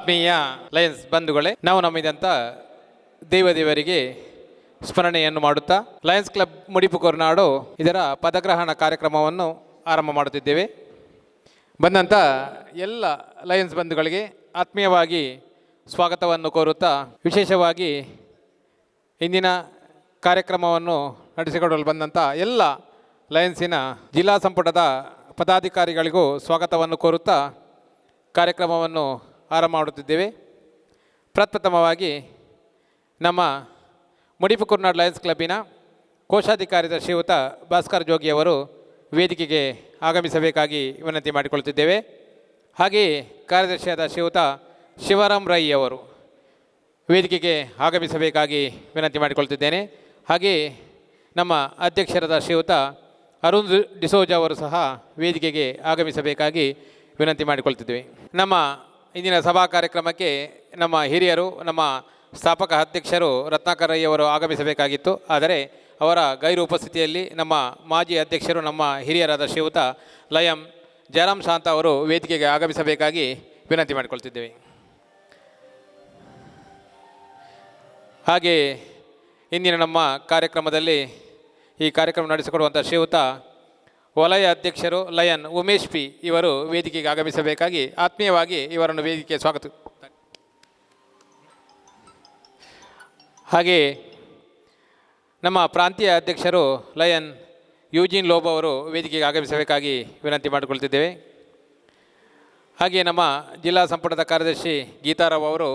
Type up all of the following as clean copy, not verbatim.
ಆತ್ಮೀಯ ಲಯನ್ಸ್ ಬಂಧುಗಳೇ, ನಾವು ನಮ್ಮಿದಂಥ ದೇವರಿಗೆ ಸ್ಮರಣೆಯನ್ನು ಮಾಡುತ್ತಾ ಲಯನ್ಸ್ ಕ್ಲಬ್ ಮುಡಿಪು ಕೊರ್ನಾಡು ಇದರ ಪದಗ್ರಹಣ ಕಾರ್ಯಕ್ರಮವನ್ನು ಆರಂಭ ಮಾಡುತ್ತಿದ್ದೇವೆ. ಬಂದಂಥ ಎಲ್ಲ ಲಯನ್ಸ್ ಬಂಧುಗಳಿಗೆ ಆತ್ಮೀಯವಾಗಿ ಸ್ವಾಗತವನ್ನು ಕೋರುತ್ತಾ, ವಿಶೇಷವಾಗಿ ಇಂದಿನ ಕಾರ್ಯಕ್ರಮವನ್ನು ನಡೆಸಿಕೊಡಲು ಬಂದಂಥ ಎಲ್ಲ ಲಯನ್ಸಿನ ಜಿಲ್ಲಾ ಸಂಪುಟದ ಪದಾಧಿಕಾರಿಗಳಿಗೂ ಸ್ವಾಗತವನ್ನು ಕೋರುತ್ತಾ ಕಾರ್ಯಕ್ರಮವನ್ನು ಆರಂಭ ಮಾಡುತ್ತಿದ್ದೇವೆ. ಪ್ರಪ್ರಥಮವಾಗಿ ನಮ್ಮ ಮುಡಿಪು ಕುರ್ನಾಡ್ ಲಯನ್ಸ್ ಕ್ಲಬ್ಬಿನ ಕೋಶಾಧಿಕಾರಿದ ಶ್ರೀಯುತ ಭಾಸ್ಕರ್ ಜೋಗಿಯವರು ವೇದಿಕೆಗೆ ಆಗಮಿಸಬೇಕಾಗಿ ವಿನಂತಿ ಮಾಡಿಕೊಳ್ಳುತ್ತಿದ್ದೇವೆ. ಹಾಗೆಯೇ ಕಾರ್ಯದರ್ಶಿಯಾದ ಶ್ರೀಯುತ ಶಿವರಾಮ್ ರೈ ಅವರು ವೇದಿಕೆಗೆ ಆಗಮಿಸಬೇಕಾಗಿ ವಿನಂತಿ ಮಾಡಿಕೊಳ್ಳುತ್ತಿದ್ದೇನೆ. ಹಾಗೆಯೇ ನಮ್ಮ ಅಧ್ಯಕ್ಷರಾದ ಶ್ರೀಯುತ ಅರುಣ್ ಡಿಸೋಜ ಅವರು ಸಹ ವೇದಿಕೆಗೆ ಆಗಮಿಸಬೇಕಾಗಿ ವಿನಂತಿ ಮಾಡಿಕೊಳ್ತಿದ್ವಿ. ನಮ್ಮ ಇಂದಿನ ಸಭಾ ಕಾರ್ಯಕ್ರಮಕ್ಕೆ ನಮ್ಮ ಹಿರಿಯರು, ನಮ್ಮ ಸ್ಥಾಪಕ ಅಧ್ಯಕ್ಷರು ರತ್ನಾಕರ್ ರೈ ಅವರು ಆಗಮಿಸಬೇಕಾಗಿತ್ತು. ಆದರೆ ಅವರ ಗೈರು ಉಪಸ್ಥಿತಿಯಲ್ಲಿ ನಮ್ಮ ಮಾಜಿ ಅಧ್ಯಕ್ಷರು, ನಮ್ಮ ಹಿರಿಯರಾದ ಶ್ರೀಯುತ ಲಯಂ ಜಯರಾಮ್ ಶಾಂತ ಅವರು ವೇದಿಕೆಗೆ ಆಗಮಿಸಬೇಕಾಗಿ ವಿನಂತಿ ಮಾಡಿಕೊಳ್ತಿದ್ದೇವೆ. ಹಾಗೆ ಇಂದಿನ ನಮ್ಮ ಕಾರ್ಯಕ್ರಮದಲ್ಲಿ ಈ ಕಾರ್ಯಕ್ರಮ ನಡೆಸಿಕೊಡುವಂಥ ಶ್ರೀಯುತ ವಲಯ ಅಧ್ಯಕ್ಷರು ಲಯನ್ ಉಮೇಶ್ ಪಿ ಇವರು ವೇದಿಕೆಗೆ ಆಗಮಿಸಬೇಕಾಗಿ ಆತ್ಮೀಯವಾಗಿ ಇವರನ್ನು ವೇದಿಕೆಗೆ ಸ್ವಾಗತ. ಹಾಗೆಯೇ ನಮ್ಮ ಪ್ರಾಂತೀಯ ಅಧ್ಯಕ್ಷರು ಲಯನ್ ಯೂಜಿನ್ ಲೋಬ್ ಅವರು ವೇದಿಕೆಗೆ ಆಗಮಿಸಬೇಕಾಗಿ ವಿನಂತಿ ಮಾಡಿಕೊಳ್ತಿದ್ದೇವೆ. ಹಾಗೆಯೇ ನಮ್ಮ ಜಿಲ್ಲಾ ಸಂಪುಟದ ಕಾರ್ಯದರ್ಶಿ ಗೀತಾರಾವ್ ಅವರು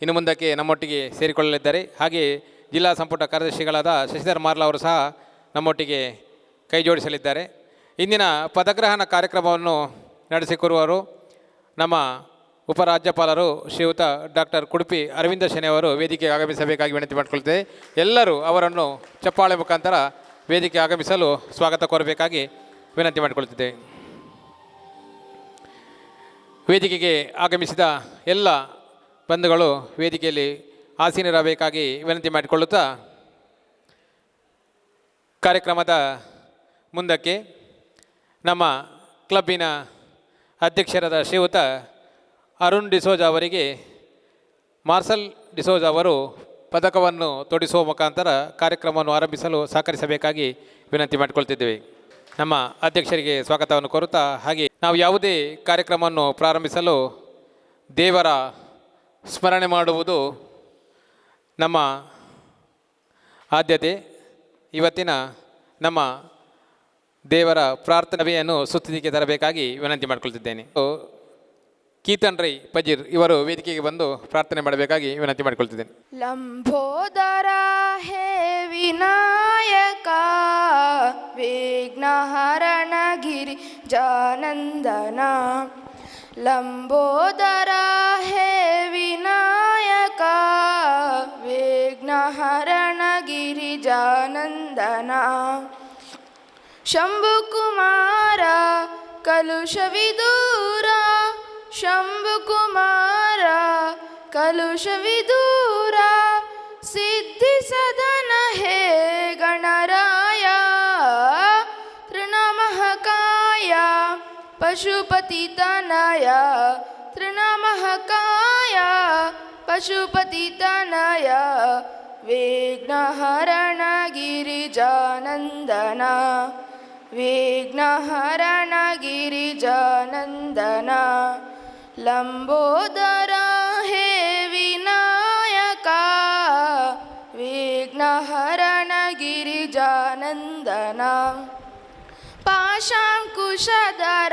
ಇನ್ನು ಮುಂದಕ್ಕೆ ನಮ್ಮೊಟ್ಟಿಗೆ ಸೇರಿಕೊಳ್ಳಲಿದ್ದಾರೆ. ಹಾಗೆಯೇ ಜಿಲ್ಲಾ ಸಂಪುಟ ಕಾರ್ಯದರ್ಶಿಗಳಾದ ಶಶಿಧರ್ ಮಾರ್ಲಾ ಅವರು ಸಹ ನಮ್ಮೊಟ್ಟಿಗೆ ಕೈ ಜೋಡಿಸಲಿದ್ದಾರೆ. ಇಂದಿನ ಪದಗ್ರಹಣ ಕಾರ್ಯಕ್ರಮವನ್ನು ನಡೆಸಿಕೊಡುವವರು ನಮ್ಮ ಉಪರಾಜ್ಯಪಾಲರು ಶ್ರೀಯುತ ಡಾಕ್ಟರ್ ಕುಡುಪಿ ಅರವಿಂದ ಶೆನೆ ಅವರು ವೇದಿಕೆಗೆ ಆಗಮಿಸಬೇಕಾಗಿ ವಿನಂತಿ ಮಾಡಿಕೊಳ್ತೇವೆ. ಎಲ್ಲರೂ ಅವರನ್ನು ಚಪ್ಪಾಳೆ ಮುಖಾಂತರ ವೇದಿಕೆ ಆಗಮಿಸಲು ಸ್ವಾಗತ ಕೋರಬೇಕಾಗಿ ವಿನಂತಿ ಮಾಡಿಕೊಳ್ತಿದ್ದೇವೆ. ವೇದಿಕೆಗೆ ಆಗಮಿಸಿದ ಎಲ್ಲ ಬಂಧುಗಳು ವೇದಿಕೆಯಲ್ಲಿ ಆಸೀನರಾಗಬೇಕಾಗಿ ವಿನಂತಿ ಮಾಡಿಕೊಳ್ಳುತ್ತಾ ಕಾರ್ಯಕ್ರಮದ ಮುಂದಕ್ಕೆ ನಮ್ಮ ಕ್ಲಬ್ಬಿನ ಅಧ್ಯಕ್ಷರಾದ ಶ್ರೀಯುತ ಅರುಣ್ ಡಿಸೋಜ ಅವರಿಗೆ ಮಾರ್ಸಲ್ ಡಿಸೋಜ ಅವರು ಪದಕವನ್ನು ತೊಡಿಸುವ ಮುಖಾಂತರ ಕಾರ್ಯಕ್ರಮವನ್ನು ಆರಂಭಿಸಲು ಸಹಕರಿಸಬೇಕಾಗಿ ವಿನಂತಿ ಮಾಡಿಕೊಳ್ತಿದ್ದೇವೆ. ನಮ್ಮ ಅಧ್ಯಕ್ಷರಿಗೆ ಸ್ವಾಗತವನ್ನು ಕೋರುತ್ತಾ, ಹಾಗೆ ನಾವು ಯಾವುದೇ ಕಾರ್ಯಕ್ರಮವನ್ನು ಪ್ರಾರಂಭಿಸಲು ದೇವರ ಸ್ಮರಣೆ ಮಾಡುವುದು ನಮ್ಮ ಆದ್ಯತೆ. ಇವತ್ತಿನ ನಮ್ಮ ದೇವರ ಪ್ರಾರ್ಥನೆಯನ್ನು ಸುಸ್ಥಿತಿಗೆ ತರಬೇಕಾಗಿ ವಿನಂತಿ ಮಾಡಿಕೊಳ್ತಿದ್ದೇನೆ. ಕೀರ್ತನ್ ರೈ ಪಜೀರ್ ಇವರು ವೇದಿಕೆಗೆ ಬಂದು ಪ್ರಾರ್ಥನೆ ಮಾಡಬೇಕಾಗಿ ವಿನಂತಿ ಮಾಡಿಕೊಳ್ತಿದ್ದೇನೆ. ಲಂಬೋದರ ಹೇ ವಿನಾಯಕ ವಿಘ್ನಹರಣ ಗಿರಿ ಜಾನಂದನ. ಲಂಬೋದರ ಹೇ ವಿನಾಯಕ ವಿಘ್ನಹರಣ ಗಿರಿ ಜಾನಂದನ. ಶಂಭುಕುಮಾರ ಕಲುಷ ವಿದೂರ, ಶಂಭುಕುಮಾರ ಕಲುಷ ವಿದೂರ. ಸಿದ್ಧಿ ಸದನ ಹೇ ಗಣರಾಯ ತೃಣಮಹಕಾಯ ಪಶುಪತಿ ತನಯ. ತೃಣಮಹಕಾಯ ಪಶುಪತಿ ತನಯ. ವಿಘ್ನಹರಣ ಗಿರಿಜಾನಂದನ. ವಿಘ್ನಹರಣ ಗಿರಿಜಾನಂದನ. ಲಂಬೋದರ ಹೇ ವಿನಾಯಕ ವಿಘ್ನಹರಣ ಗಿರಿಜಾನಂದನ. ಪಾಶಾಂಕುಶಧರ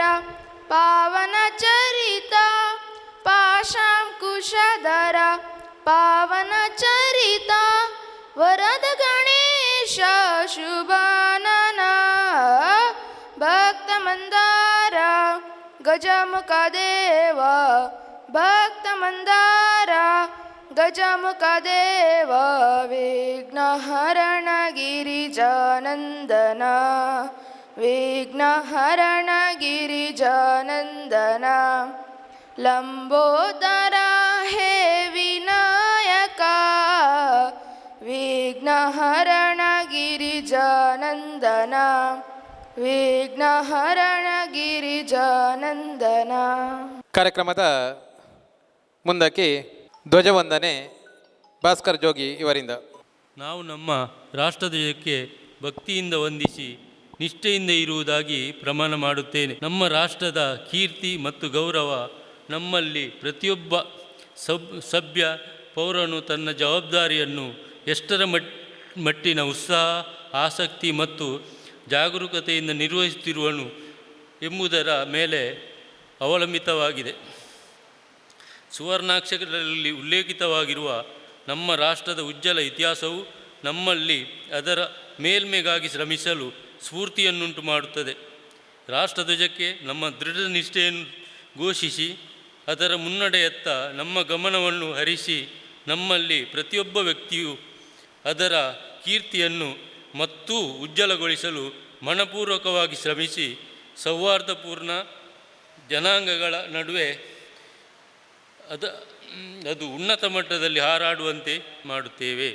ಪಾವನ ಚರಿತ. ಪಾಶಾಂಕುಶಧರ ಪಾವನ ಚರಿತ. ವರದ ಗಣೇಶ ಶುಭಾನನ. ಭಕ್ತ ಮಂದಾರ ಗಜಮುಖ ದೇವ. ಭಕ್ತ ಮಂದಾರ ಗಜಮುಖ ದೇವ. ವಿಘ್ನಹರಣ ಗಿರಿಜಾನಂದನ. ವಿಘ್ನಹರಣ ಗಿರಿಜಾನಂದನ. ಲಂಬೋದರ ಹೇ ವಿನಾಯಕ ವಿಘ್ನಹರಣ ಗಿರಿಜಾನಂದನ. ವಿಘ್ನಹರಣ ಗಿರಿಜಾನಂದನ. ಕಾರ್ಯಕ್ರಮದ ಮುಂದಕ್ಕೆ ಧ್ವಜವಂದನೆ ಭಾಸ್ಕರ್ ಜೋಗಿ ಇವರಿಂದ. ನಾವು ನಮ್ಮ ರಾಷ್ಟ್ರಧ್ವಜಕ್ಕೆ ಭಕ್ತಿಯಿಂದ ವಂದಿಸಿ ನಿಷ್ಠೆಯಿಂದ ಇರುವುದಾಗಿ ಪ್ರಮಾಣ ಮಾಡುತ್ತೇನೆ. ನಮ್ಮ ರಾಷ್ಟ್ರದ ಕೀರ್ತಿ ಮತ್ತು ಗೌರವ ನಮ್ಮಲ್ಲಿ ಪ್ರತಿಯೊಬ್ಬ ಸಭ್ಯ ಪೌರನು ತನ್ನ ಜವಾಬ್ದಾರಿಯನ್ನು ಎಷ್ಟರ ಮಟ್ಟಿನ ಉತ್ಸಾಹ, ಆಸಕ್ತಿ ಮತ್ತು ಜಾಗರೂಕತೆಯಿಂದ ನಿರ್ವಹಿಸುತ್ತಿರುವನು ಎಂಬುದರ ಮೇಲೆ ಅವಲಂಬಿತವಾಗಿದೆ. ಸುವರ್ಣಾಕ್ಷರಗಳಲ್ಲಿ ಉಲ್ಲೇಖಿತವಾಗಿರುವ ನಮ್ಮ ರಾಷ್ಟ್ರದ ಉಜ್ವಲ ಇತಿಹಾಸವು ನಮ್ಮಲ್ಲಿ ಅದರ ಮೇಲ್ಮೆಗಾಗಿ ಶ್ರಮಿಸಲು ಸ್ಫೂರ್ತಿಯನ್ನುಂಟು ಮಾಡುತ್ತದೆ. ರಾಷ್ಟ್ರಧ್ವಜಕ್ಕೆ ನಮ್ಮ ದೃಢ ನಿಷ್ಠೆಯನ್ನು ಘೋಷಿಸಿ ಅದರ ಮುನ್ನಡೆಯತ್ತ ನಮ್ಮ ಗಮನವನ್ನು ಹರಿಸಿ ನಮ್ಮಲ್ಲಿ ಪ್ರತಿಯೊಬ್ಬ ವ್ಯಕ್ತಿಯು ಅದರ ಕೀರ್ತಿಯನ್ನು ಮತ್ತೂ ಉಜ್ವಲಗೊಳಿಸಲು ಮನಪೂರ್ವಕವಾಗಿ ಶ್ರಮಿಸಿ ಸೌಹಾರ್ದಪೂರ್ಣ ಜನಾಂಗಗಳ ನಡುವೆ ಅದು ಉನ್ನತ ಮಟ್ಟದಲ್ಲಿ ಹಾರಾಡುವಂತೆ ಮಾಡುತ್ತೇವೆ.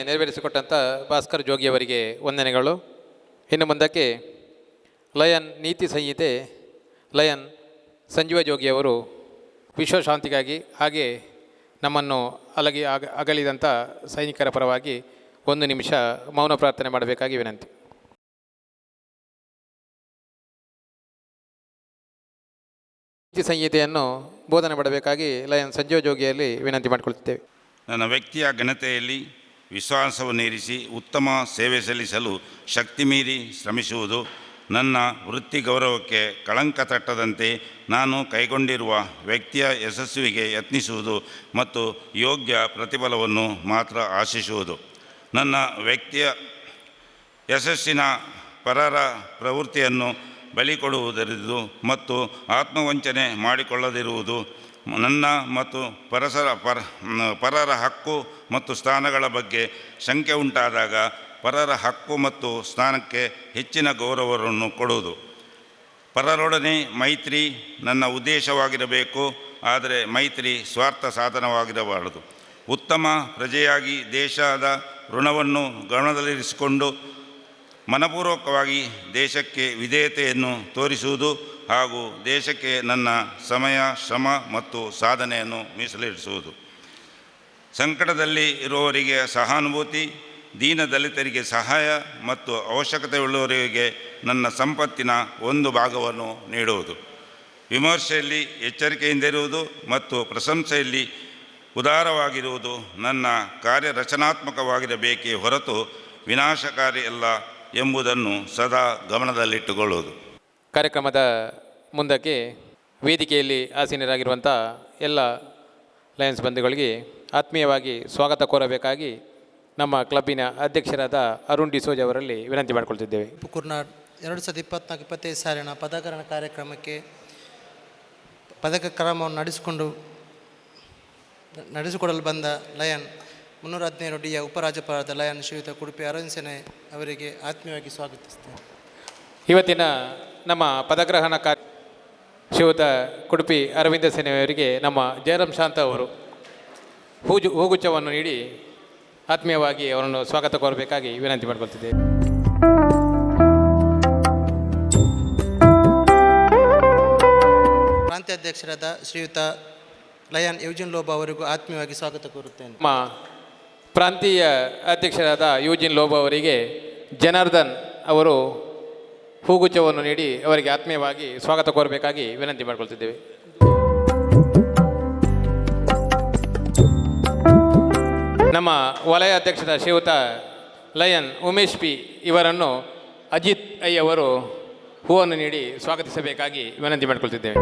ನೆರವೇರಿಸಿಕೊಟ್ಟಂಥ ಭಾಸ್ಕರ್ ಜೋಗಿಯವರಿಗೆ ವಂದನೆಗಳು. ಇನ್ನು ಮುಂದಕ್ಕೆ ಲಯನ್ ನೀತಿ ಸಂಹಿತೆ ಲಯನ್ ಸಂಜೀವ ಜೋಗಿಯವರು ವಿಶ್ವಶಾಂತಿಗಾಗಿ ಹಾಗೆ ನಮ್ಮನ್ನು ಅಗಲಿದಂಥ ಸೈನಿಕರ ಪರವಾಗಿ 1 ನಿಮಿಷ ಮೌನ ಪ್ರಾರ್ಥನೆ ಮಾಡಬೇಕಾಗಿ ವಿನಂತಿ. ನೀತಿ ಸಂಹಿತೆಯನ್ನು ಬೋಧನೆ ಮಾಡಬೇಕಾಗಿ ಲಯನ್ ಸಂಜೀವ ಜೋಗಿಯಲ್ಲಿ ವಿನಂತಿ ಮಾಡಿಕೊಳ್ತಿದ್ದೇವೆ. ನನ್ನ ವ್ಯಕ್ತಿಯ ಘನತೆಯಲ್ಲಿ ವಿಶ್ವಾಸವನ್ನಿರಿಸಿ ಉತ್ತಮ ಸೇವೆ ಸಲ್ಲಿಸಲು ಶಕ್ತಿ ಮೀರಿ ಶ್ರಮಿಸುವುದು, ನನ್ನ ವೃತ್ತಿ ಗೌರವಕ್ಕೆ ಕಳಂಕ ತಟ್ಟದಂತೆ ನಾನು ಕೈಗೊಂಡಿರುವ ವ್ಯಕ್ತಿಯ ಯಶಸ್ವಿಗೆ ಯತ್ನಿಸುವುದು ಮತ್ತು ಯೋಗ್ಯ ಪ್ರತಿಫಲವನ್ನು ಮಾತ್ರ ಆಶಿಸುವುದು. ನನ್ನ ವ್ಯಕ್ತಿಯ ಯಶಸ್ಸಿನ ಪರರ ಪ್ರವೃತ್ತಿಯನ್ನು ಬಲಿ ಕೊಡುವುದರಿದು ಮತ್ತು ಆತ್ಮವಂಚನೆ ಮಾಡಿಕೊಳ್ಳದಿರುವುದು, ನನ್ನ ಮತ್ತು ಪರರ ಹಕ್ಕು ಮತ್ತು ಸ್ಥಾನಗಳ ಬಗ್ಗೆ ಶಂಕೆ ಉಂಟಾದಾಗ ಪರರ ಹಕ್ಕು ಮತ್ತು ಸ್ಥಾನಕ್ಕೆ ಹೆಚ್ಚಿನ ಗೌರವವನ್ನು ಕೊಡುವುದು. ಪರರೊಡನೆ ಮೈತ್ರಿ ನನ್ನ ಉದ್ದೇಶವಾಗಿರಬೇಕು, ಆದರೆ ಮೈತ್ರಿ ಸ್ವಾರ್ಥ ಸಾಧನವಾಗಿರಬಾರದು. ಉತ್ತಮ ಪ್ರಜೆಯಾಗಿ ದೇಶದ ಋಣವನ್ನು ಗಮನದಲ್ಲಿರಿಸಿಕೊಂಡು ಮನಪೂರ್ವಕವಾಗಿ ದೇಶಕ್ಕೆ ವಿಧೇಯತೆಯನ್ನು ತೋರಿಸುವುದು ಹಾಗೂ ದೇಶಕ್ಕೆ ನನ್ನ ಸಮಯ, ಶ್ರಮ ಮತ್ತು ಸಾಧನೆಯನ್ನು ಮೀಸಲಿರಿಸುವುದು. ಸಂಕಟದಲ್ಲಿ ಇರುವವರಿಗೆ ಸಹಾನುಭೂತಿ, ದೀನ ದಲಿತರಿಗೆ ಸಹಾಯ ಮತ್ತು ಅವಶ್ಯಕತೆಯುಳ್ಳವರಿಗೆ ನನ್ನ ಸಂಪತ್ತಿನ ಒಂದು ಭಾಗವನ್ನು ನೀಡುವುದು. ವಿಮರ್ಶೆಯಲ್ಲಿ ಎಚ್ಚರಿಕೆಯಿಂದಿರುವುದು ಮತ್ತು ಪ್ರಶಂಸೆಯಲ್ಲಿ ಉದಾರವಾಗಿರುವುದು ನನ್ನ ಕಾರ್ಯರಚನಾತ್ಮಕವಾಗಿರಬೇಕೇ ಹೊರತು ವಿನಾಶಕಾರಿ ಅಲ್ಲ ಎಂಬುದನ್ನು ಸದಾ ಗಮನದಲ್ಲಿಟ್ಟುಕೊಳ್ಳುವುದು. ಕಾರ್ಯಕ್ರಮದ ಮುಂದಕ್ಕೆ ವೇದಿಕೆಯಲ್ಲಿ ಆಸೀನರಾಗಿರುವಂಥ ಎಲ್ಲ ಲಯನ್ಸ್ ಬಂಧುಗಳಿಗೆ ಆತ್ಮೀಯವಾಗಿ ಸ್ವಾಗತ ಕೋರಬೇಕಾಗಿ ನಮ್ಮ ಕ್ಲಬ್ಬಿನ ಅಧ್ಯಕ್ಷರಾದ ಅರುಣ್ ಡಿಸೋಜ್ ಅವರಲ್ಲಿ ವಿನಂತಿ ಮಾಡಿಕೊಳ್ತಿದ್ದೇವೆ. ಕುರ್ನಾಡ್ 2024-25 ಸಾಲಿನ ಪದಕರಣ ಕಾರ್ಯಕ್ರಮಕ್ಕೆ ಪದಕ ಕ್ರಮವನ್ನು ನಡೆಸಿಕೊಡಲು ಬಂದ ಲಯನ್ 317 ಡಿಯ ಉಪರಾಜ್ಯಪಾಲರಾದ ಲಯನ್ ಶ್ರೀಯುತ ಕುಡುಪಿ ಅರವಿಂದ್ ಸೇನೆ ಅವರಿಗೆ ಆತ್ಮೀಯವಾಗಿ ಸ್ವಾಗತಿಸ್ತೇನೆ. ಇವತ್ತಿನ ನಮ್ಮ ಪದಗ್ರಹಣ ಶ್ರೀಯುತ ಕುಡುಪಿ ಅರವಿಂದ ಸೇನೆ ಅವರಿಗೆ ನಮ್ಮ ಜಯರಾಮ್ ಶಾಂತ ಅವರು ಹೂಗುಚ್ಛವನ್ನು ನೀಡಿ ಆತ್ಮೀಯವಾಗಿ ಅವರನ್ನು ಸ್ವಾಗತ ಕೋರಬೇಕಾಗಿ ವಿನಂತಿ ಮಾಡಿಕೊಳ್ತಿದ್ದೇವೆ. ಪ್ರಾಂತ್ಯಾಧ್ಯಕ್ಷರಾದ ಶ್ರೀಯುತ ಲಯನ್ ಯೂಜಿನ್ ಲೋಬಾ ಅವರಿಗೂ ಆತ್ಮೀಯವಾಗಿ ಸ್ವಾಗತ ಕೋರುತ್ತೇನೆ. ನಮ್ಮ ಪ್ರಾಂತೀಯ ಅಧ್ಯಕ್ಷರಾದ ಯೂಜಿನ್ ಲೋಬಾ ಅವರಿಗೆ ಜನಾರ್ದನ್ ಅವರು ಹೂಗುಚ್ಛವನ್ನು ನೀಡಿ ಅವರಿಗೆ ಆತ್ಮೀಯವಾಗಿ ಸ್ವಾಗತ ಕೋರಬೇಕಾಗಿ ವಿನಂತಿ ಮಾಡಿಕೊಳ್ತಿದ್ದೇವೆ. ನಮ್ಮ ವಲಯ ಅಧ್ಯಕ್ಷರ ಶ್ರೀಯುತ ಲಯನ್ ಉಮೇಶ್ ಪಿ ಇವರನ್ನು ಅಜಿತ್ ಐ ಅವರು ಹೂವನ್ನು ನೀಡಿ ಸ್ವಾಗತಿಸಬೇಕಾಗಿ ವಿನಂತಿ ಮಾಡಿಕೊಳ್ತಿದ್ದೇವೆ.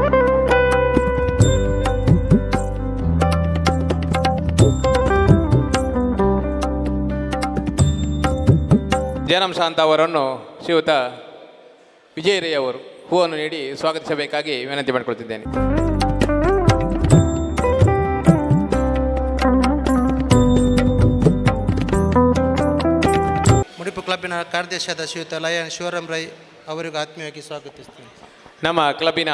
ಜಯರಾಮ್ ಶಾಂತ ಅವರನ್ನು ಶ್ರೀಯುತ ವಿಜಯ್ ರೈ ಅವರು ಹೂವನ್ನು ನೀಡಿ ಸ್ವಾಗತಿಸಬೇಕಾಗಿ ವಿನಂತಿ ಮಾಡಿಕೊಳ್ತಿದ್ದೇನೆ. ಮುಡಿಪು ಕ್ಲಬ್ಬಿನ ಕಾರ್ಯದರ್ಶಿಯಾದ ಶ್ರೀಯುತ ಲಯನ್ ಶಿವರಾಮ್ ರೈ ಅವರಿಗೂ ಆತ್ಮೀಯವಾಗಿ ಸ್ವಾಗತಿಸ್ತೇನೆ. ನಮ್ಮ ಕ್ಲಬ್ಬಿನ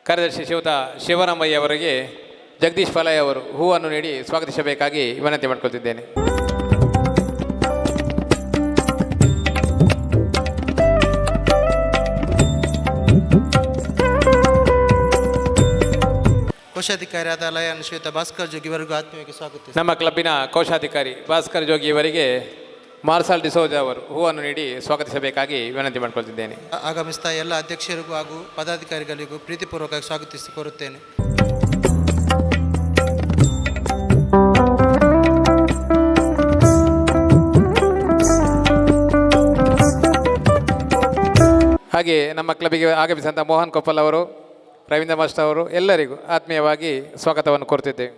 ಕಾರ್ಯದರ್ಶಿ ಶ್ರೀಯುತ ಶಿವರಾಮ್ ರೈ ಅವರಿಗೆ ಜಗದೀಶ್ ಫಲೈ ಅವರು ಹೂವನ್ನು ನೀಡಿ ಸ್ವಾಗತಿಸಬೇಕಾಗಿ ವಿನಂತಿ ಮಾಡಿಕೊಳ್ತಿದ್ದೇನೆ. ಕೋಶಾಧಿಕಾರಿಯಾದ ಲಯನ್ ಶ್ರೀಯುತ ಭಾಸ್ಕರ್ ಜೋಗಿ ಇವರಿಗೂ ಆತ್ಮೀಯವಾಗಿ ಸ್ವಾಗತಿಸಿ. ನಮ್ಮ ಕ್ಲಬ್ಬಿನ ಕೋಶಾಧಿಕಾರಿ ಭಾಸ್ಕರ್ ಜೋಗಿ ಇವರಿಗೆ ಮಾರ್ಸಲ್ ಡಿಸೋಜ ಅವರು ಹೂವನ್ನು ನೀಡಿ ಸ್ವಾಗತಿಸಬೇಕಾಗಿ ವಿನಂತಿ ಮಾಡಿಕೊಳ್ತಿದ್ದೇನೆ. ಆಗಮಿಸಿದ ಎಲ್ಲ ಅಧ್ಯಕ್ಷರಿಗೂ ಹಾಗೂ ಪದಾಧಿಕಾರಿಗಳಿಗೂ ಪ್ರೀತಿಪೂರ್ವಕವಾಗಿ ಸ್ವಾಗತಿಸಿ ಕೋರುತ್ತೇನೆ. ಹಾಗೆ ನಮ್ಮ ಕ್ಲಬ್ಬಿಗೆ ಆಗಮಿಸಿದಂಥ ಮೋಹನ್ ಕೊಪ್ಪಲ್ ಅವರು, ರವೀಂದ್ರ ಮಾಸ್ಟರ್ ಅವರು ಎಲ್ಲರಿಗೂ ಆತ್ಮೀಯವಾಗಿ ಸ್ವಾಗತವನ್ನು ಕೋರುತ್ತಿದ್ದೇವೆ.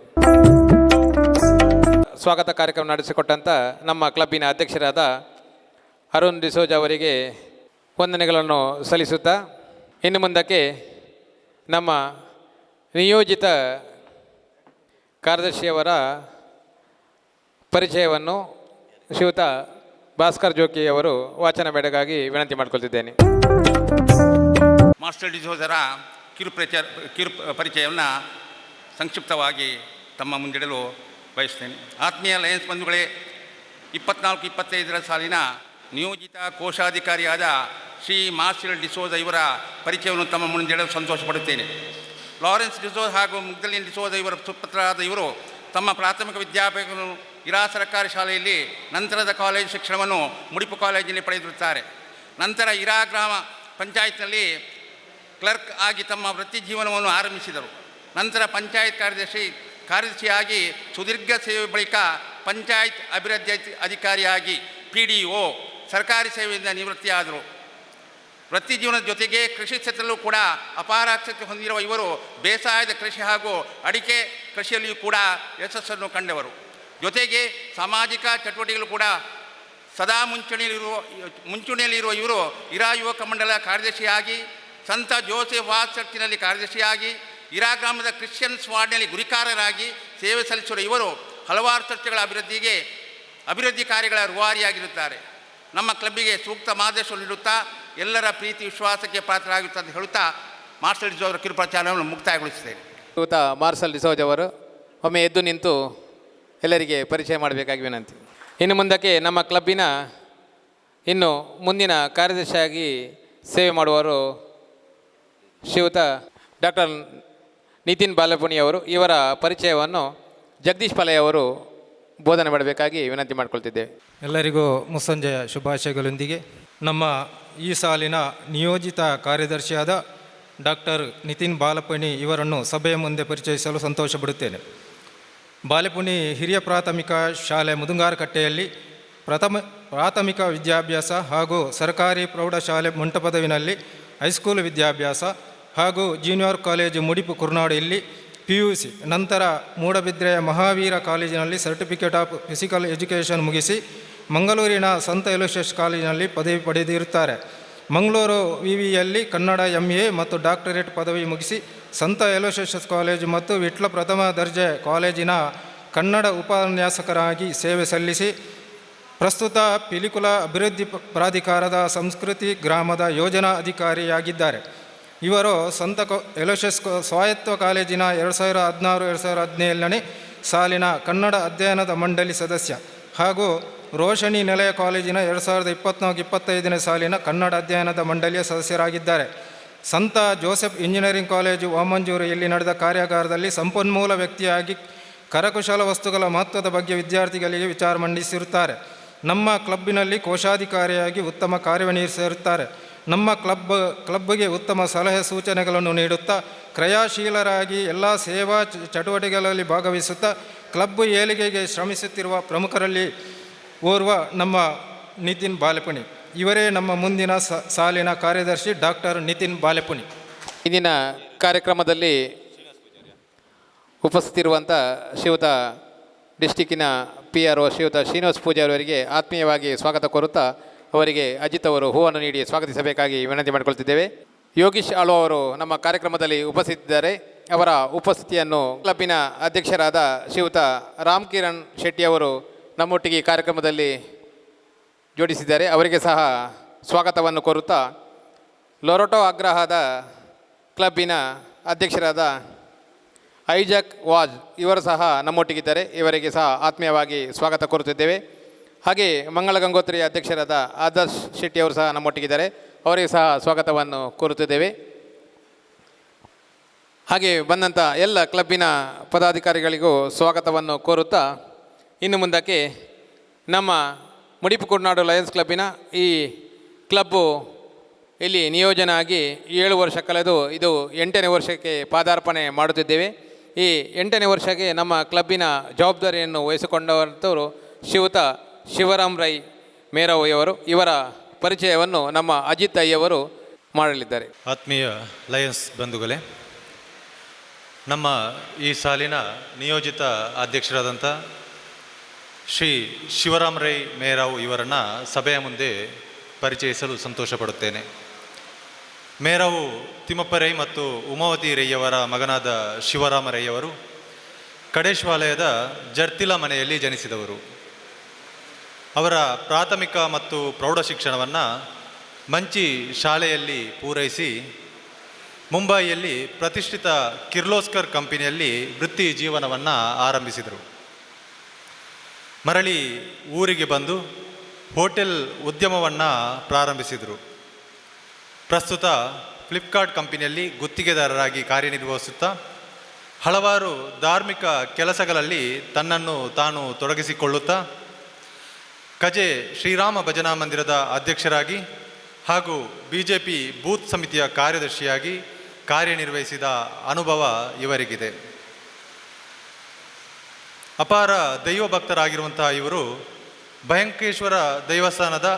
ಸ್ವಾಗತ ಕಾರ್ಯಕ್ರಮ ನಡೆಸಿಕೊಟ್ಟಂಥ ನಮ್ಮ ಕ್ಲಬ್ಬಿನ ಅಧ್ಯಕ್ಷರಾದ ಅರುಣ್ ಡಿಸೋಜ ಅವರಿಗೆ ವಂದನೆಗಳನ್ನು ಸಲ್ಲಿಸುತ್ತಾ ಇನ್ನು ಮುಂದಕ್ಕೆ ನಮ್ಮ ನಿಯೋಜಿತ ಕಾರ್ಯದರ್ಶಿಯವರ ಪರಿಚಯವನ್ನು ಶ್ರೀಯುತ ಭಾಸ್ಕರ್ ಜೋಗಿ ಅವರು ವಾಚನ ಬೇಡಗಾಗಿ ವಿನಂತಿ ಮಾಡಿಕೊಳ್ತಿದ್ದೇನೆ. ಮಾಸ್ಟರ್ ಡಿಸೋಜರ ಕಿರು ಪರಿಚಯವನ್ನು ಸಂಕ್ಷಿಪ್ತವಾಗಿ ತಮ್ಮ ಮುಂದಿಡಲು ಬಯಸ್ತೇನೆ. ಆತ್ಮೀಯ ಲಯನ್ಸ್ ಬಂಧುಗಳೇ, 24-25 ಸಾಲಿನ ನಿಯೋಜಿತ ಕೋಶಾಧಿಕಾರಿಯಾದ ಶ್ರೀ ಮಾರ್ಷಲ್ ಡಿಸೋಜ ಇವರ ಪರಿಚಯವನ್ನು ತಮ್ಮ ಮುಂದಿಡಲು ಸಂತೋಷಪಡುತ್ತೇನೆ. ಲಾರೆನ್ಸ್ ಡಿಸೋಜ ಹಾಗೂ ಮುಗ್ದಲಿನ್ ಡಿಸೋಜ ಇವರ ಸುಪುತ್ರರಾದ ಇವರು ತಮ್ಮ ಪ್ರಾಥಮಿಕ ವಿದ್ಯಾಭ್ಯಾಸವನ್ನು ಇರಾ ಸರ್ಕಾರಿ ಶಾಲೆಯಲ್ಲಿ, ನಂತರದ ಕಾಲೇಜು ಶಿಕ್ಷಣವನ್ನು ಮುಡಿಪು ಕಾಲೇಜಿನಲ್ಲಿ ಪಡೆದಿರುತ್ತಾರೆ. ನಂತರ ಇರಾ ಗ್ರಾಮ ಪಂಚಾಯತ್ನಲ್ಲಿ ಕ್ಲರ್ಕ್ ಆಗಿ ತಮ್ಮ ವೃತ್ತಿ ಜೀವನವನ್ನು ಆರಂಭಿಸಿದರು. ನಂತರ ಪಂಚಾಯತ್ ಕಾರ್ಯದರ್ಶಿಯಾಗಿ ಸುದೀರ್ಘ ಸೇವೆ ಬಳಿಕ ಪಂಚಾಯತ್ ಅಭಿವೃದ್ಧಿ ಅಧಿಕಾರಿಯಾಗಿ PDO ಸರ್ಕಾರಿ ಸೇವೆಯಿಂದ ನಿವೃತ್ತಿಯಾದರು. ವೃತ್ತಿ ಜೀವನದ ಜೊತೆಗೆ ಕೃಷಿ ಕ್ಷೇತ್ರದಲ್ಲೂ ಕೂಡ ಅಪಾರ ಆಸಕ್ತಿ ಹೊಂದಿರುವ ಇವರು ಬೇಸಾಯದ ಕೃಷಿ ಹಾಗೂ ಅಡಿಕೆ ಕೃಷಿಯಲ್ಲಿಯೂ ಕೂಡ ಯಶಸ್ಸನ್ನು ಕಂಡವರು. ಜೊತೆಗೆ ಸಾಮಾಜಿಕ ಚಟುವಟಿಕೆಗಳು ಕೂಡ ಸದಾ ಮುಂಚೂಣಿಯಲ್ಲಿರುವ ಇವರು ಇರಾ ಯುವಕ ಮಂಡಲ ಕಾರ್ಯದರ್ಶಿಯಾಗಿ, ಸಂತ ಜೋಸೆಫ್ ವಾಸ್ ಚರ್ಚಿನಲ್ಲಿ ಕಾರ್ಯದರ್ಶಿಯಾಗಿ, ಇರಾ ಗ್ರಾಮದ ಕ್ರಿಶ್ಚಿಯನ್ಸ್ ವಾರ್ಡ್ನಲ್ಲಿ ಗುರಿಕಾರರಾಗಿ ಸೇವೆ ಸಲ್ಲಿಸಿರುವ ಇವರು ಹಲವಾರು ಚರ್ಚೆಗಳ ಅಭಿವೃದ್ಧಿ ಕಾರ್ಯಗಳ ರೂವಾರಿಯಾಗಿರುತ್ತಾರೆ. ನಮ್ಮ ಕ್ಲಬ್ಬಿಗೆ ಸೂಕ್ತ ಮಾರ್ಗದರ್ಶನ ನೀಡುತ್ತಾ ಎಲ್ಲರ ಪ್ರೀತಿ ವಿಶ್ವಾಸಕ್ಕೆ ಪಾತ್ರರಾಗುತ್ತಾ ಅಂತ ಹೇಳುತ್ತಾ ಮಾರ್ಷಲ್ ಡಿಸೋಜ ಅವರ ಕಿರುಪ್ರಚಾರವನ್ನು ಮುಕ್ತಾಯಗೊಳಿಸುತ್ತೇನೆ. ಶ್ರೀಯುತ ಮಾರ್ಷಲ್ ಡಿಸೋಜ ಅವರು ಒಮ್ಮೆ ಎದ್ದು ನಿಂತು ಎಲ್ಲರಿಗೆ ಪರಿಚಯ ಮಾಡಬೇಕಾಗಿ ವಿನಂತಿ. ಇನ್ನು ಮುಂದಕ್ಕೆ ನಮ್ಮ ಕ್ಲಬ್ಬಿನ ಇನ್ನು ಮುಂದಿನ ಕಾರ್ಯದರ್ಶಿಯಾಗಿ ಸೇವೆ ಮಾಡುವವರು ಶ್ರೀಯುತ ಡಾಕ್ಟರ್ ನಿತಿನ್ ಬಾಲಪುಣಿ ಅವರು. ಇವರ ಪರಿಚಯವನ್ನು ಜಗದೀಶ್ ಪಲೈ ಅವರು ಬೋಧನೆ ಮಾಡಬೇಕಾಗಿ ವಿನಂತಿ ಮಾಡಿಕೊಳ್ತಿದ್ದೇವೆ. ಎಲ್ಲರಿಗೂ ಮುಸ್ಸಂಜೆಯ ಶುಭಾಶಯಗಳೊಂದಿಗೆ ನಮ್ಮ ಈ ಸಾಲಿನ ನಿಯೋಜಿತ ಕಾರ್ಯದರ್ಶಿಯಾದ ಡಾಕ್ಟರ್ ನಿತಿನ್ ಬಾಲಪುಣಿ ಇವರನ್ನು ಸಭೆಯ ಮುಂದೆ ಪರಿಚಯಿಸಲು ಸಂತೋಷಪಡುತ್ತೇನೆ. ಬಾಲಪುಣಿ ಹಿರಿಯ ಪ್ರಾಥಮಿಕ ಶಾಲೆ ಮುದುಂಗಾರಕಟ್ಟೆಯಲ್ಲಿ ಪ್ರಾಥಮಿಕ ವಿದ್ಯಾಭ್ಯಾಸ ಹಾಗೂ ಸರ್ಕಾರಿ ಪ್ರೌಢಶಾಲೆ ಮಂಟಪದವಿನಲ್ಲಿ ಹೈಸ್ಕೂಲ್ ವಿದ್ಯಾಭ್ಯಾಸ ಹಾಗೂ ಜೂನಿಯರ್ ಕಾಲೇಜು ಮುಡಿಪು ಕುರ್ನಾಡಿಯಲ್ಲಿ PUC, ನಂತರ ಮೂಡಬಿದ್ರೆಯ ಮಹಾವೀರ ಕಾಲೇಜಿನಲ್ಲಿ ಸರ್ಟಿಫಿಕೇಟ್ ಆಫ್ ಫಿಸಿಕಲ್ ಎಜುಕೇಷನ್ ಮುಗಿಸಿ ಮಂಗಳೂರಿನ ಸಂತ ಎಲೋಷಿಯಸ್ ಕಾಲೇಜಿನಲ್ಲಿ ಪದವಿ ಪಡೆದಿರುತ್ತಾರೆ. ಮಂಗಳೂರು ವಿವಿಯಲ್ಲಿ ಕನ್ನಡ MA ಮತ್ತು ಡಾಕ್ಟರೇಟ್ ಪದವಿ ಮುಗಿಸಿ ಸಂತ ಎಲೋಷಿಯಸ್ ಕಾಲೇಜು ಮತ್ತು ವಿಟ್ಲ ಪ್ರಥಮ ದರ್ಜೆ ಕಾಲೇಜಿನ ಕನ್ನಡ ಉಪನ್ಯಾಸಕರಾಗಿ ಸೇವೆ ಸಲ್ಲಿಸಿ ಪ್ರಸ್ತುತ ಪಿಲಿಕುಲ ಅಭಿವೃದ್ಧಿ ಪ್ರಾಧಿಕಾರದ ಸಂಸ್ಕೃತಿ ಗ್ರಾಮದ ಯೋಜನಾ ಅಧಿಕಾರಿಯಾಗಿದ್ದಾರೆ. ಇವರು ಸಂತ ಎಲೋಷಿಯಸ್ ಸ್ವಾಯತ್ತ ಕಾಲೇಜಿನ 2016-2017 ಸಾಲಿನ ಕನ್ನಡ ಅಧ್ಯಯನದ ಮಂಡಳಿ ಸದಸ್ಯ ಹಾಗೂ ರೋಶನಿ ನಿಲಯ ಕಾಲೇಜಿನ 2024-25 ಸಾಲಿನ ಕನ್ನಡ ಅಧ್ಯಯನದ ಮಂಡಳಿಯ ಸದಸ್ಯರಾಗಿದ್ದಾರೆ. ಸಂತ ಜೋಸೆಫ್ ಇಂಜಿನಿಯರಿಂಗ್ ಕಾಲೇಜು ವಾಮಂಜೂರಿಯಲ್ಲಿ ನಡೆದ ಕಾರ್ಯಾಗಾರದಲ್ಲಿ ಸಂಪನ್ಮೂಲ ವ್ಯಕ್ತಿಯಾಗಿ ಕರಕುಶಲ ವಸ್ತುಗಳ ಮಹತ್ವದ ಬಗ್ಗೆ ವಿದ್ಯಾರ್ಥಿಗಳಿಗೆ ವಿಚಾರ ಮಂಡಿಸಿರುತ್ತಾರೆ. ನಮ್ಮ ಕ್ಲಬ್ಬಿನಲ್ಲಿ ಕೋಶಾಧಿಕಾರಿಯಾಗಿ ಉತ್ತಮ ಕಾರ್ಯನಿರ್ವಹಿಸಿರುತ್ತಾರೆ. ನಮ್ಮ ಕ್ಲಬ್ಗೆ ಉತ್ತಮ ಸಲಹೆ ಸೂಚನೆಗಳನ್ನು ನೀಡುತ್ತಾ ಕ್ರಿಯಾಶೀಲರಾಗಿ ಎಲ್ಲ ಸೇವಾ ಚಟುವಟಿಕೆಗಳಲ್ಲಿ ಭಾಗವಹಿಸುತ್ತಾ ಕ್ಲಬ್ ಏಳಿಗೆಗೆ ಶ್ರಮಿಸುತ್ತಿರುವ ಪ್ರಮುಖರಲ್ಲಿ ಓರ್ವ ನಮ್ಮ ನಿತಿನ್ ಬಾಲಪುಣಿ. ಇವರೇ ನಮ್ಮ ಮುಂದಿನ ಸಾಲಿನ ಕಾರ್ಯದರ್ಶಿ ಡಾಕ್ಟರ್ ನಿತಿನ್ ಬಾಲಪುಣಿ. ಇಂದಿನ ಕಾರ್ಯಕ್ರಮದಲ್ಲಿ ಉಪಸ್ಥಿತಿರುವಂಥ ಶ್ರೀಯುತ ಡಿಸ್ಟಿಕ್ಕಿನ PRO ಶ್ರೀಯುತ ಶ್ರೀನಿವಾಸ್ ಪೂಜಾರಿ ಅವರಿಗೆ ಆತ್ಮೀಯವಾಗಿ ಸ್ವಾಗತ ಕೋರುತ್ತಾ ಅವರಿಗೆ ಅಜಿತ್ ಅವರು ಹೂವನ್ನು ನೀಡಿ ಸ್ವಾಗತಿಸಬೇಕಾಗಿ ವಿನಂತಿ ಮಾಡಿಕೊಳ್ತಿದ್ದೇವೆ. ಯೋಗೀಶ್ ಆಳ್ವ ಅವರು ನಮ್ಮ ಕಾರ್ಯಕ್ರಮದಲ್ಲಿ ಉಪಸ್ಥಿತಿದ್ದಾರೆ. ಅವರ ಉಪಸ್ಥಿತಿಯನ್ನು ಕ್ಲಬ್ಬಿನ ಅಧ್ಯಕ್ಷರಾದ ಶ್ರೀಯುತ ರಾಮ್ ಕಿರಣ್ ಶೆಟ್ಟಿ ಅವರು ನಮ್ಮೊಟ್ಟಿಗೆ ಕಾರ್ಯಕ್ರಮದಲ್ಲಿ ಜೋಡಿಸಿದ್ದಾರೆ. ಅವರಿಗೆ ಸಹ ಸ್ವಾಗತವನ್ನು ಕೋರುತ್ತಾ ಲೊರಟೋ ಆಗ್ರಹದ ಕ್ಲಬ್ಬಿನ ಅಧ್ಯಕ್ಷರಾದ ಐಜಾಕ್ ವಾಜ್ ಇವರು ಸಹ ನಮ್ಮೊಟ್ಟಿಗಿದ್ದಾರೆ. ಇವರಿಗೆ ಸಹ ಆತ್ಮೀಯವಾಗಿ ಸ್ವಾಗತ ಕೋರುತ್ತಿದ್ದೇವೆ. ಹಾಗೆ ಮಂಗಳ ಗಂಗೋತ್ರಿ ಅಧ್ಯಕ್ಷರಾದ ಆದರ್ಶ್ ಶೆಟ್ಟಿ ಅವರು ಸಹ ನಮ್ಮೊಟ್ಟಿಗಿದ್ದಾರೆ. ಅವರಿಗೆ ಸಹ ಸ್ವಾಗತವನ್ನು ಕೋರುತ್ತಿದ್ದೇವೆ. ಹಾಗೆ ಬಂದಂಥ ಎಲ್ಲ ಕ್ಲಬ್ಬಿನ ಪದಾಧಿಕಾರಿಗಳಿಗೂ ಸ್ವಾಗತವನ್ನು ಕೋರುತ್ತಾ ಇನ್ನು ಮುಂದಕ್ಕೆ ನಮ್ಮ ಮುಡಿಪು ಕುರುನಾಡು ಲಯನ್ಸ್ ಕ್ಲಬ್ಬಿನ ಈ ಕ್ಲಬ್ಬು ಇಲ್ಲಿ ನಿಯೋಜನೆ ಆಗಿ 7 ವರ್ಷ ಕಳೆದು ಇದು 8ನೇ ವರ್ಷಕ್ಕೆ ಪಾದಾರ್ಪಣೆ ಮಾಡುತ್ತಿದ್ದೇವೆ. ಈ 8ನೇ ವರ್ಷಕ್ಕೆ ನಮ್ಮ ಕ್ಲಬ್ಬಿನ ಜವಾಬ್ದಾರಿಯನ್ನು ವಹಿಸಿಕೊಂಡವರು ಶ್ರೀಯುತ ಶಿವರಾಮ್ ರೈ ಮೇರವಯ್ಯವರು. ಇವರ ಪರಿಚಯವನ್ನು ನಮ್ಮ ಅಜಿತ್ ಅಯ್ಯವರು ಮಾಡಲಿದ್ದಾರೆ. ಆತ್ಮೀಯ ಲಯನ್ಸ್ ಬಂಧುಗಳೇ, ನಮ್ಮ ಈ ಸಾಲಿನ ನಿಯೋಜಿತ ಅಧ್ಯಕ್ಷರಾದಂಥ ಶ್ರೀ ಶಿವರಾಮ್ ರೈ ಮೇರಾವ್ ಇವರನ್ನು ಸಭೆಯ ಮುಂದೆ ಪರಿಚಯಿಸಲು ಸಂತೋಷಪಡುತ್ತೇನೆ. ಮೇರಾವು ತಿಮ್ಮಪ್ಪ ರೈ ಮತ್ತು ಉಮಾವತಿ ರೈಯವರ ಮಗನಾದ ಶಿವರಾಮ ರೈಯವರು ಕಡೇಶ್ವಾಲಯದ ಜರ್ತಿಲ ಮನೆಯಲ್ಲಿ ಜನಿಸಿದವರು. ಅವರ ಪ್ರಾಥಮಿಕ ಮತ್ತು ಪ್ರೌಢ ಶಿಕ್ಷಣವನ್ನು ಮಂಚಿ ಶಾಲೆಯಲ್ಲಿ ಪೂರೈಸಿ ಮುಂಬಯಿಯಲ್ಲಿ ಪ್ರತಿಷ್ಠಿತ ಕಿರ್ಲೋಸ್ಕರ್ ಕಂಪನಿಯಲ್ಲಿ ವೃತ್ತಿ ಜೀವನವನ್ನು ಆರಂಭಿಸಿದರು. ಮರಳಿ ಊರಿಗೆ ಬಂದು ಹೋಟೆಲ್ ಉದ್ಯಮವನ್ನು ಪ್ರಾರಂಭಿಸಿದರು. ಪ್ರಸ್ತುತ ಫ್ಲಿಪ್ಕಾರ್ಟ್ ಕಂಪನಿಯಲ್ಲಿ ಗುತ್ತಿಗೆದಾರರಾಗಿ ಕಾರ್ಯನಿರ್ವಹಿಸುತ್ತಾ ಹಲವಾರು ಧಾರ್ಮಿಕ ಕೆಲಸಗಳಲ್ಲಿ ತನ್ನನ್ನು ತಾನು ತೊಡಗಿಸಿಕೊಳ್ಳುತ್ತಾ ಕಜೆ ಶ್ರೀರಾಮ ಭಜನಾ ಮಂದಿರದ ಅಧ್ಯಕ್ಷರಾಗಿ ಹಾಗೂ BJP ಬೂತ್ ಸಮಿತಿಯ ಕಾರ್ಯದರ್ಶಿಯಾಗಿ ಕಾರ್ಯನಿರ್ವಹಿಸಿದ ಅನುಭವ ಇವರಿಗಿದೆ. ಅಪಾರ ದೈವ ಭಕ್ತರಾಗಿರುವಂತಹ ಇವರು ಭಯಂಕೇಶ್ವರ ದೇವಸ್ಥಾನದ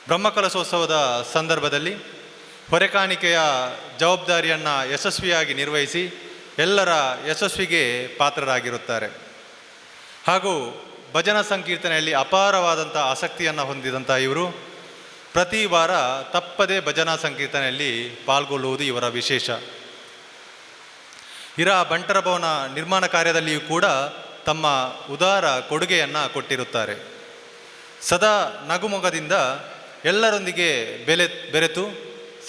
ಬ್ರಹ್ಮಕಲಶೋತ್ಸವದ ಸಂದರ್ಭದಲ್ಲಿ ಹೊರೆಕಾಣಿಕೆಯ ಜವಾಬ್ದಾರಿಯನ್ನು ಯಶಸ್ವಿಯಾಗಿ ನಿರ್ವಹಿಸಿ ಎಲ್ಲರ ಯಶಸ್ವಿಗೆ ಪಾತ್ರರಾಗಿರುತ್ತಾರೆ. ಹಾಗೂ ಭಜನಾ ಸಂಕೀರ್ತನೆಯಲ್ಲಿ ಅಪಾರವಾದಂಥ ಆಸಕ್ತಿಯನ್ನು ಹೊಂದಿದಂಥ ಇವರು ಪ್ರತಿ ವಾರ ತಪ್ಪದೇ ಭಜನಾ ಸಂಕೀರ್ತನೆಯಲ್ಲಿ ಪಾಲ್ಗೊಳ್ಳುವುದು ಇವರ ವಿಶೇಷ. ಹಿರಾ ಬಂಟರ ಭವನ ನಿರ್ಮಾಣ ಕಾರ್ಯದಲ್ಲಿಯೂ ಕೂಡ ತಮ್ಮ ಉದಾರ ಕೊಡುಗೆಯನ್ನು ಕೊಟ್ಟಿರುತ್ತಾರೆ. ಸದಾ ನಗುಮೊಗದಿಂದ ಎಲ್ಲರೊಂದಿಗೆ ಬೆರೆತು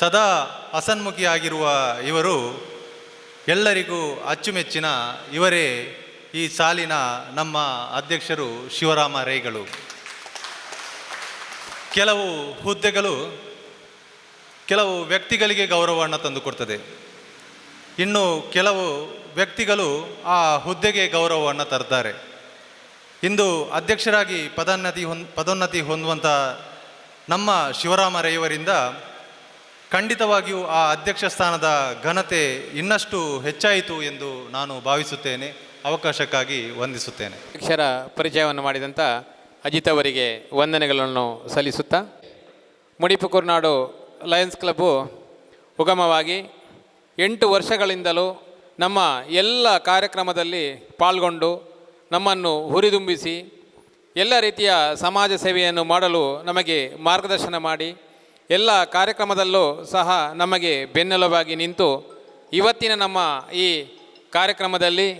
ಸದಾ ಹಸನ್ಮುಖಿಯಾಗಿರುವ ಇವರು ಎಲ್ಲರಿಗೂ ಅಚ್ಚುಮೆಚ್ಚಿನ ಇವರೇ ಈ ಸಾಲಿನ ನಮ್ಮ ಅಧ್ಯಕ್ಷರು ಶಿವರಾಮ ರೈಗಳು. ಕೆಲವು ಹುದ್ದೆಗಳು ಕೆಲವು ವ್ಯಕ್ತಿಗಳಿಗೆ ಗೌರವವನ್ನು ತಂದುಕೊಡ್ತದೆ, ಇನ್ನು ಕೆಲವು ವ್ಯಕ್ತಿಗಳು ಆ ಹುದ್ದೆಗೆ ಗೌರವವನ್ನು ತರ್ತಾರೆ. ಇಂದು ಅಧ್ಯಕ್ಷರಾಗಿ ಪದೋನ್ನತಿ ಹೊಂದುವಂಥ ನಮ್ಮ ಶಿವರಾಮ ರೈಯವರಿಂದ ಖಂಡಿತವಾಗಿಯೂ ಆ ಅಧ್ಯಕ್ಷ ಸ್ಥಾನದ ಘನತೆ ಇನ್ನಷ್ಟು ಹೆಚ್ಚಾಯಿತು ಎಂದು ನಾನು ಭಾವಿಸುತ್ತೇನೆ. ಅವಕಾಶಕ್ಕಾಗಿ ವಂದಿಸುತ್ತೇನೆ. ಅಧ್ಯಕ್ಷರ ಪರಿಚಯವನ್ನು ಮಾಡಿದಂಥ ಅಜಿತ್ ಅವರಿಗೆ ವಂದನೆಗಳನ್ನು ಸಲ್ಲಿಸುತ್ತಾ, ಮುಡಿಪು ಕುರುನಾಡು ಲಯನ್ಸ್ ಕ್ಲಬ್ಬು ಉಗಮವಾಗಿ 8 ವರ್ಷಗಳಿಂದಲೂ ನಮ್ಮ ಎಲ್ಲ ಕಾರ್ಯಕ್ರಮದಲ್ಲಿ ಪಾಲ್ಗೊಂಡು ನಮ್ಮನ್ನು ಹುರಿದುಂಬಿಸಿ ಎಲ್ಲ ರೀತಿಯ ಸಮಾಜ ಸೇವೆಯನ್ನು ಮಾಡಲು ನಮಗೆ ಮಾರ್ಗದರ್ಶನ ಮಾಡಿ ಎಲ್ಲ ಕಾರ್ಯಕ್ರಮದಲ್ಲೂ ಸಹ ನಮಗೆ ಬೆನ್ನೆಲುಬಾಗಿ ನಿಂತು ಇವತ್ತಿನ ನಮ್ಮ ಈ ಕಾರ್ಯಕ್ರಮದಲ್ಲಿ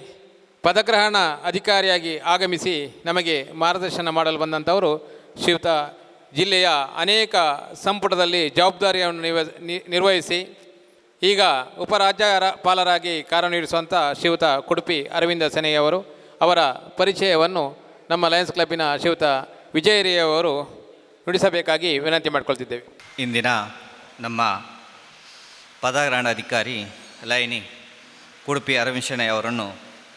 ಪದಗ್ರಹಣ ಅಧಿಕಾರಿಯಾಗಿ ಆಗಮಿಸಿ ನಮಗೆ ಮಾರ್ಗದರ್ಶನ ಮಾಡಲು ಬಂದಂಥವರು ಶ್ರೀಯುತ ಜಿಲ್ಲೆಯ ಅನೇಕ ಸಂಪುಟದಲ್ಲಿ ಜವಾಬ್ದಾರಿಯನ್ನು ನಿರ್ವಹಿಸಿ ಈಗ ಉಪರಾಜ್ಯಪಾಲರಾಗಿ ಕಾರ್ಯನಿರ್ವಹಿಸುವಂಥ ಶ್ರೀಯುತ ಕುಡುಪಿ ಅರವಿಂದ ಸೆನೆಯವರು. ಅವರ ಪರಿಚಯವನ್ನು ನಮ್ಮ ಲಯನ್ಸ್ ಕ್ಲಬ್ಬಿನ ಶ್ರೀಯುತ ವಿಜಯರಿಯವರು ನುಡಿಸಬೇಕಾಗಿ ವಿನಂತಿ ಮಾಡಿಕೊಳ್ತಿದ್ದೇವೆ. ಇಂದಿನ ನಮ್ಮ ಪದಗ್ರಹಣಾಧಿಕಾರಿ ಲಯನಿ ಕುಡುಪಿ ಅರವಿಂದ ಶೆಣೈ ಅವರನ್ನು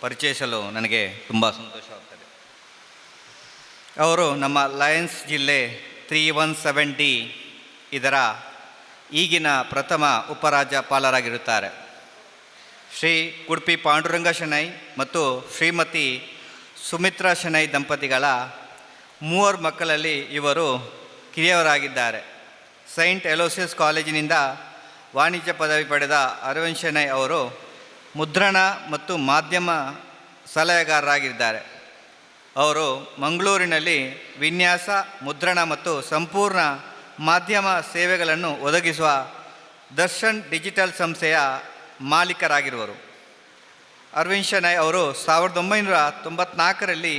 ಪರಿಚಯಿಸಲು ನನಗೆ ತುಂಬ ಸಂತೋಷವಾಗ್ತದೆ. ಅವರು ನಮ್ಮ ಲಯನ್ಸ್ ಜಿಲ್ಲೆ 317D ಇದರ ಈಗಿನ ಪ್ರಥಮ ಉಪರಾಜ್ಯಪಾಲರಾಗಿರುತ್ತಾರೆ. ಶ್ರೀ ಕುಡುಪಿ ಪಾಂಡುರಂಗ ಶೆಣೈ ಮತ್ತು ಶ್ರೀಮತಿ ಸುಮಿತ್ರಾ ಶೆಣೈ ದಂಪತಿಗಳ 3 ಮಕ್ಕಳಲ್ಲಿ ಇವರು ಕಿರಿಯವರಾಗಿದ್ದಾರೆ. ಸೈಂಟ್ ಎಲೋಸಿಯಸ್ ಕಾಲೇಜಿನಿಂದ ವಾಣಿಜ್ಯ ಪದವಿ ಪಡೆದ ಅರವಿಂದ ಶೆಣೈ ಅವರು ಮುದ್ರಣ ಮತ್ತು ಮಾಧ್ಯಮ ಸಲಹೆಗಾರರಾಗಿದ್ದಾರೆ. ಅವರು ಮಂಗಳೂರಿನಲ್ಲಿ ವಿನ್ಯಾಸ, ಮುದ್ರಣ ಮತ್ತು ಸಂಪೂರ್ಣ ಮಾಧ್ಯಮ ಸೇವೆಗಳನ್ನು ಒದಗಿಸುವ ದರ್ಶನ್ ಡಿಜಿಟಲ್ ಸಂಸ್ಥೆಯ ಮಾಲೀಕರಾಗಿರುವರು. ಅರವಿಂದ ಶೆಣೈ ಅವರು 1994ರಲ್ಲಿ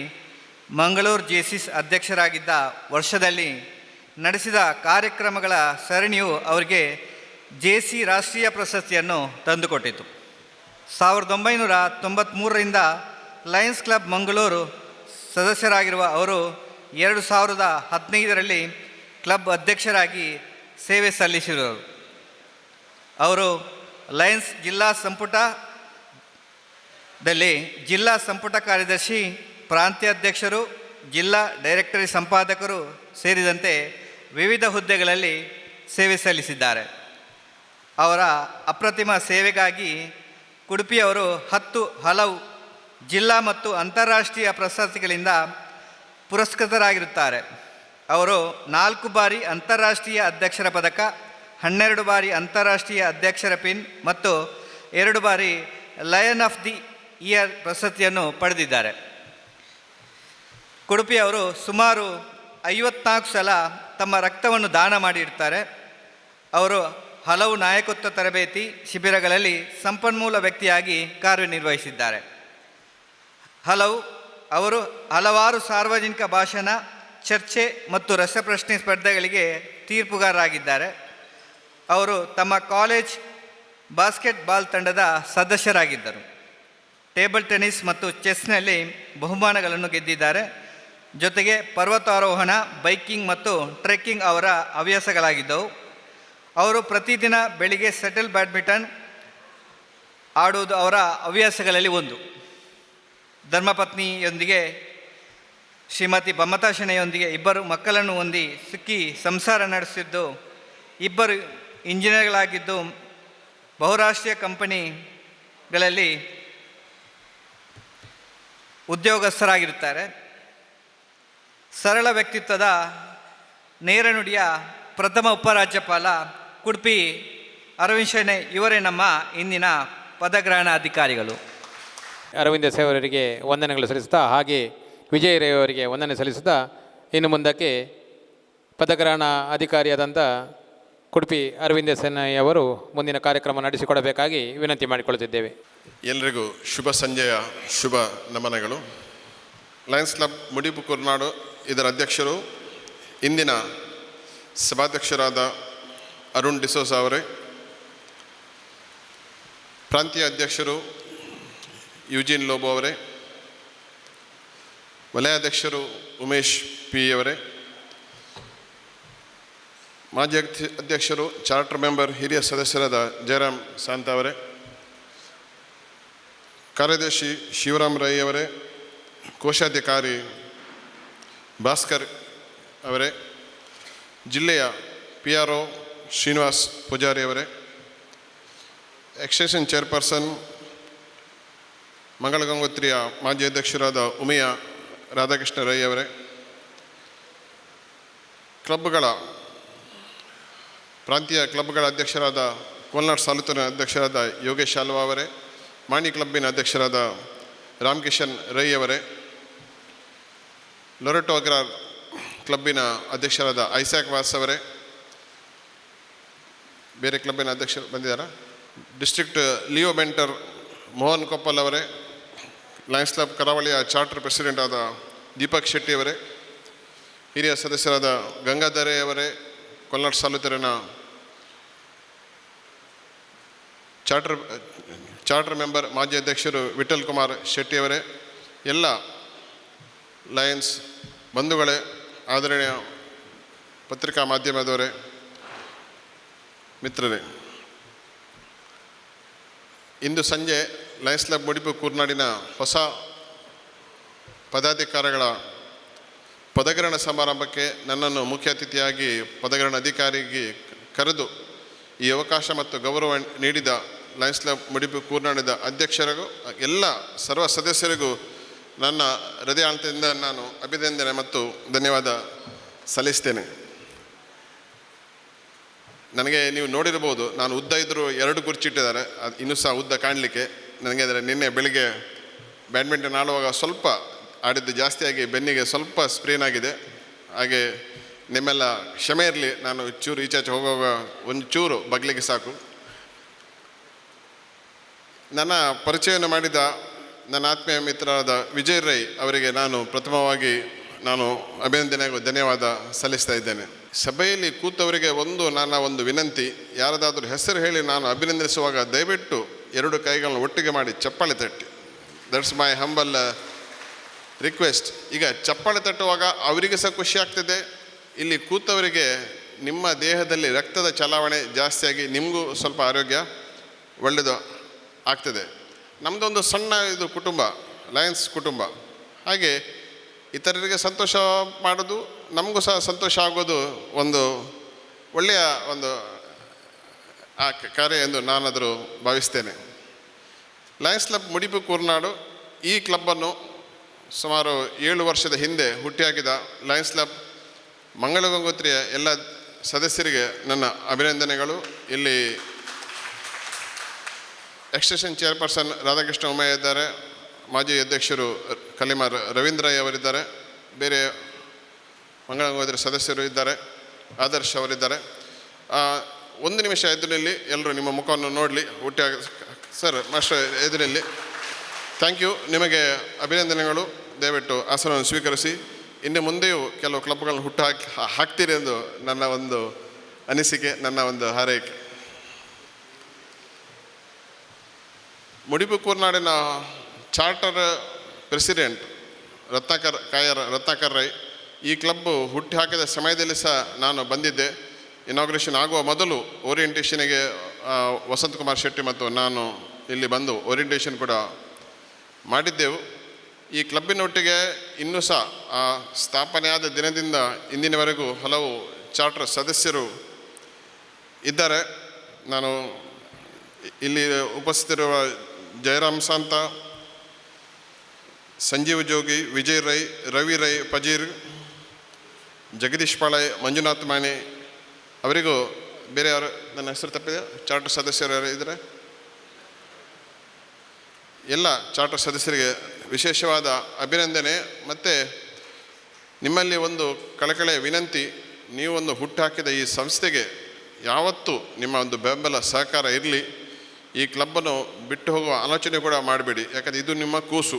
ಮಂಗಳೂರು ಜೆಸಿಸ್ ಅಧ್ಯಕ್ಷರಾಗಿದ್ದ ವರ್ಷದಲ್ಲಿ ನಡೆಸಿದ ಕಾರ್ಯಕ್ರಮಗಳ ಸರಣಿಯು ಅವರಿಗೆ ಜೆಸಿ ರಾಷ್ಟ್ರೀಯ ಪ್ರಶಸ್ತಿಯನ್ನು ತಂದುಕೊಟ್ಟಿತು. 1993ರಿಂದ ಲಯನ್ಸ್ ಕ್ಲಬ್ ಮಂಗಳೂರು ಸದಸ್ಯರಾಗಿರುವ ಅವರು 2015ರಲ್ಲಿ ಕ್ಲಬ್ ಅಧ್ಯಕ್ಷರಾಗಿ ಸೇವೆ ಸಲ್ಲಿಸಿದರು. ಅವರು ಲಯನ್ಸ್ ಜಿಲ್ಲಾ ಸಂಪುಟ ದಲ್ಲಿ ಜಿಲ್ಲಾ ಸಂಪುಟ ಕಾರ್ಯದರ್ಶಿ, ಪ್ರಾಂತ್ಯಾಧ್ಯಕ್ಷರು, ಜಿಲ್ಲಾ ಡೈರೆಕ್ಟರಿ ಸಂಪಾದಕರು ಸೇರಿದಂತೆ ವಿವಿಧ ಹುದ್ದೆಗಳಲ್ಲಿ ಸೇವೆ ಸಲ್ಲಿಸಿದ್ದಾರೆ. ಅವರ ಅಪ್ರತಿಮ ಸೇವೆಗಾಗಿ ಕುಡುಪಿಯವರು ಹಲವು ಜಿಲ್ಲಾ ಮತ್ತು ಅಂತಾರಾಷ್ಟ್ರೀಯ ಪ್ರಶಸ್ತಿಗಳಿಂದ ಪುರಸ್ಕೃತರಾಗಿರುತ್ತಾರೆ. ಅವರು 4 ಬಾರಿ ಅಂತಾರಾಷ್ಟ್ರೀಯ ಅಧ್ಯಕ್ಷರ ಪದಕ, 12 ಬಾರಿ ಅಂತಾರಾಷ್ಟ್ರೀಯ ಅಧ್ಯಕ್ಷರ ಪಿನ್ ಮತ್ತು 2 ಬಾರಿ ಲಯನ್ ಆಫ್ ದಿ ಇಯರ್ ಪ್ರಶಸ್ತಿಯನ್ನು ಪಡೆದಿದ್ದಾರೆ. ಕುಡುಪಿಯವರು ಸುಮಾರು 54 ಸಲ ತಮ್ಮ ರಕ್ತವನ್ನು ದಾನ ಮಾಡಿರ್ತಾರೆ. ಅವರು ಹಲವು ನಾಯಕತ್ವ ತರಬೇತಿ ಶಿಬಿರಗಳಲ್ಲಿ ಸಂಪನ್ಮೂಲ ವ್ಯಕ್ತಿಯಾಗಿ ಕಾರ್ಯನಿರ್ವಹಿಸಿದ್ದಾರೆ. ಅವರು ಹಲವಾರು ಸಾರ್ವಜನಿಕ ಭಾಷಣ, ಚರ್ಚೆ ಮತ್ತು ರಸಪ್ರಶ್ನೆ ಸ್ಪರ್ಧೆಗಳಿಗೆ ತೀರ್ಪುಗಾರರಾಗಿದ್ದಾರೆ. ಅವರು ತಮ್ಮ ಕಾಲೇಜ್ ಬಾಸ್ಕೆಟ್ಬಾಲ್ ತಂಡದ ಸದಸ್ಯರಾಗಿದ್ದರು. ಟೇಬಲ್ ಟೆನ್ನಿಸ್ ಮತ್ತು ಚೆಸ್ನಲ್ಲಿ ಬಹುಮಾನಗಳನ್ನು ಗೆದ್ದಿದ್ದಾರೆ. ಜೊತೆಗೆ ಪರ್ವತಾರೋಹಣ, ಬೈಕಿಂಗ್ ಮತ್ತು ಟ್ರೆಕ್ಕಿಂಗ್ ಅವರ ಹವ್ಯಾಸಗಳಾಗಿದ್ದವು. ಅವರು ಪ್ರತಿದಿನ ಬೆಳಿಗ್ಗೆ ಶಟಲ್ ಬ್ಯಾಡ್ಮಿಂಟನ್ ಆಡುವುದು ಅವರ ಹವ್ಯಾಸಗಳಲ್ಲಿ ಒಂದು. ಧರ್ಮಪತ್ನಿಯೊಂದಿಗೆ ಶ್ರೀಮತಿ ಬಮ್ಮತಾ ಶೆಣೆಯೊಂದಿಗೆ 2 ಮಕ್ಕಳನ್ನು ಹೊಂದಿ ಸುಖಿ ಸಂಸಾರ ನಡೆಸಿದ್ದು, 2 ಇಂಜಿನಿಯರ್ಗಳಾಗಿದ್ದು ಬಹುರಾಷ್ಟ್ರೀಯ ಕಂಪನಿಗಳಲ್ಲಿ ಉದ್ಯೋಗಸ್ಥರಾಗಿರುತ್ತಾರೆ. ಸರಳ ವ್ಯಕ್ತಿತ್ವದ ನೇರ ನುಡಿಯ ಪ್ರಥಮ ಉಪರಾಜ್ಯಪಾಲ ಕುಡುಪಿ ಅರವಿಂದ್ ಶೆಣೈ ಇವರೇ ನಮ್ಮ ಇಂದಿನ ಪದಗ್ರಹಣ ಅಧಿಕಾರಿಗಳು. ಅರವಿಂದ ಸೇವರಿಗೆ ವಂದನೆಗಳು ಸಲ್ಲಿಸುತ್ತಾ, ಹಾಗೆ ವಿಜಯ್ ರೈ ಅವರಿಗೆ ವಂದನೆ ಸಲ್ಲಿಸುತ್ತಾ, ಇನ್ನು ಮುಂದಕ್ಕೆ ಪದಗ್ರಹಣ ಅಧಿಕಾರಿಯಾದಂಥ ಕುಡುಪಿ ಅರವಿಂದ ಶೆಣೈ ಅವರು ಮುಂದಿನ ಕಾರ್ಯಕ್ರಮ ನಡೆಸಿಕೊಡಬೇಕಾಗಿ ವಿನಂತಿ ಮಾಡಿಕೊಳ್ಳುತ್ತಿದ್ದೇವೆ. ಎಲ್ರಿಗೂ ಶುಭ ಸಂಜೆಯ ಶುಭ ನಮನಗಳು. ಲಯನ್ಸ್ ಕ್ಲಬ್ ಮುಡಿಪು ಕುರ್ನಾಡು ಇದರ ಅಧ್ಯಕ್ಷರು, ಇಂದಿನ ಸಭಾಧ್ಯಕ್ಷರಾದ ಅರುಣ್ ಡಿಸೋಸ ಅವರೇ, ಪ್ರಾಂತೀಯ ಅಧ್ಯಕ್ಷರು ಯುಜಿನ್ ಲೋಬೋ ಅವರೇ, ವಲಯಾಧ್ಯಕ್ಷರು ಉಮೇಶ್ ಪಿ ಅವರೇ, ಮಾಜಿ ಅಧ್ಯಕ್ಷರು ಚಾರ್ಟರ್ ಮೆಂಬರ್ ಹಿರಿಯ ಸದಸ್ಯರಾದ ಜಯರಾಮ್ ಶಾಂತ ಅವರೇ, ಕಾರ್ಯದರ್ಶಿ ಶಿವರಾಮ್ ರೈ ಅವರೇ, ಕೋಶಾಧಿಕಾರಿ ಭಾಸ್ಕರ್ ಅವರೇ, ಜಿಲ್ಲೆಯ PRO ಶ್ರೀನಿವಾಸ್ ಪೂಜಾರಿ ಅವರೇ, ಎಕ್ಸ್ಟೆನ್ಷನ್ ಚೇರ್ಪರ್ಸನ್ ಮಂಗಳ ಗಂಗೋತ್ರಿಯ ಮಾಜಿ ಅಧ್ಯಕ್ಷರಾದ ಉಮಿಯ ರಾಧಾಕೃಷ್ಣ ರೈ ಅವರೇ, ಪ್ರಾಂತೀಯ ಕ್ಲಬ್ಗಳ ಅಧ್ಯಕ್ಷರಾದ ಕೋಲ್ನಾಡ್ ತಾಲೂಕಿನ ಅಧ್ಯಕ್ಷರಾದ ಯೋಗೇಶ್ ಆಲ್ವಾ ಅವರೇ, ಮಾಣಿ ಕ್ಲಬ್ಬಿನ ಅಧ್ಯಕ್ಷರಾದ ರಾಮಕಿಶನ್ ರೈ ಅವರೇ, ಲೊರೆಟೋ ಅಗ್ರಾರ್ ಕ್ಲಬ್ಬಿನ ಅಧ್ಯಕ್ಷರಾದ ಐಸಾಕ್ ವಾಸ್ ಅವರೇ, ಬೇರೆ ಕ್ಲಬ್ಬಿನ ಅಧ್ಯಕ್ಷರು ಬಂದಿದ್ದಾರಾ, district Leo mentor Mohan Koppal ಅವರೇ, ಲಯನ್ಸ್ ಕ್ಲಬ್ ಕರಾವಳಿಯ ಚಾರ್ಟರ್ ಪ್ರೆಸಿಡೆಂಟ್ ಆದ ದೀಪಕ್ ಶೆಟ್ಟಿ ಅವರೇ, ಹಿರಿಯ ಸದಸ್ಯರಾದ ಗಂಗಾಧರೆ ಅವರೇ, ಕೋಲ್ನಾಡ್ ತಾಲೂಕಿನ ಚಾರ್ಟರ್ ಮೆಂಬರ್ ಮಾಜಿ ಅಧ್ಯಕ್ಷರು ವಿಠಲ್ ಕುಮಾರ್ ಶೆಟ್ಟಿ ಅವರೇ, ಎಲ್ಲ ಲಯನ್ಸ್ ಬಂಧುಗಳೇ, ಆದರಣೀಯ ಪತ್ರಿಕಾ ಮಾಧ್ಯಮದವರೇ, ಮಿತ್ರರೇ, ಇಂದು ಸಂಜೆ ಲಯನ್ಸ್ ಕ್ಲಬ್ ಮುಡಿಪು ಕೂರ್ನಾಡಿನ ಹೊಸ ಪದಾಧಿಕಾರಿಗಳ ಪದಗ್ರಹಣ ಸಮಾರಂಭಕ್ಕೆ ನನ್ನನ್ನು ಮುಖ್ಯ ಅತಿಥಿಯಾಗಿ ಪದಗ್ರಹಣ ಅಧಿಕಾರಿಗೆ ಕರೆದು ಈ ಅವಕಾಶ ಮತ್ತು ಗೌರವ ನೀಡಿದ ಲಯನ್ಸ್ ಕ್ಲಬ್ ಮುಡಿಪು ಕೂರ್ನಾಡಿದ ಅಧ್ಯಕ್ಷರಿಗೂ ಎಲ್ಲ ಸರ್ವ ಸದಸ್ಯರಿಗೂ ನನ್ನ ಹೃದಯಾಂತದಿಂದ ನಾನು ಅಭಿನಂದನೆ ಮತ್ತು ಧನ್ಯವಾದ ಸಲ್ಲಿಸ್ತೇನೆ. ನನಗೆ ನೀವು ನೋಡಿರ್ಬೋದು, ನಾನು ಉದ್ದ ಇದ್ದರೂ 2 ಕುರ್ಚಿಟ್ಟಿದ್ದಾರೆ, ಅದು ಇನ್ನೂ ಸಹ ಉದ್ದ ಕಾಣಲಿಕ್ಕೆ. ನನಗೆ ಅಂದರೆ ನಿನ್ನೆ ಬೆಳಿಗ್ಗೆ ಬ್ಯಾಡ್ಮಿಂಟನ್ ಆಡುವಾಗ ಸ್ವಲ್ಪ ಆಡಿದ್ದು ಜಾಸ್ತಿಯಾಗಿ ಬೆನ್ನಿಗೆ ಸ್ವಲ್ಪ ಸ್ಪ್ರೇನ್ ಆಗಿದೆ. ಹಾಗೆ ನಿಮ್ಮೆಲ್ಲ ಕ್ಷಮೆ ಇರಲಿ, ನಾನು ಚೂರು ಈಚಾಚೆ ಹೋಗುವಾಗ ಒಂದು ಚೂರು ಬಗ್ಲಿಗೆ ಸಾಕು. ನನ್ನ ಪರಿಚಯವನ್ನು ಮಾಡಿದ ನನ್ನ ಆತ್ಮೀಯ ಮಿತ್ರರಾದ ವಿಜಯ್ ರೈ ಅವರಿಗೆ ನಾನು ಪ್ರಥಮವಾಗಿ ಧನ್ಯವಾದ ಸಲ್ಲಿಸ್ತಾ ಇದ್ದೇನೆ. ಸಭೆಯಲ್ಲಿ ಕೂತವರಿಗೆ ನನ್ನ ಒಂದು ವಿನಂತಿ, ಯಾರದಾದರೂ ಹೆಸರು ಹೇಳಿ ನಾನು ಅಭಿನಂದಿಸುವಾಗ ದಯವಿಟ್ಟು 2 ಕೈಗಳನ್ನು ಒಟ್ಟಿಗೆ ಮಾಡಿ ಚಪ್ಪಾಳೆ ತಟ್ಟಿ. That's my humble request. ಈಗ ಚಪ್ಪಾಳೆ ತಟ್ಟುವಾಗ ಅವರಿಗೆ ಸಹ ಖುಷಿ ಆಗ್ತದೆ, ಇಲ್ಲಿ ಕೂತವರಿಗೆ ನಿಮ್ಮ ದೇಹದಲ್ಲಿ ರಕ್ತದ ಚಲಾವಣೆ ಜಾಸ್ತಿಯಾಗಿ ನಿಮಗೂ ಸ್ವಲ್ಪ ಆರೋಗ್ಯ ಒಳ್ಳೆಯದು ಆಗ್ತದೆ. ನಮ್ಮದೊಂದು ಸಣ್ಣ ಇದು ಕುಟುಂಬ, ಲಯನ್ಸ್ ಕುಟುಂಬ. ಹಾಗೆ ಇತರರಿಗೆ ಸಂತೋಷ ಮಾಡೋದು ನಮಗೂ ಸಹ ಸಂತೋಷ ಆಗೋದು ಒಂದು ಒಳ್ಳೆಯ ಒಂದು ಕಾರ್ಯ ಎಂದು ನಾನಾದರೂ ಭಾವಿಸ್ತೇನೆ. ಲಯನ್ಸ್ ಕ್ಲಬ್ ಮುಡಿಪು ಕೂರ್ನಾಡು ಈ ಕ್ಲಬ್ಬನ್ನು ಸುಮಾರು 7 ವರ್ಷದ ಹಿಂದೆ ಹುಟ್ಟಿಹಾಕಿದ ಲಯನ್ಸ್ ಕ್ಲಬ್ ಮಂಗಳ ಗಂಗೋತ್ರಿಯ ಎಲ್ಲ ಸದಸ್ಯರಿಗೆ ನನ್ನ ಅಭಿನಂದನೆಗಳು. ಇಲ್ಲಿ ಎಕ್ಸ್ಟೆನ್ಷನ್ ಚೇರ್ಪರ್ಸನ್ ರಾಧಾಕೃಷ್ಣ ಉಮಯ್ಯ ಇದ್ದಾರೆ, ಮಾಜಿ ಅಧ್ಯಕ್ಷರು ಕಲಿಮ ರವೀಂದ್ರ ಅವರಿದ್ದಾರೆ, ಬೇರೆ ಮಂಗಳ ಗಂಗೋತ್ರಿ ಸದಸ್ಯರು ಇದ್ದಾರೆ, ಆದರ್ಶ್ ಅವರಿದ್ದಾರೆ. 1 ನಿಮಿಷ ಎದುರಿನಲ್ಲಿ ಎಲ್ಲರೂ ನಿಮ್ಮ ಮುಖವನ್ನು ನೋಡಲಿ. ಹುಟ್ಟಿಹಾಕಿ ಸರ್ ಮಾಸ್ಟರ್ ಎದುರಲ್ಲಿ. ಥ್ಯಾಂಕ್ ಯು, ನಿಮಗೆ ಅಭಿನಂದನೆಗಳು. ದಯವಿಟ್ಟು ಆಸನವನ್ನು ಸ್ವೀಕರಿಸಿ. ಇನ್ನು ಮುಂದೆಯೂ ಕೆಲವು ಕ್ಲಬ್ಗಳನ್ನು ಹಾಕ್ತೀರಿ ಎಂದು ನನ್ನ ಒಂದು ಅನಿಸಿಕೆ, ನನ್ನ ಒಂದು ಹಾರೈಕೆ. ಮುಡಿಪು ಕೂರ್ನಾಡಿನ ಚಾರ್ಟರ್ ಪ್ರೆಸಿಡೆಂಟ್ ರತ್ನಾಕರ್ ರೈ ಈ ಕ್ಲಬ್ ಹುಟ್ಟಿ ಹಾಕಿದ ಸಮಯದಲ್ಲಿ ಸಹ ನಾನು ಬಂದಿದ್ದೆ. ಇನಾಗ್ರೇಷನ್ ಆಗುವ ಮೊದಲು ಓರಿಯೆಂಟೇಷನಿಗೆ ವಸಂತ್ ಕುಮಾರ್ ಶೆಟ್ಟಿ ಮತ್ತು ನಾನು ಇಲ್ಲಿ ಬಂದು ಓರಿಯೆಂಟೇಷನ್ ಕೂಡ ಮಾಡಿದ್ದೆವು. ಈ ಕ್ಲಬ್ಬಿನೊಟ್ಟಿಗೆ ಇನ್ನೂ ಸಹ ಸ್ಥಾಪನೆಯಾದ ದಿನದಿಂದ ಇಂದಿನವರೆಗೂ ಹಲವು ಚಾರ್ಟರ್ ಸದಸ್ಯರು ಇದ್ದಾರೆ. ನಾನು ಇಲ್ಲಿ ಉಪಸ್ಥಿತರಿರುವ ಜಯರಾಮ್ ಸಾಂತ, ಸಂಜೀವ್ ಜೋಗಿ, ವಿಜಯ್ ರೈ, ರವಿ ರೈ ಪಜೀರ್, ಜಗದೀಶ್ ಪಾಳೆ, ಮಂಜುನಾಥ್ ಮಾಣಿ ಅವರಿಗೂ ಬೇರೆ ಯಾರು ನನ್ನ ಹೆಸರು ತಪ್ಪಿದೆ ಚಾರ್ಟರ್ ಸದಸ್ಯರು ಯಾರು ಇದ್ದಾರೆ, ಎಲ್ಲ ಚಾರ್ಟರ್ ಸದಸ್ಯರಿಗೆ ವಿಶೇಷವಾದ ಅಭಿನಂದನೆ. ಮತ್ತು ನಿಮ್ಮಲ್ಲಿ ಒಂದು ಕಳಕಳೆಯ ವಿನಂತಿ, ನೀವೊಂದು ಹುಟ್ಟುಹಾಕಿದ ಈ ಸಂಸ್ಥೆಗೆ ಯಾವತ್ತೂ ನಿಮ್ಮ ಒಂದು ಬೆಂಬಲ ಸಹಕಾರ ಇರಲಿ. ಈ ಕ್ಲಬ್ಬನ್ನು ಬಿಟ್ಟು ಹೋಗುವ ಆಲೋಚನೆ ಕೂಡ ಮಾಡಬೇಡಿ, ಯಾಕಂದರೆ ಇದು ನಿಮ್ಮ ಕೂಸು.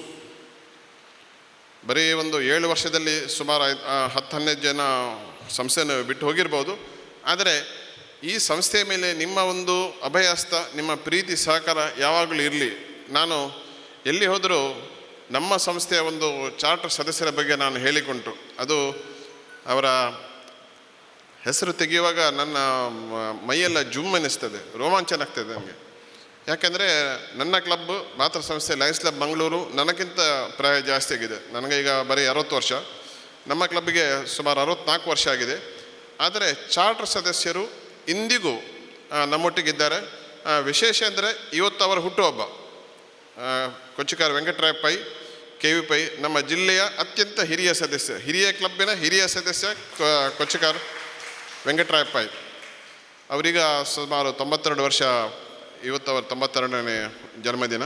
ಬರೀ ಒಂದು 7 ವರ್ಷದಲ್ಲಿ ಸುಮಾರು 10-12 ಜನ ಸಂಸ್ಥೆಯನ್ನು ಬಿಟ್ಟು ಹೋಗಿರ್ಬೋದು. ಆದರೆ ಈ ಸಂಸ್ಥೆಯ ಮೇಲೆ ನಿಮ್ಮ ಒಂದು ಅಭಯಹಸ್ತ, ನಿಮ್ಮ ಪ್ರೀತಿ ಸಹಕಾರ ಯಾವಾಗಲೂ ಇರಲಿ. ನಾನು ಎಲ್ಲಿ ಹೋದರೂ ನಮ್ಮ ಸಂಸ್ಥೆಯ ಒಂದು ಚಾರ್ಟರ್ ಸದಸ್ಯರ ಬಗ್ಗೆ ನಾನು ಹೇಳಿಕೊಂಟು, ಅದು ಅವರ ಹೆಸರು ತೆಗೆಯುವಾಗ ನನ್ನ ಮೈಯೆಲ್ಲ ಜುಮ್ ಅನ್ನಿಸ್ತದೆ, ರೋಮಾಂಚನ ಆಗ್ತದೆ ನನಗೆ. ಯಾಕೆಂದರೆ ನನ್ನ ಕ್ಲಬ್ ಮಾತೃ ಸಂಸ್ಥೆ ಲಯನ್ಸ್ ಕ್ಲಬ್ ಮಂಗಳೂರು ನನಗಿಂತ ಪ್ರಾಯ ಜಾಸ್ತಿ ಆಗಿದೆ. ನನಗೆ ಈಗ ಬರೀ 60 ವರ್ಷ, ನಮ್ಮ ಕ್ಲಬ್ಗೆ ಸುಮಾರು 64 ವರ್ಷ ಆಗಿದೆ. ಆದರೆ ಚಾರ್ಟರ್ ಸದಸ್ಯರು ಇಂದಿಗೂ ನಮ್ಮೊಟ್ಟಿಗಿದ್ದಾರೆ. ವಿಶೇಷ ಅಂದರೆ ಇವತ್ತು ಅವರ ಹುಟ್ಟುಹಬ್ಬ. ಕೊಚ್ಚಿಕಾರ ವೆಂಕಟರಾಯ ಪೈ, KV ಪೈ, ನಮ್ಮ ಜಿಲ್ಲೆಯ ಅತ್ಯಂತ ಹಿರಿಯ ಸದಸ್ಯ, ಹಿರಿಯ ಕ್ಲಬ್ಬಿನ ಹಿರಿಯ ಸದಸ್ಯ ಕೊಚ್ಚಿಕಾರ ವೆಂಕಟರಾಯ ಪೈ. ಅವರೀಗ ಸುಮಾರು 92 ವರ್ಷ, ಇವತ್ತು ಅವರ 92ನೇ ಜನ್ಮದಿನ.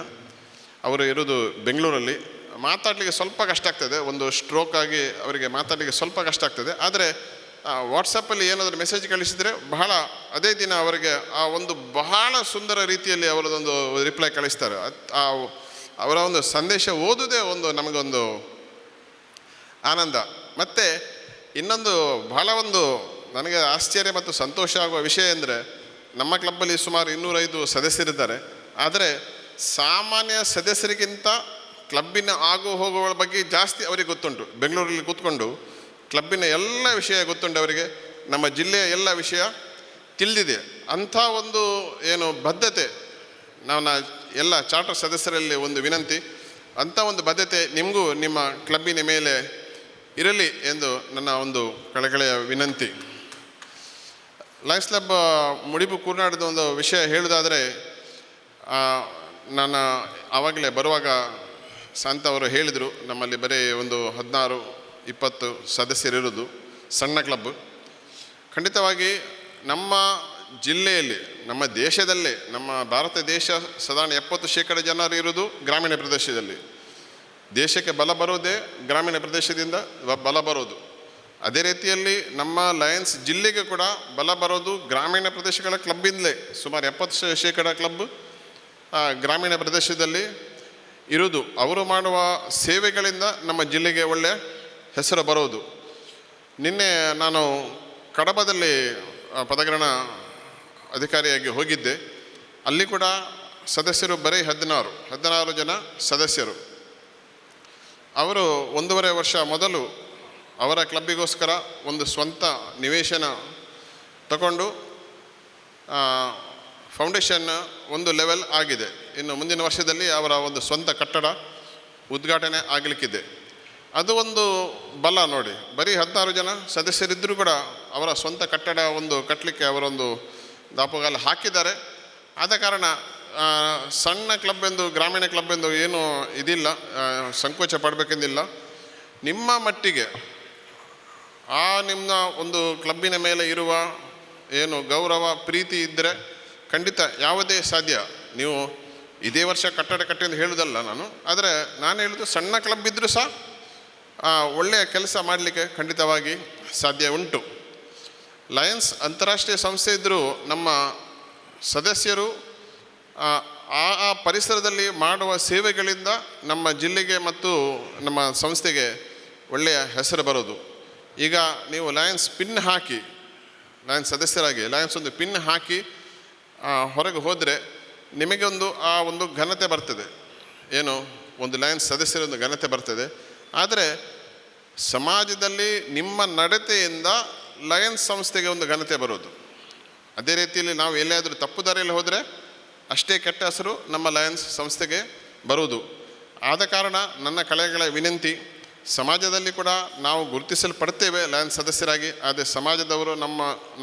ಅವರು ಇರೋದು ಬೆಂಗಳೂರಲ್ಲಿ. ಮಾತಾಡಲಿಕ್ಕೆ ಸ್ವಲ್ಪ ಕಷ್ಟ ಆಗ್ತದೆ, ಒಂದು ಸ್ಟ್ರೋಕ್ ಆಗಿ ಅವರಿಗೆ ಮಾತಾಡಲಿಕ್ಕೆ ಸ್ವಲ್ಪ ಕಷ್ಟ ಆಗ್ತದೆ. ಆದರೆ ವಾಟ್ಸಪ್ಪಲ್ಲಿ ಏನಾದರೂ ಮೆಸೇಜ್ ಕಳಿಸಿದರೆ ಬಹಳ ಅದೇ ದಿನ ಅವರಿಗೆ ಆ ಒಂದು ಬಹಳ ಸುಂದರ ರೀತಿಯಲ್ಲಿ ಅವರದೊಂದು ರಿಪ್ಲೈ ಕಳಿಸ್ತಾರೆ. ಅವರ ಒಂದು ಸಂದೇಶ ಓದುವುದೇ ಒಂದು ನಮಗೊಂದು ಆನಂದ. ಮತ್ತು ಇನ್ನೊಂದು ಬಹಳ ಒಂದು ನನಗೆ ಆಶ್ಚರ್ಯ ಮತ್ತು ಸಂತೋಷ ಆಗುವ ವಿಷಯ ಅಂದರೆ, ನಮ್ಮ ಕ್ಲಬ್ಬಲ್ಲಿ ಸುಮಾರು 205 ಸದಸ್ಯರಿದ್ದಾರೆ. ಆದರೆ ಸಾಮಾನ್ಯ ಸದಸ್ಯರಿಗಿಂತ ಕ್ಲಬ್ಬಿನ ಆಗು ಹೋಗುವ ಬಗ್ಗೆ ಜಾಸ್ತಿ ಅವರಿಗೆ ಗೊತ್ತುಂಟು. ಬೆಂಗಳೂರಲ್ಲಿ ಕೂತ್ಕೊಂಡು ಕ್ಲಬ್ಬಿನ ಎಲ್ಲ ವಿಷಯ ಗೊತ್ತುಂಟು ಅವರಿಗೆ, ನಮ್ಮ ಜಿಲ್ಲೆಯ ಎಲ್ಲ ವಿಷಯ ತಿಳಿದಿದೆ. ಅಂಥ ಒಂದು ಏನು ಬದ್ಧತೆ, ನಾನು ಎಲ್ಲ ಚಾರ್ಟರ್ ಸದಸ್ಯರಲ್ಲಿ ಒಂದು ವಿನಂತಿ, ಅಂಥ ಒಂದು ಬದ್ಧತೆ ನಿಮಗೂ ನಿಮ್ಮ ಕ್ಲಬ್ಬಿನ ಮೇಲೆ ಇರಲಿ ಎಂದು ನನ್ನ ಒಂದು ಕಳಕಳೆಯ ವಿನಂತಿ. ಲಯನ್ಸ್ ಕ್ಲಬ್ ಮುಡಿಪು ಕೂರ್ನಾಡಿದ ಒಂದು ವಿಷಯ ಹೇಳೋದಾದರೆ, ನಾನು ಆವಾಗಲೇ ಬರುವಾಗ ಶಾಂತ ಅವರು ಹೇಳಿದರು, ನಮ್ಮಲ್ಲಿ ಬರೀ ಒಂದು 16-20 ಸದಸ್ಯರಿರೋದು, ಸಣ್ಣ ಕ್ಲಬ್. ಖಂಡಿತವಾಗಿ ನಮ್ಮ ಜಿಲ್ಲೆಯಲ್ಲಿ, ನಮ್ಮ ದೇಶದಲ್ಲೇ, ನಮ್ಮ ಭಾರತ ದೇಶ ಸಾಧಾರಣ 70% ಜನರು ಇರೋದು ಗ್ರಾಮೀಣ ಪ್ರದೇಶದಲ್ಲಿ. ದೇಶಕ್ಕೆ ಬಲ ಬರೋದೇ ಗ್ರಾಮೀಣ ಪ್ರದೇಶದಿಂದ ಬಲ ಬರೋದು. ಅದೇ ರೀತಿಯಲ್ಲಿ ನಮ್ಮ ಲಯನ್ಸ್ ಜಿಲ್ಲೆಗೆ ಕೂಡ ಬಲ ಬರೋದು ಗ್ರಾಮೀಣ ಪ್ರದೇಶಗಳ ಕ್ಲಬ್ಬಿಂದಲೇ. ಸುಮಾರು 70% ಕ್ಲಬ್ ಗ್ರಾಮೀಣ ಪ್ರದೇಶದಲ್ಲಿ ಇರೋದು. ಅವರು ಮಾಡುವ ಸೇವೆಗಳಿಂದ ನಮ್ಮ ಜಿಲ್ಲೆಗೆ ಒಳ್ಳೆಯ ಹೆಸರು ಬರೋದು. ನಿನ್ನೆ ನಾನು ಕಡಬದಲ್ಲಿ ಪದಗ್ರಹಣ ಅಧಿಕಾರಿಯಾಗಿ ಹೋಗಿದ್ದೆ. ಅಲ್ಲಿ ಕೂಡ ಸದಸ್ಯರು ಬರೀ 16 ಜನ ಸದಸ್ಯರು. ಅವರು 1.5 ವರ್ಷ ಮೊದಲು ಅವರ ಕ್ಲಬ್ಬಿಗೋಸ್ಕರ ಒಂದು ಸ್ವಂತ ನಿವೇಶನ ತಗೊಂಡು ಫೌಂಡೇಶನ್ ಒಂದು ಲೆವೆಲ್ ಆಗಿದೆ. ಇನ್ನು ಮುಂದಿನ ವರ್ಷದಲ್ಲಿ ಅವರ ಒಂದು ಸ್ವಂತ ಕಟ್ಟಡ ಉದ್ಘಾಟನೆ ಆಗಲಿಕ್ಕಿದೆ. ಅದು ಒಂದು ಬಲ ನೋಡಿ. ಬರೀ 16 ಜನ ಸದಸ್ಯರಿದ್ದರೂ ಕೂಡ ಅವರ ಸ್ವಂತ ಕಟ್ಟಡ ಒಂದು ಕಟ್ಟಲಿಕ್ಕೆ ಅವರೊಂದು ದಾಪುಗಾಲ ಹಾಕಿದ್ದಾರೆ. ಆದ ಕಾರಣ ಸಣ್ಣ ಕ್ಲಬ್ ಎಂದು, ಗ್ರಾಮೀಣ ಕ್ಲಬ್ ಎಂದು ಏನು ಇದಿಲ್ಲ, ಸಂಕೋಚ ಪಡಬೇಕೆಂದಿಲ್ಲ. ನಿಮ್ಮ ಮಟ್ಟಿಗೆ ನಿಮ್ಮ ಒಂದು ಕ್ಲಬ್ಬಿನ ಮೇಲೆ ಇರುವ ಏನು ಗೌರವ ಪ್ರೀತಿ ಇದ್ದರೆ ಖಂಡಿತ ಯಾವುದೇ ಸಾಧ್ಯ. ನೀವು ಇದೇ ವರ್ಷ ಕಟ್ಟಡ ಕಟ್ಟಿ ಅಂತ ಹೇಳೋದಲ್ಲ ನಾನು, ಆದರೆ ನಾನು ಹೇಳೋದು ಸಣ್ಣ ಕ್ಲಬ್ ಇದ್ದರೂ ಸಹ ಒಳ್ಳೆಯ ಕೆಲಸ ಮಾಡಲಿಕ್ಕೆ ಖಂಡಿತವಾಗಿ ಸಾಧ್ಯ ಉಂಟು. ಲಯನ್ಸ್ ಅಂತಾರಾಷ್ಟ್ರೀಯ ಸಂಸ್ಥೆ ಇದ್ದರೂ ನಮ್ಮ ಸದಸ್ಯರು ಆ ಪರಿಸರದಲ್ಲಿ ಮಾಡುವ ಸೇವೆಗಳಿಂದ ನಮ್ಮ ಜಿಲ್ಲೆಗೆ ಮತ್ತು ನಮ್ಮ ಸಂಸ್ಥೆಗೆ ಒಳ್ಳೆಯ ಹೆಸರು ಬರೋದು. ಈಗ ನೀವು ಲಯನ್ಸ್ ಪಿನ್ ಹಾಕಿ, ಲಯನ್ಸ್ ಸದಸ್ಯರಾಗಿ ಲಯನ್ಸ್ ಒಂದು ಪಿನ್ ಹಾಕಿ ಹೊರಗೆ ಹೋದರೆ ನಿಮಗೆ ಆ ಒಂದು ಘನತೆ ಬರ್ತದೆ. ಏನು, ಒಂದು ಲಯನ್ಸ್ ಸದಸ್ಯರೊಂದು ಘನತೆ ಬರ್ತದೆ. ಆದರೆ ಸಮಾಜದಲ್ಲಿ ನಿಮ್ಮ ನಡತೆಯಿಂದ ಲಯನ್ಸ್ ಸಂಸ್ಥೆಗೆ ಒಂದು ಘನತೆ ಬರೋದು. ಅದೇ ರೀತಿಯಲ್ಲಿ ನಾವು ಎಲ್ಲಾದರೂ ತಪ್ಪು ದಾರಿಯಲ್ಲಿ ಹೋದರೆ ಅಷ್ಟೇ ಕೆಟ್ಟ ಹೆಸರು ನಮ್ಮ ಲಯನ್ಸ್ ಸಂಸ್ಥೆಗೆ ಬರುವುದು. ಆದ ಕಾರಣ ನನ್ನ ಕಳೆಗಳ ವಿನಂತಿ, ಸಮಾಜದಲ್ಲಿ ಕೂಡ ನಾವು ಗುರುತಿಸಲ್ಪಡ್ತೇವೆ ಲಯನ್ಸ್ ಸದಸ್ಯರಾಗಿ. ಆದರೆ ಸಮಾಜದವರು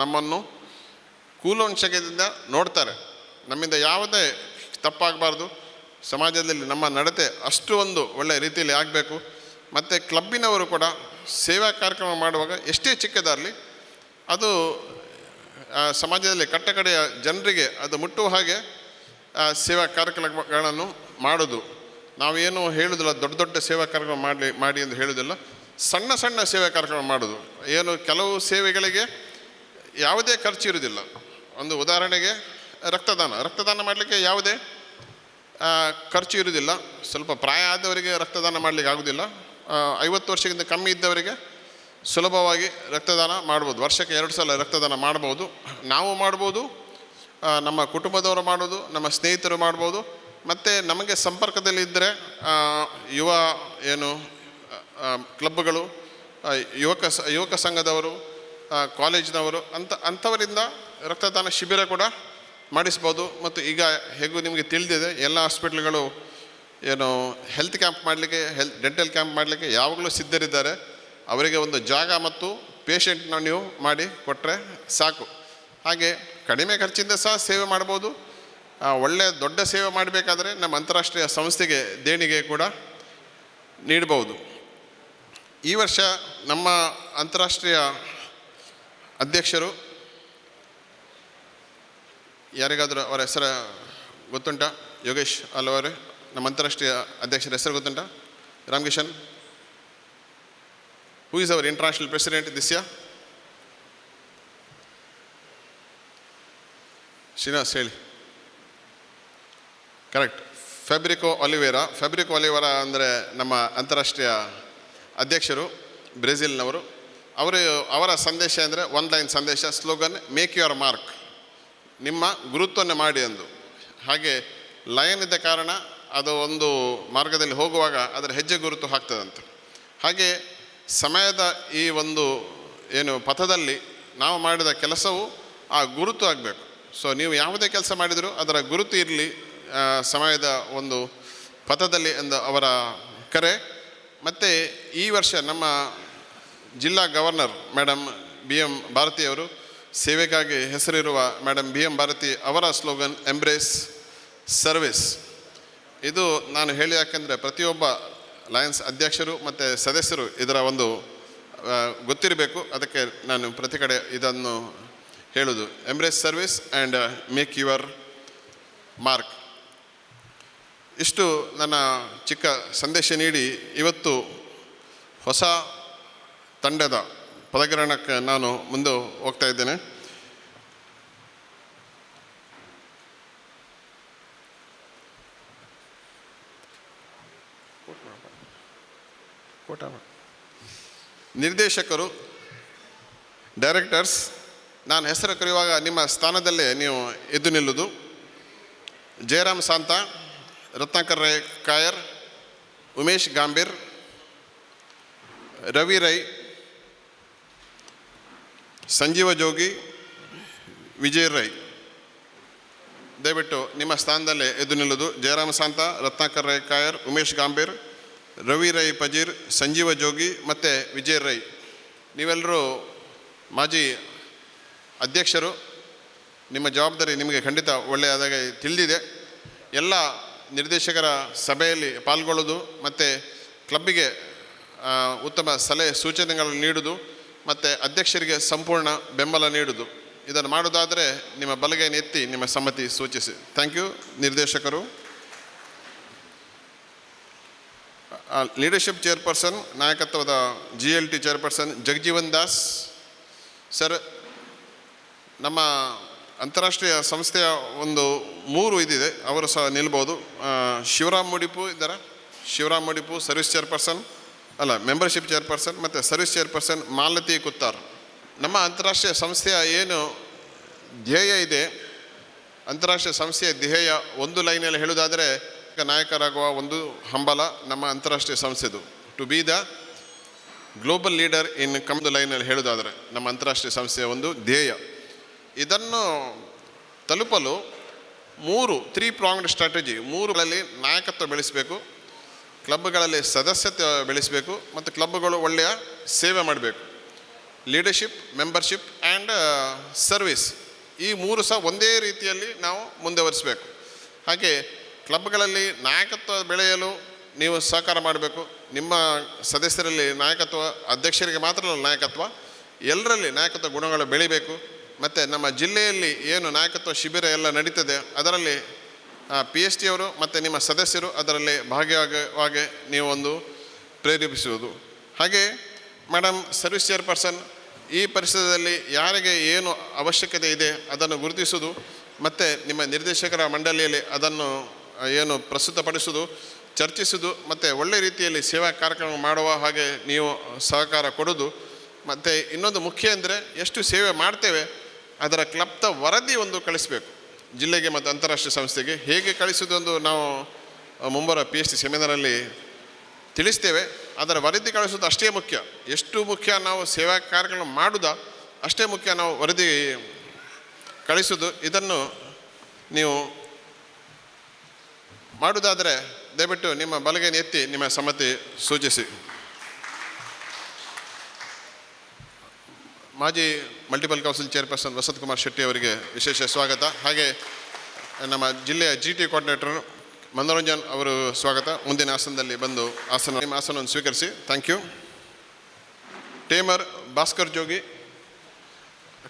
ನಮ್ಮನ್ನು ಕೂಲೋಂಶದಿಂದ ನೋಡ್ತಾರೆ. ನಮ್ಮಿಂದ ಯಾವುದೇ ತಪ್ಪಾಗಬಾರ್ದು. ಸಮಾಜದಲ್ಲಿ ನಮ್ಮ ನಡತೆ ಅಷ್ಟು ಒಂದು ಒಳ್ಳೆಯ ರೀತಿಯಲ್ಲಿ ಆಗಬೇಕು. ಮತ್ತು ಕ್ಲಬ್ಬಿನವರು ಕೂಡ ಸೇವಾ ಕಾರ್ಯಕ್ರಮ ಮಾಡುವಾಗ ಎಷ್ಟೇ ಚಿಕ್ಕದಾಗಲಿ ಅದು ಸಮಾಜದಲ್ಲಿ ಕಟ್ಟಕಡೆಯ ಜನರಿಗೆ ಅದು ಮುಟ್ಟುವ ಹಾಗೆ ಸೇವಾ ಕಾರ್ಯಕ್ರಮಗಳನ್ನು ಮಾಡೋದು. ನಾವೇನು ಹೇಳೋದಿಲ್ಲ, ದೊಡ್ಡ ದೊಡ್ಡ ಸೇವಾ ಕಾರ್ಯಕ್ರಮ ಮಾಡಿ ಎಂದು ಹೇಳೋದಿಲ್ಲ. ಸಣ್ಣ ಸಣ್ಣ ಸೇವಾ ಕಾರ್ಯಕ್ರಮ ಮಾಡೋದು. ಏನು, ಕೆಲವು ಸೇವೆಗಳಿಗೆ ಯಾವುದೇ ಖರ್ಚು ಇರುವುದಿಲ್ಲ. ಒಂದು ಉದಾಹರಣೆಗೆ ರಕ್ತದಾನ ಮಾಡಲಿಕ್ಕೆ ಯಾವುದೇ ಖರ್ಚು ಇರುವುದಿಲ್ಲ. ಸ್ವಲ್ಪ ಪ್ರಾಯ ಆದವರಿಗೆ ರಕ್ತದಾನ ಮಾಡಲಿಕ್ಕೆ ಆಗೋದಿಲ್ಲ. 50 ವರ್ಷಕ್ಕಿಂತ ಕಮ್ಮಿ ಇದ್ದವರಿಗೆ ಸುಲಭವಾಗಿ ರಕ್ತದಾನ ಮಾಡ್ಬೋದು. ವರ್ಷಕ್ಕೆ 2 ಸಲ ರಕ್ತದಾನ ಮಾಡ್ಬೋದು. ನಾವು ಮಾಡ್ಬೋದು, ನಮ್ಮ ಕುಟುಂಬದವರು ಮಾಡ್ಬೋದು, ನಮ್ಮ ಸ್ನೇಹಿತರು ಮಾಡ್ಬೋದು. ಮತ್ತು ನಮಗೆ ಸಂಪರ್ಕದಲ್ಲಿದ್ದರೆ ಯುವ ಏನು ಕ್ಲಬ್ಗಳು, ಯುವಕ ಸಂಘದವರು, ಕಾಲೇಜಿನವರು ಅಂಥವರಿಂದ ರಕ್ತದಾನ ಶಿಬಿರ ಕೂಡ ಮಾಡಿಸ್ಬೋದು. ಮತ್ತು ಈಗ ಹೇಗೂ ನಿಮಗೆ ತಿಳಿದಿದೆ, ಎಲ್ಲ ಹಾಸ್ಪಿಟ್ಲ್ಗಳು ಏನು ಹೆಲ್ತ್ ಕ್ಯಾಂಪ್ ಮಾಡಲಿಕ್ಕೆ, ಡೆಂಟಲ್ ಕ್ಯಾಂಪ್ ಮಾಡಲಿಕ್ಕೆ ಯಾವಾಗಲೂ ಸಿದ್ಧರಿದ್ದಾರೆ. ಅವರಿಗೆ ಒಂದು ಜಾಗ ಮತ್ತು ಪೇಷಂಟ್ನ ನೀವು ಮಾಡಿ ಕೊಟ್ಟರೆ ಸಾಕು. ಹಾಗೆ ಕಡಿಮೆ ಖರ್ಚಿಂದ ಸಹ ಸೇವೆ ಮಾಡ್ಬೋದು. ಒಳ್ಳೆಯ ದೊಡ್ಡ ಸೇವೆ ಮಾಡಬೇಕಾದ್ರೆ ನಮ್ಮ ಅಂತಾರಾಷ್ಟ್ರೀಯ ಸಂಸ್ಥೆಗೆ ದೇಣಿಗೆ ಕೂಡ ನೀಡಬಹುದು. ಈ ವರ್ಷ ನಮ್ಮ ಅಂತಾರಾಷ್ಟ್ರೀಯ ಅಧ್ಯಕ್ಷರು ಯಾರಿಗಾದರೂ ಅವರ ಹೆಸರು ಗೊತ್ತುಂಟಾ? ಯೋಗೇಶ್ ಅಲ್ವರೇ, ನಮ್ಮ ಅಂತಾರಾಷ್ಟ್ರೀಯ ಅಧ್ಯಕ್ಷರ ಹೆಸರು ಗೊತ್ತುಂಟಾ? Ramkishan, who is our international president this year? Srinivas ಹೇಳಿ. ಕರೆಕ್ಟ್, ಫೆಬ್ರಿಕೋ ಒಲಿವೇರಾ ಅಂದರೆ ನಮ್ಮ ಅಂತಾರಾಷ್ಟ್ರೀಯ ಅಧ್ಯಕ್ಷರು, ಬ್ರೆಜಿಲ್ನವರು. ಅವರ ಸಂದೇಶ ಅಂದರೆ ಒನ್ ಲೈನ್ ಸಂದೇಶ, ಸ್ಲೋಗನ್ ಮೇಕ್ ಯುವರ್ ಮಾರ್ಕ್, ನಿಮ್ಮ ಗುರುತ್ವವನ್ನು ಮಾಡಿ ಎಂದು. ಹಾಗೆ ಲಯನ್ ಇದ್ದ ಕಾರಣ ಅದು ಒಂದು ಮಾರ್ಗದಲ್ಲಿ ಹೋಗುವಾಗ ಅದರ ಹೆಜ್ಜೆ ಗುರುತು ಹಾಕ್ತದಂತೆ. ಹಾಗೆ ಸಮಯದ ಈ ಒಂದು ಏನು ಪಥದಲ್ಲಿ ನಾವು ಮಾಡಿದ ಕೆಲಸವು ಆ ಗುರುತು ಆಗಬೇಕು. ಸೊ ನೀವು ಯಾವುದೇ ಕೆಲಸ ಮಾಡಿದರೂ ಅದರ ಗುರುತು ಇರಲಿ ಸಮಯದ ಒಂದು ಪಥದಲ್ಲಿ ಎಂದು ಅವರ ಕರೆ. ಮತ್ತು ಈ ವರ್ಷ ನಮ್ಮ ಜಿಲ್ಲಾ ಗವರ್ನರ್ ಮೇಡಮ್ BM ಭಾರತಿಯವರು, ಸೇವೆಗಾಗಿ ಹೆಸರಿರುವ ಮೇಡಮ್ BM ಭಾರತಿ ಅವರ ಸ್ಲೋಗನ್ ಎಂಬ್ರೇಸ್ ಸರ್ವಿಸ್. ಇದು ನಾನು ಹೇಳಿ, ಯಾಕೆಂದರೆ ಪ್ರತಿಯೊಬ್ಬ ಲಯನ್ಸ್ ಅಧ್ಯಕ್ಷರು ಮತ್ತು ಸದಸ್ಯರು ಇದರ ಒಂದು ಗೊತ್ತಿರಬೇಕು. ಅದಕ್ಕೆ ನಾನು ಪ್ರತಿ ಕಡೆ ಇದನ್ನು ಹೇಳೋದು, embrace service and make your mark. ಇಷ್ಟು ನನ್ನ ಚಿಕ್ಕ ಸಂದೇಶ ನೀಡಿ ಇವತ್ತು ಹೊಸ ತಂಡದ ಪದಗ್ರಹಣಕ್ಕೆ ನಾನು ಮುಂದೆ ಹೋಗ್ತಾ ಇದ್ದೇನೆ. ನಿರ್ದೇಶಕರು, ಡೈರೆಕ್ಟರ್ಸ್, ನಾನು ಹೆಸರು ಕರೆಯುವಾಗ ನಿಮ್ಮ ಸ್ಥಾನದಲ್ಲೇ ನೀವು ಎದ್ದು ನಿಲ್ಲುವುದು. ಜಯರಾಮ್ ಸಾಂತ, ರತ್ನಾಕರ್ ರೈ ಕಾಯರ್, ಉಮೇಶ್ ಗಾಂಭೀರ್, ರವಿ ರೈ, ಸಂಜೀವ ಜೋಗಿ, ವಿಜಯ್ ರೈ. ದಯವಿಟ್ಟು ನಿಮ್ಮ ಸ್ಥಾನದಲ್ಲೇ ಎದ್ದು ನಿಲ್ಲುವುದು. ಜಯರಾಮ ಶಾಂತ, ರತ್ನಾಕರ್ ರೈ ಕಾಯರ್, ಉಮೇಶ್ ಗಾಂಭೀರ್, ರವಿ ರೈ ಪಜೀರ್, ಸಂಜೀವ ಜೋಗಿ ಮತ್ತು ವಿಜಯ್ ರೈ. ನೀವೆಲ್ಲರೂ ಮಾಜಿ ಅಧ್ಯಕ್ಷರು. ನಿಮ್ಮ ಜವಾಬ್ದಾರಿ ನಿಮಗೆ ಖಂಡಿತ ಒಳ್ಳೆಯದಾಗಿ ತಿಳಿದಿದೆ. ಎಲ್ಲ ನಿರ್ದೇಶಕರ ಸಭೆಯಲ್ಲಿ ಪಾಲ್ಗೊಳ್ಳೋದು ಮತ್ತು ಕ್ಲಬ್ಬಿಗೆ ಉತ್ತಮ ಸಲಹೆ ಸೂಚನೆಗಳನ್ನು ನೀಡುವುದು ಮತ್ತು ಅಧ್ಯಕ್ಷರಿಗೆ ಸಂಪೂರ್ಣ ಬೆಂಬಲ ನೀಡುವುದು. ಇದನ್ನು ಮಾಡೋದಾದರೆ ನಿಮ್ಮ ಬಲಗೈಯನ್ನು ಎತ್ತಿ ನಿಮ್ಮ ಸಮ್ಮತಿ ಸೂಚಿಸಿ. ಥ್ಯಾಂಕ್ ಯು ನಿರ್ದೇಶಕರು. ಲೀಡರ್ಶಿಪ್ ಚೇರ್ಪರ್ಸನ್, ನಾಯಕತ್ವದ GLT chairperson Jagjivan Das sir. ನಮ್ಮ ಅಂತಾರಾಷ್ಟ್ರೀಯ ಸಂಸ್ಥೆಯ ಒಂದು 3 ಇದಿದೆ, ಅವರು ಸಹ ನಿಲ್ಬೋದು. ಶಿವರಾಮ್ ಮುಡಿಪು ಇದ್ದಾರೆ. ಶಿವರಾಮ್ ಮುಡಿಪು ಸರ್ವಿಸ್ ಚೇರ್ಪರ್ಸನ್ ಅಲ್ಲ ಮೆಂಬರ್ಶಿಪ್ ಚೇರ್ಪರ್ಸನ್, ಮತ್ತು ಸರ್ವಿಸ್ ಚೇರ್ಪರ್ಸನ್ ಮಾಲತಿ ಕುತ್ತಾರ್. ನಮ್ಮ ಅಂತಾರಾಷ್ಟ್ರೀಯ ಸಂಸ್ಥೆಯ ಏನು ಧ್ಯೇಯ ಇದೆ, ಅಂತಾರಾಷ್ಟ್ರೀಯ ಸಂಸ್ಥೆಯ ಧ್ಯೇಯ ಒಂದು ಲೈನಲ್ಲಿ ಹೇಳುವುದಾದರೆ ನಾಯಕರಾಗುವ ಒಂದು ಹಂಬಲ ನಮ್ಮ ಅಂತಾರಾಷ್ಟ್ರೀಯ ಸಂಸ್ಥೆದು. To be the global leader in ಕಮ್ದು ಲೈನಲ್ಲಿ ಹೇಳುವುದಾದರೆ ನಮ್ಮ ಅಂತಾರಾಷ್ಟ್ರೀಯ ಸಂಸ್ಥೆಯ ಒಂದು ಧ್ಯೇಯ. ಇದನ್ನು ತಲುಪಲು 3 ಪ್ರಾಂಗ್ಡ್ ಸ್ಟ್ರಾಟಜಿ, 3ಗಳಲ್ಲಿ ನಾಯಕತ್ವ ಬೆಳೆಸಬೇಕು, ಕ್ಲಬ್ಗಳಲ್ಲಿ ಸದಸ್ಯತ್ವ ಬೆಳೆಸಬೇಕು ಮತ್ತು ಕ್ಲಬ್ಗಳು ಒಳ್ಳೆಯ ಸೇವೆ ಮಾಡಬೇಕು. ಲೀಡರ್ಶಿಪ್, ಮೆಂಬರ್ಶಿಪ್ ಆ್ಯಂಡ್ ಸರ್ವಿಸ್, ಈ 3 ಸಹ ಒಂದೇ ರೀತಿಯಲ್ಲಿ ನಾವು ಮುಂದುವರಿಸಬೇಕು. ಹಾಗೆ ಕ್ಲಬ್ಗಳಲ್ಲಿ ನಾಯಕತ್ವ ಬೆಳೆಯಲು ನೀವು ಸಹಕಾರ ಮಾಡಬೇಕು. ನಿಮ್ಮ ಸದಸ್ಯರಲ್ಲಿ ನಾಯಕತ್ವ, ಅಧ್ಯಕ್ಷರಿಗೆ ಮಾತ್ರ ಅಲ್ಲ ನಾಯಕತ್ವ, ಎಲ್ಲರಲ್ಲಿ ನಾಯಕತ್ವ ಗುಣಗಳು ಬೆಳಿಬೇಕು. ಮತ್ತು ನಮ್ಮ ಜಿಲ್ಲೆಯಲ್ಲಿ ಏನು ನಾಯಕತ್ವ ಶಿಬಿರ ಎಲ್ಲ ನಡೀತದೆ ಅದರಲ್ಲಿ PST ಅವರು ಮತ್ತು ನಿಮ್ಮ ಸದಸ್ಯರು ಅದರಲ್ಲಿ ಭಾಗಿಯಾಗಿ ನೀವು ಒಂದು ಪ್ರೇರೇಪಿಸುವುದು. ಹಾಗೆ ಮೇಡಮ್ ಸರ್ವಿಸ್ ಚೇರ್ಪರ್ಸನ್, ಈ ಪರಿಸರದಲ್ಲಿ ಯಾರಿಗೆ ಏನು ಅವಶ್ಯಕತೆ ಇದೆ ಅದನ್ನು ಗುರುತಿಸುವುದು ಮತ್ತು ನಿಮ್ಮ ನಿರ್ದೇಶಕರ ಮಂಡಳಿಯಲ್ಲಿ ಅದನ್ನು ಏನು ಪ್ರಸ್ತುತಪಡಿಸುವುದು, ಚರ್ಚಿಸುವುದು ಮತ್ತು ಒಳ್ಳೆಯ ರೀತಿಯಲ್ಲಿ ಸೇವಾ ಕಾರ್ಯಕ್ರಮ ಮಾಡುವ ಹಾಗೆ ನೀವು ಸಹಕಾರ ಕೊಡೋದು. ಮತ್ತು ಇನ್ನೊಂದು ಮುಖ್ಯ ಅಂದರೆ ಎಷ್ಟು ಸೇವೆ ಮಾಡ್ತೇವೆ ಅದರ ಕ್ಲಬ್ದ ವರದಿ ಒಂದು ಕಳಿಸಬೇಕು ಜಿಲ್ಲೆಗೆ ಮತ್ತು ಅಂತಾರಾಷ್ಟ್ರೀಯ ಸಂಸ್ಥೆಗೆ. ಹೇಗೆ ಕಳಿಸೋದೊಂದು ನಾವು ಮುಂಬರುವ PST ಸೆಮಿನಾರಲ್ಲಿ ತಿಳಿಸ್ತೇವೆ. ಅದರ ವರದಿ ಕಳಿಸೋದು ಅಷ್ಟೇ ಮುಖ್ಯ. ಎಷ್ಟು ಮುಖ್ಯ ನಾವು ಸೇವಾ ಕಾರ್ಯಕ್ರಮ ಮಾಡೋದ ಅಷ್ಟೇ ಮುಖ್ಯ ನಾವು ವರದಿ ಕಳಿಸೋದು. ಇದನ್ನು ನೀವು ಮಾಡುವುದಾದರೆ ದಯವಿಟ್ಟು ನಿಮ್ಮ ಬಲಗೈಯನ್ನು ಎತ್ತಿ ನಿಮ್ಮ ಸಮ್ಮತಿ ಸೂಚಿಸಿ. ಮಾಜಿ multiple council chairperson Vasant Kumar Shetty ಅವರಿಗೆ ವಿಶೇಷ ಸ್ವಾಗತ. ಹಾಗೆ ನಮ್ಮ ಜಿಲ್ಲೆಯ GT ಕೋಆರ್ಡಿನೇಟರ್ ಮನೋರಂಜನ್ ಅವರು ಸ್ವಾಗತ. ಮುಂದಿನ ಆಸನದಲ್ಲಿ ಬಂದು ನಿಮ್ಮ ಆಸನವನ್ನು ಸ್ವೀಕರಿಸಿ. Thank you. Tamer Bhaskar Jogi,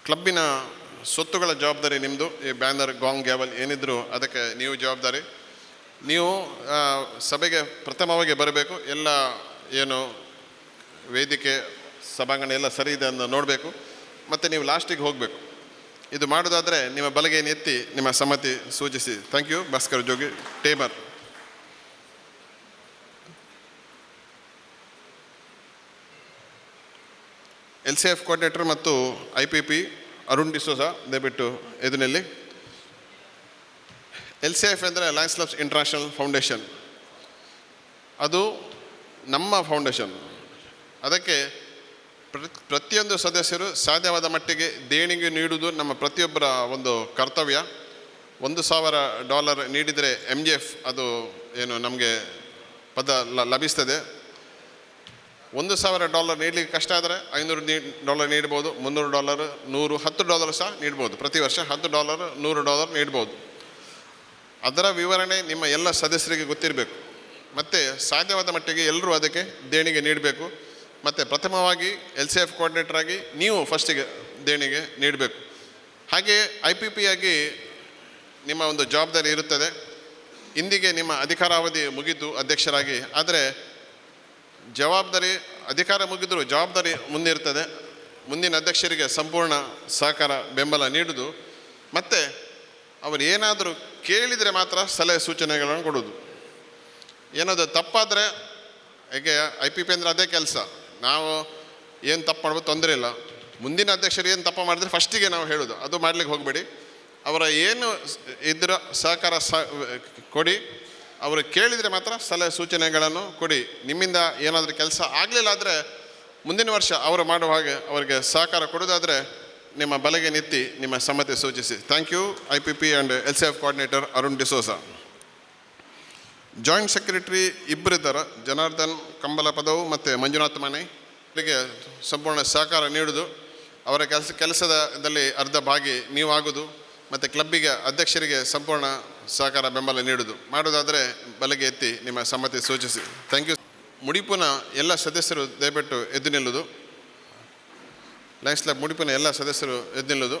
ಕ್ಲಬ್ಬಿನ ಸ್ವತ್ತುಗಳ ಜವಾಬ್ದಾರಿ ನಿಮ್ಮದು. ಈ ಬ್ಯಾನರ್, ಗಾಂಗ್, ಗ್ಯಾವಲ್ ಏನಿದ್ರು ಅದಕ್ಕೆ ನೀವು ಜವಾಬ್ದಾರಿ. ನೀವು ಸಭೆಗೆ ಪ್ರಥಮವಾಗಿ ಬರಬೇಕು. ಎಲ್ಲ ಏನು ವೇದಿಕೆ ಸಭಾಂಗಣ ಎಲ್ಲ ಸರಿ ಇದೆ ಅಂತ ನೋಡಬೇಕು ಮತ್ತು ನೀವು ಲಾಸ್ಟಿಗೆ ಹೋಗಬೇಕು. ಇದು ಮಾಡೋದಾದರೆ ನಿಮ್ಮ ಬಲಗೈಯನ್ನು ಎತ್ತಿ ನಿಮ್ಮ ಸಮ್ಮತಿ ಸೂಚಿಸಿ. Thank you Bhaskar Jogi. Tamer. LCF coordinator ಮತ್ತು IPP ಅರುಣ್ ಡಿಸೋಜ ದಯವಿಟ್ಟು ಎದುರಿನಲ್ಲಿ. LCF ಅಂದರೆ ಲಯನ್ಸ್ ಕ್ಲಬ್ಸ್ ಇಂಟರ್ನ್ಯಾಷನಲ್ ಫೌಂಡೇಶನ್. ಅದು ನಮ್ಮ ಫೌಂಡೇಶನ್. ಅದಕ್ಕೆ ಪ್ರತಿಯೊಂದು ಸದಸ್ಯರು ಸಾಧ್ಯವಾದ ಮಟ್ಟಿಗೆ ದೇಣಿಗೆ ನೀಡುವುದು ನಮ್ಮ ಪ್ರತಿಯೊಬ್ಬರ ಒಂದು ಕರ್ತವ್ಯ. $1,000 ನೀಡಿದರೆ MGF ಅದು ಏನು ನಮಗೆ ಪದ ಲಭಿಸ್ತದೆ. $1,000 ನೀಡಲಿಕ್ಕೆ ಕಷ್ಟ ಆದರೆ $500 ನೀಡ್ಬೋದು, $300, $100, $10 ಸಹ ನೀಡ್ಬೋದು. ಪ್ರತಿ ವರ್ಷ $10, $100 ನೀಡ್ಬೋದು. ಅದರ ವಿವರಣೆ ನಿಮ್ಮ ಎಲ್ಲ ಸದಸ್ಯರಿಗೆ ಗೊತ್ತಿರಬೇಕು. ಮತ್ತು ಸಾಧ್ಯವಾದ ಮಟ್ಟಿಗೆ ಎಲ್ಲರೂ ಅದಕ್ಕೆ ದೇಣಿಗೆ ನೀಡಬೇಕು. ಮತ್ತು ಪ್ರಥಮವಾಗಿ LCF ಕೋಆರ್ಡಿನೇಟರ್ ಆಗಿ ನೀವು ಫಸ್ಟಿಗೆ ದೇಣಿಗೆ ನೀಡಬೇಕು. ಹಾಗೆ IPP ಆಗಿ ನಿಮ್ಮ ಒಂದು ಜವಾಬ್ದಾರಿ ಇರುತ್ತದೆ. ಇಂದಿಗೆ ನಿಮ್ಮ ಅಧಿಕಾರಾವಧಿ ಮುಗಿದು ಅಧ್ಯಕ್ಷರಾಗಿ, ಆದರೆ ಜವಾಬ್ದಾರಿ ಅಧಿಕಾರ ಮುಗಿದರೂ ಜವಾಬ್ದಾರಿ ಮುಂದಿರ್ತದೆ. ಮುಂದಿನ ಅಧ್ಯಕ್ಷರಿಗೆ ಸಂಪೂರ್ಣ ಸಹಕಾರ ಬೆಂಬಲ ನೀಡುವುದು ಮತ್ತು ಅವರು ಏನಾದರೂ ಕೇಳಿದರೆ ಮಾತ್ರ ಸಲಹೆ ಸೂಚನೆಗಳನ್ನು ಕೊಡೋದು. ಏನಾದರೂ ತಪ್ಪಾದರೆ, ಹೇಗೆ IPP ಅಂದರೆ ಅದೇ ಕೆಲಸ. ನಾವು ಏನು ತಪ್ಪು ಮಾಡ್ಬೋದು ತೊಂದರೆ ಇಲ್ಲ. ಮುಂದಿನ ಅಧ್ಯಕ್ಷರು ಏನು ತಪ್ಪು ಮಾಡಿದ್ರೆ ಫಸ್ಟಿಗೆ ನಾವು ಹೇಳೋದು, ಅದು ಮಾಡಲಿಕ್ಕೆ ಹೋಗಬೇಡಿ. ಅವರ ಏನು ಇದ್ರ ಸಹಕಾರ ಕೊಡಿ. ಅವರು ಕೇಳಿದರೆ ಮಾತ್ರ ಸಲಹೆ ಸೂಚನೆಗಳನ್ನು ಕೊಡಿ. ನಿಮ್ಮಿಂದ ಏನಾದರೂ ಕೆಲಸ ಆಗಲಿಲ್ಲ ಆದರೆ ಮುಂದಿನ ವರ್ಷ ಅವರು ಮಾಡುವ ಹಾಗೆ ಅವರಿಗೆ ಸಹಕಾರ ಕೊಡೋದಾದರೆ ನಿಮ್ಮ ಬಲಗೆ ನಿಂತು ನಿಮ್ಮ ಸಮ್ಮತಿ ಸೂಚಿಸಿ. Thank you. IPP and LCF coordinator Arun D'Souza. Joint secretary ಇಬ್ಬರಿದ್ದಾರೆ, ಜನಾರ್ದನ್ ಕಂಬಲ ಪದವು ಮತ್ತು ಮಂಜುನಾಥ್ ಮನೆ. ಇವರಿಗೆ ಸಂಪೂರ್ಣ ಸಹಕಾರ ನೀಡುವುದು, ಅವರ ಕೆಲಸದಲ್ಲಿ ಅರ್ಧ ಭಾಗಿ ನೀವಾಗುವುದು ಮತ್ತು ಕ್ಲಬ್ಬಿಗೆ ಅಧ್ಯಕ್ಷರಿಗೆ ಸಂಪೂರ್ಣ ಸಹಕಾರ ಬೆಂಬಲ ನೀಡುವುದು. ಮಾಡೋದಾದರೆ ಬಲಗೆ ಎತ್ತಿ ನಿಮ್ಮ ಸಮ್ಮತಿ ಸೂಚಿಸಿ. Thank you. ಮುಡಿಪುನ ಎಲ್ಲ ಸದಸ್ಯರು ದಯವಿಟ್ಟು ಎದ್ದು ನಿಲ್ಲುವುದು. ಲಯನ್ಸ್ ಕ್ಲಬ್ ಮುಡಿಪಿನ ಎಲ್ಲ ಸದಸ್ಯರು ಎದ್ದು ನಿಲ್ಲುವುದು.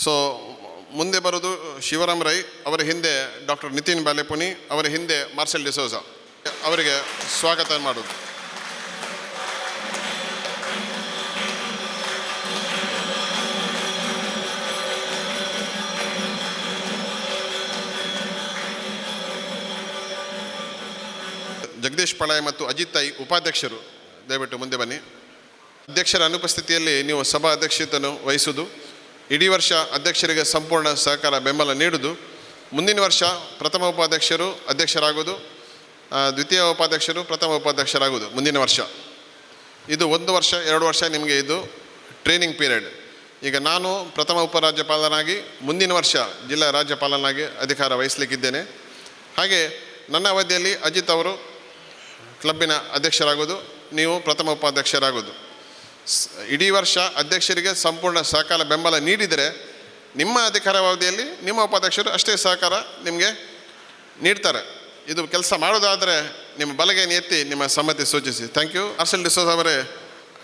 ಸೊ ಮುಂದೆ ಬರೋದು ಶಿವರಾಮ್ ರೈ, ಅವರ ಹಿಂದೆ ಡಾಕ್ಟರ್ ನಿತಿನ್ ಬಾಲೆಪುನಿ, ಅವರ ಹಿಂದೆ ಮಾರ್ಸೆಲ್ ಡಿಸೋಜಾ. ಅವರಿಗೆ ಸ್ವಾಗತ ಮಾಡೋದು. ಜಗದೀಶ್ ಪಳಾಯ್ ಮತ್ತು ಅಜಿತ್ ತಾಯಿ ಉಪಾಧ್ಯಕ್ಷರು ದಯವಿಟ್ಟು ಮುಂದೆ ಬನ್ನಿ. ಅಧ್ಯಕ್ಷರ ಅನುಪಸ್ಥಿತಿಯಲ್ಲಿ ನೀವು ಸಭಾ ಅಧ್ಯಕ್ಷತೆಯನ್ನು ವಹಿಸುವುದು, ಇಡೀ ವರ್ಷ ಅಧ್ಯಕ್ಷರಿಗೆ ಸಂಪೂರ್ಣ ಸಹಕಾರ ಬೆಂಬಲ ನೀಡುವುದು. ಮುಂದಿನ ವರ್ಷ ಪ್ರಥಮ ಉಪಾಧ್ಯಕ್ಷರು ಅಧ್ಯಕ್ಷರಾಗುವುದು, ದ್ವಿತೀಯ ಉಪಾಧ್ಯಕ್ಷರು ಪ್ರಥಮ ಉಪಾಧ್ಯಕ್ಷರಾಗುವುದು ಮುಂದಿನ ವರ್ಷ. ಇದು 1 ವರ್ಷ 2 ವರ್ಷ ನಿಮಗೆ ಇದು ಟ್ರೈನಿಂಗ್ ಪೀರಿಯಡ್. ಈಗ ನಾನು ಪ್ರಥಮ ಉಪರಾಜ್ಯಪಾಲನಾಗಿ ಮುಂದಿನ ವರ್ಷ ಜಿಲ್ಲಾ ರಾಜ್ಯಪಾಲನಾಗಿ ಅಧಿಕಾರ ವಹಿಸಲಿಕ್ಕಿದ್ದೇನೆ. ಹಾಗೆ ನನ್ನ ಅವಧಿಯಲ್ಲಿ ಅಜಿತ್ ಅವರು ಕ್ಲಬ್ಬಿನ ಅಧ್ಯಕ್ಷರಾಗೋದು, ನೀವು ಪ್ರಥಮ ಉಪಾಧ್ಯಕ್ಷರಾಗೋದು. ಇಡೀ ವರ್ಷ ಅಧ್ಯಕ್ಷರಿಗೆ ಸಂಪೂರ್ಣ ಸಹಕಾರ ಬೆಂಬಲ ನೀಡಿದರೆ ನಿಮ್ಮ ಅಧಿಕಾರಾವಧಿಯಲ್ಲಿ ನಿಮ್ಮ ಉಪಾಧ್ಯಕ್ಷರು ಅಷ್ಟೇ ಸಹಕಾರ ನಿಮಗೆ ನೀಡ್ತಾರೆ. ಇದು ಕೆಲಸ ಮಾಡೋದಾದರೆ ನಿಮ್ಮ ಬಲಗೆ ಎತ್ತಿ ನಿಮ್ಮ ಸಮ್ಮತಿ ಸೂಚಿಸಿ. Thank you. ಮಾರ್ಸೆಲ್ ಡಿಸೋಜಾ ಅವರೇ,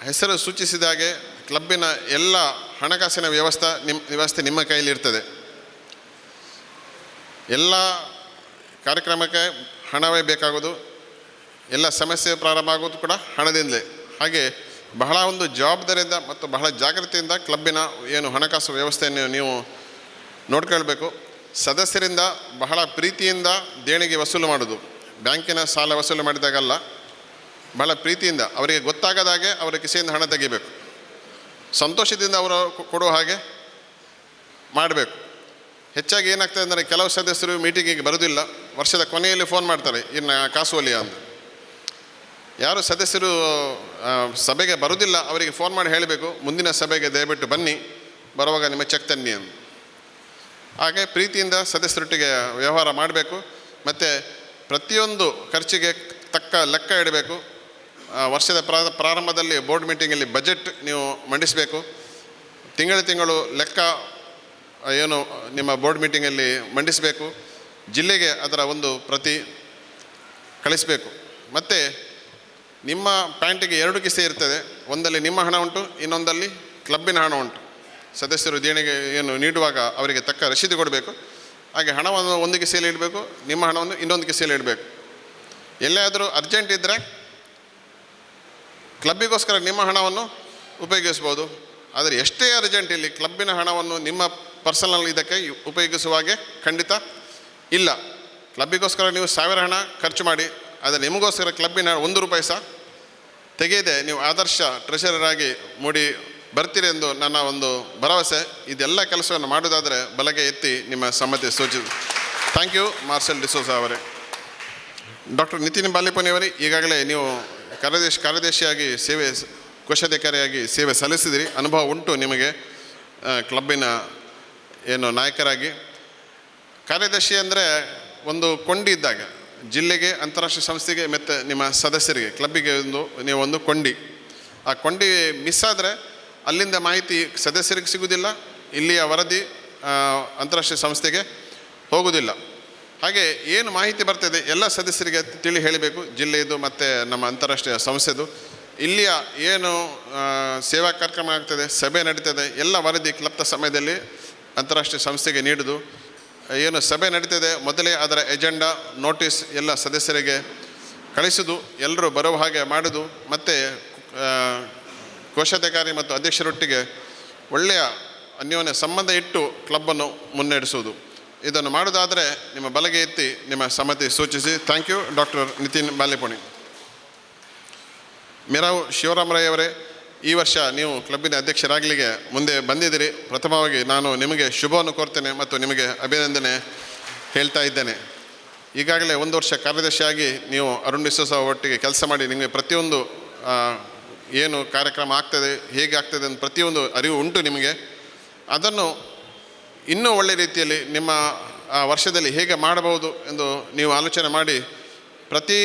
ಹೆಸರು ಸೂಚಿಸಿದ ಹಾಗೆ ಕ್ಲಬ್ಬಿನ ಎಲ್ಲ ಹಣಕಾಸಿನ ವ್ಯವಸ್ಥೆ ನಿಮ್ಮ ಕೈಲಿರ್ತದೆ. ಎಲ್ಲ ಕಾರ್ಯಕ್ರಮಕ್ಕೆ ಹಣವೇ ಬೇಕಾಗೋದು, ಎಲ್ಲ ಸಮಸ್ಯೆ ಪ್ರಾರಂಭ ಆಗೋದು ಕೂಡ ಹಣದಿಂದಲೇ. ಹಾಗೆ ಬಹಳ ಒಂದು ಜವಾಬ್ದಾರಿಯಿಂದ ಮತ್ತು ಬಹಳ ಜಾಗೃತಿಯಿಂದ ಕ್ಲಬ್ಬಿನ ಏನು ಹಣಕಾಸು ವ್ಯವಸ್ಥೆಯನ್ನು ನೀವು ನೋಡ್ಕೊಳ್ಬೇಕು. ಸದಸ್ಯರಿಂದ ಬಹಳ ಪ್ರೀತಿಯಿಂದ ದೇಣಿಗೆ ವಸೂಲು ಮಾಡೋದು, ಬ್ಯಾಂಕಿನ ಸಾಲ ವಸೂಲು ಮಾಡಿದಾಗಲ್ಲ, ಬಹಳ ಪ್ರೀತಿಯಿಂದ ಅವರಿಗೆ ಗೊತ್ತಾಗದಾಗೆ ಅವರ ಕಿಸೆಯಿಂದ ಹಣ ತೆಗಿಬೇಕು. ಸಂತೋಷದಿಂದ ಅವರು ಕೊಡುವ ಹಾಗೆ ಮಾಡಬೇಕು. ಹೆಚ್ಚಾಗಿ ಏನಾಗ್ತದೆ ಅಂದರೆ ಕೆಲವು ಸದಸ್ಯರು ಮೀಟಿಂಗಿಗೆ ಬರೋದಿಲ್ಲ, ವರ್ಷದ ಕೊನೆಯಲ್ಲಿ ಫೋನ್ ಮಾಡ್ತಾರೆ, ಇನ್ನು ಕಾಸು ಒಲಿಯ ಅಂತ. ಯಾರು ಸದಸ್ಯರು ಸಭೆಗೆ ಬರೋದಿಲ್ಲ ಅವರಿಗೆ ಫೋನ್ ಮಾಡಿ ಹೇಳಬೇಕು, ಮುಂದಿನ ಸಭೆಗೆ ದಯವಿಟ್ಟು ಬನ್ನಿ, ಬರುವಾಗ ನಿಮ್ಮ ಚೆಕ್ ತನ್ನಿ ಅಂತ. ಹಾಗೆ ಪ್ರೀತಿಯಿಂದ ಸದಸ್ಯರೊಟ್ಟಿಗೆ ವ್ಯವಹಾರ ಮಾಡಬೇಕು. ಮತ್ತು ಪ್ರತಿಯೊಂದು ಖರ್ಚಿಗೆ ತಕ್ಕ ಲೆಕ್ಕ ಇಡಬೇಕು. ವರ್ಷದ ಪ್ರಾರಂಭದಲ್ಲಿ ಬೋರ್ಡ್ ಮೀಟಿಂಗಲ್ಲಿ ಬಜೆಟ್ ನೀವು ಮಂಡಿಸಬೇಕು. ತಿಂಗಳು ಲೆಕ್ಕ ಏನು ನಿಮ್ಮ ಬೋರ್ಡ್ ಮೀಟಿಂಗಲ್ಲಿ ಮಂಡಿಸಬೇಕು. ಜಿಲ್ಲೆಗೆ ಅದರ ಒಂದು ಪ್ರತಿ ಕಳಿಸಬೇಕು. ಮತ್ತು ನಿಮ್ಮ ಪ್ಯಾಂಟಿಗೆ 2 ಕಿಸೆ ಇರ್ತದೆ, ಒಂದಲ್ಲಿ ನಿಮ್ಮ ಹಣ ಉಂಟು, ಇನ್ನೊಂದಲ್ಲಿ ಕ್ಲಬ್ಬಿನ ಹಣ ಉಂಟು. ಸದಸ್ಯರು ದೇಣಿಗೆ ಏನು ನೀಡುವಾಗ ಅವರಿಗೆ ತಕ್ಕ ರಸೀದಿ ಕೊಡಬೇಕು. ಹಾಗೆ ಹಣವನ್ನು ಒಂದು ಕಿಸೆಯಲ್ಲಿ ಇಡಬೇಕು, ನಿಮ್ಮ ಹಣವನ್ನು ಇನ್ನೊಂದು ಕಿಸೆಯಲ್ಲಿ ಇಡಬೇಕು. ಎಲ್ಲಾದರೂ ಅರ್ಜೆಂಟ್ ಇದ್ದರೆ ಕ್ಲಬ್ಬಿಗೋಸ್ಕರ ನಿಮ್ಮ ಹಣವನ್ನು ಉಪಯೋಗಿಸ್ಬೋದು. ಆದರೆ ಎಷ್ಟೇ ಅರ್ಜೆಂಟ್ ಇಲ್ಲಿ ಕ್ಲಬ್ಬಿನ ಹಣವನ್ನು ನಿಮ್ಮ ಪರ್ಸನಲ್ ಇದಕ್ಕೆ ಉಪಯೋಗಿಸುವ ಹಾಗೆ ಖಂಡಿತ ಇಲ್ಲ. ಕ್ಲಬ್ಬಿಗೋಸ್ಕರ ನೀವು 1000 ಹಣ ಖರ್ಚು ಮಾಡಿ, ಆದರೆ ನಿಮಗೋಸ್ಕರ ಕ್ಲಬ್ಬಿನ 1 ರೂಪಾಯಿ ಸಹ ತೆಗೆಯದೆ ನೀವು ಆದರ್ಶ ಟ್ರೆಷರರ್ ಆಗಿ ಮೂಡಿ ಬರ್ತೀರಿ ಎಂದು ನನ್ನ ಒಂದು ಭರವಸೆ. ಇದೆಲ್ಲ ಕೆಲಸವನ್ನು ಮಾಡೋದಾದರೆ ಬಲಗೆ ಎತ್ತಿ ನಿಮ್ಮ ಸಮ್ಮತಿ ಸೂಚಿಸಿ. Thank you. ಮಾರ್ಸೆಲ್ ಡಿಸೋಜಾ ಅವರೇ. ಡಾಕ್ಟರ್ ನಿತಿನ್ ಬಾಲೆಪುನಿ ಅವರೇ, ಈಗಾಗಲೇ ನೀವು ಕಾರ್ಯದರ್ಶಿಯಾಗಿ ಸೇವೆ, ಕೋಶಾಧಿಕಾರಿಯಾಗಿ ಸೇವೆ ಸಲ್ಲಿಸಿದಿರಿ, ಅನುಭವ ಉಂಟು ನಿಮಗೆ ಕ್ಲಬ್ಬಿನ ಏನು ನಾಯಕರಾಗಿ. ಕಾರ್ಯದರ್ಶಿ ಅಂದರೆ ಒಂದು ಕೊಂಡಿ ಇದ್ದಾಗ, ಜಿಲ್ಲೆಗೆ, ಅಂತಾರಾಷ್ಟ್ರೀಯ ಸಂಸ್ಥೆಗೆ ಮತ್ತು ನಿಮ್ಮ ಸದಸ್ಯರಿಗೆ ಕ್ಲಬ್ಬಿಗೆ ನೀವು ಒಂದು ಕೊಂಡಿ. ಆ ಕೊಂಡಿ ಮಿಸ್ ಆದರೆ ಅಲ್ಲಿಂದ ಮಾಹಿತಿ ಸದಸ್ಯರಿಗೆ ಸಿಗೋದಿಲ್ಲ, ಇಲ್ಲಿಯ ವರದಿ ಅಂತಾರಾಷ್ಟ್ರೀಯ ಸಂಸ್ಥೆಗೆ ಹೋಗೋದಿಲ್ಲ. ಹಾಗೆ ಏನು ಮಾಹಿತಿ ಬರ್ತದೆ ಎಲ್ಲ ಸದಸ್ಯರಿಗೆ ತಿಳಿ ಹೇಳಬೇಕು, ಜಿಲ್ಲೆಯದು ಮತ್ತು ನಮ್ಮ ಅಂತಾರಾಷ್ಟ್ರೀಯ ಸಂಸ್ಥೆದು. ಇಲ್ಲಿಯ ಏನು ಸೇವಾ ಕಾರ್ಯಕ್ರಮ ಆಗ್ತದೆ, ಸಭೆ ನಡೀತದೆ, ಎಲ್ಲ ವರದಿ ಕ್ಲಬ್ನ ಸಮಯದಲ್ಲಿ ಅಂತಾರಾಷ್ಟ್ರೀಯ ಸಂಸ್ಥೆಗೆ ನೀಡುವುದು. ಏನು ಸಭೆ ನಡೀತದೆ ಮೊದಲೇ ಅದರ ಎಜೆಂಡಾ, ನೋಟಿಸ್ ಎಲ್ಲ ಸದಸ್ಯರಿಗೆ ಕಳಿಸೋದು, ಎಲ್ಲರೂ ಬರುವ ಹಾಗೆ ಮಾಡೋದು. ಮತ್ತು ಕೋಶಾಧಿಕಾರಿ ಮತ್ತು ಅಧ್ಯಕ್ಷರೊಟ್ಟಿಗೆ ಒಳ್ಳೆಯ ಅನ್ಯೋನ್ಯ ಸಂಬಂಧ ಇಟ್ಟು ಕ್ಲಬ್ಬನ್ನು ಮುನ್ನಡೆಸುವುದು. ಇದನ್ನು ಮಾಡೋದಾದರೆ ನಿಮ್ಮ ಬಲಗೆ ಎತ್ತಿ ನಿಮ್ಮ ಸಮ್ಮತಿ ಸೂಚಿಸಿ. Thank you. Doctor Nitin Balepuni. ಮಿರಾವ್ ಶಿವರಾಮ್ ರೈ ಅವರೇ, ಈ ವರ್ಷ ನೀವು ಕ್ಲಬ್ಬಿನ ಅಧ್ಯಕ್ಷರಾಗಲಿಕ್ಕೆ ಮುಂದೆ ಬಂದಿದ್ದೀರಿ. ಪ್ರಥಮವಾಗಿ ನಾನು ನಿಮಗೆ ಶುಭವನ್ನು ಕೋರ್ತೇನೆ ಮತ್ತು ನಿಮಗೆ ಅಭಿನಂದನೆ ಹೇಳ್ತಾ ಇದ್ದೇನೆ. ಈಗಾಗಲೇ 1 ವರ್ಷ ಕಾರ್ಯದರ್ಶಿಯಾಗಿ ನೀವು ಅರುಣ್ ಡಿಸೋಜಾ ಒಟ್ಟಿಗೆ ಕೆಲಸ ಮಾಡಿ ನಿಮಗೆ ಪ್ರತಿಯೊಂದು ಏನು ಕಾರ್ಯಕ್ರಮ ಆಗ್ತದೆ, ಹೇಗೆ ಆಗ್ತದೆ ಅಂತ ಪ್ರತಿಯೊಂದು ಅರಿವು ಉಂಟು ನಿಮಗೆ. ಅದನ್ನು ಇನ್ನೂ ಒಳ್ಳೆಯ ರೀತಿಯಲ್ಲಿ ನಿಮ್ಮ ಆ ವರ್ಷದಲ್ಲಿ ಹೇಗೆ ಮಾಡಬಹುದು ಎಂದು ನೀವು ಆಲೋಚನೆ ಮಾಡಿ ಪ್ರತಿ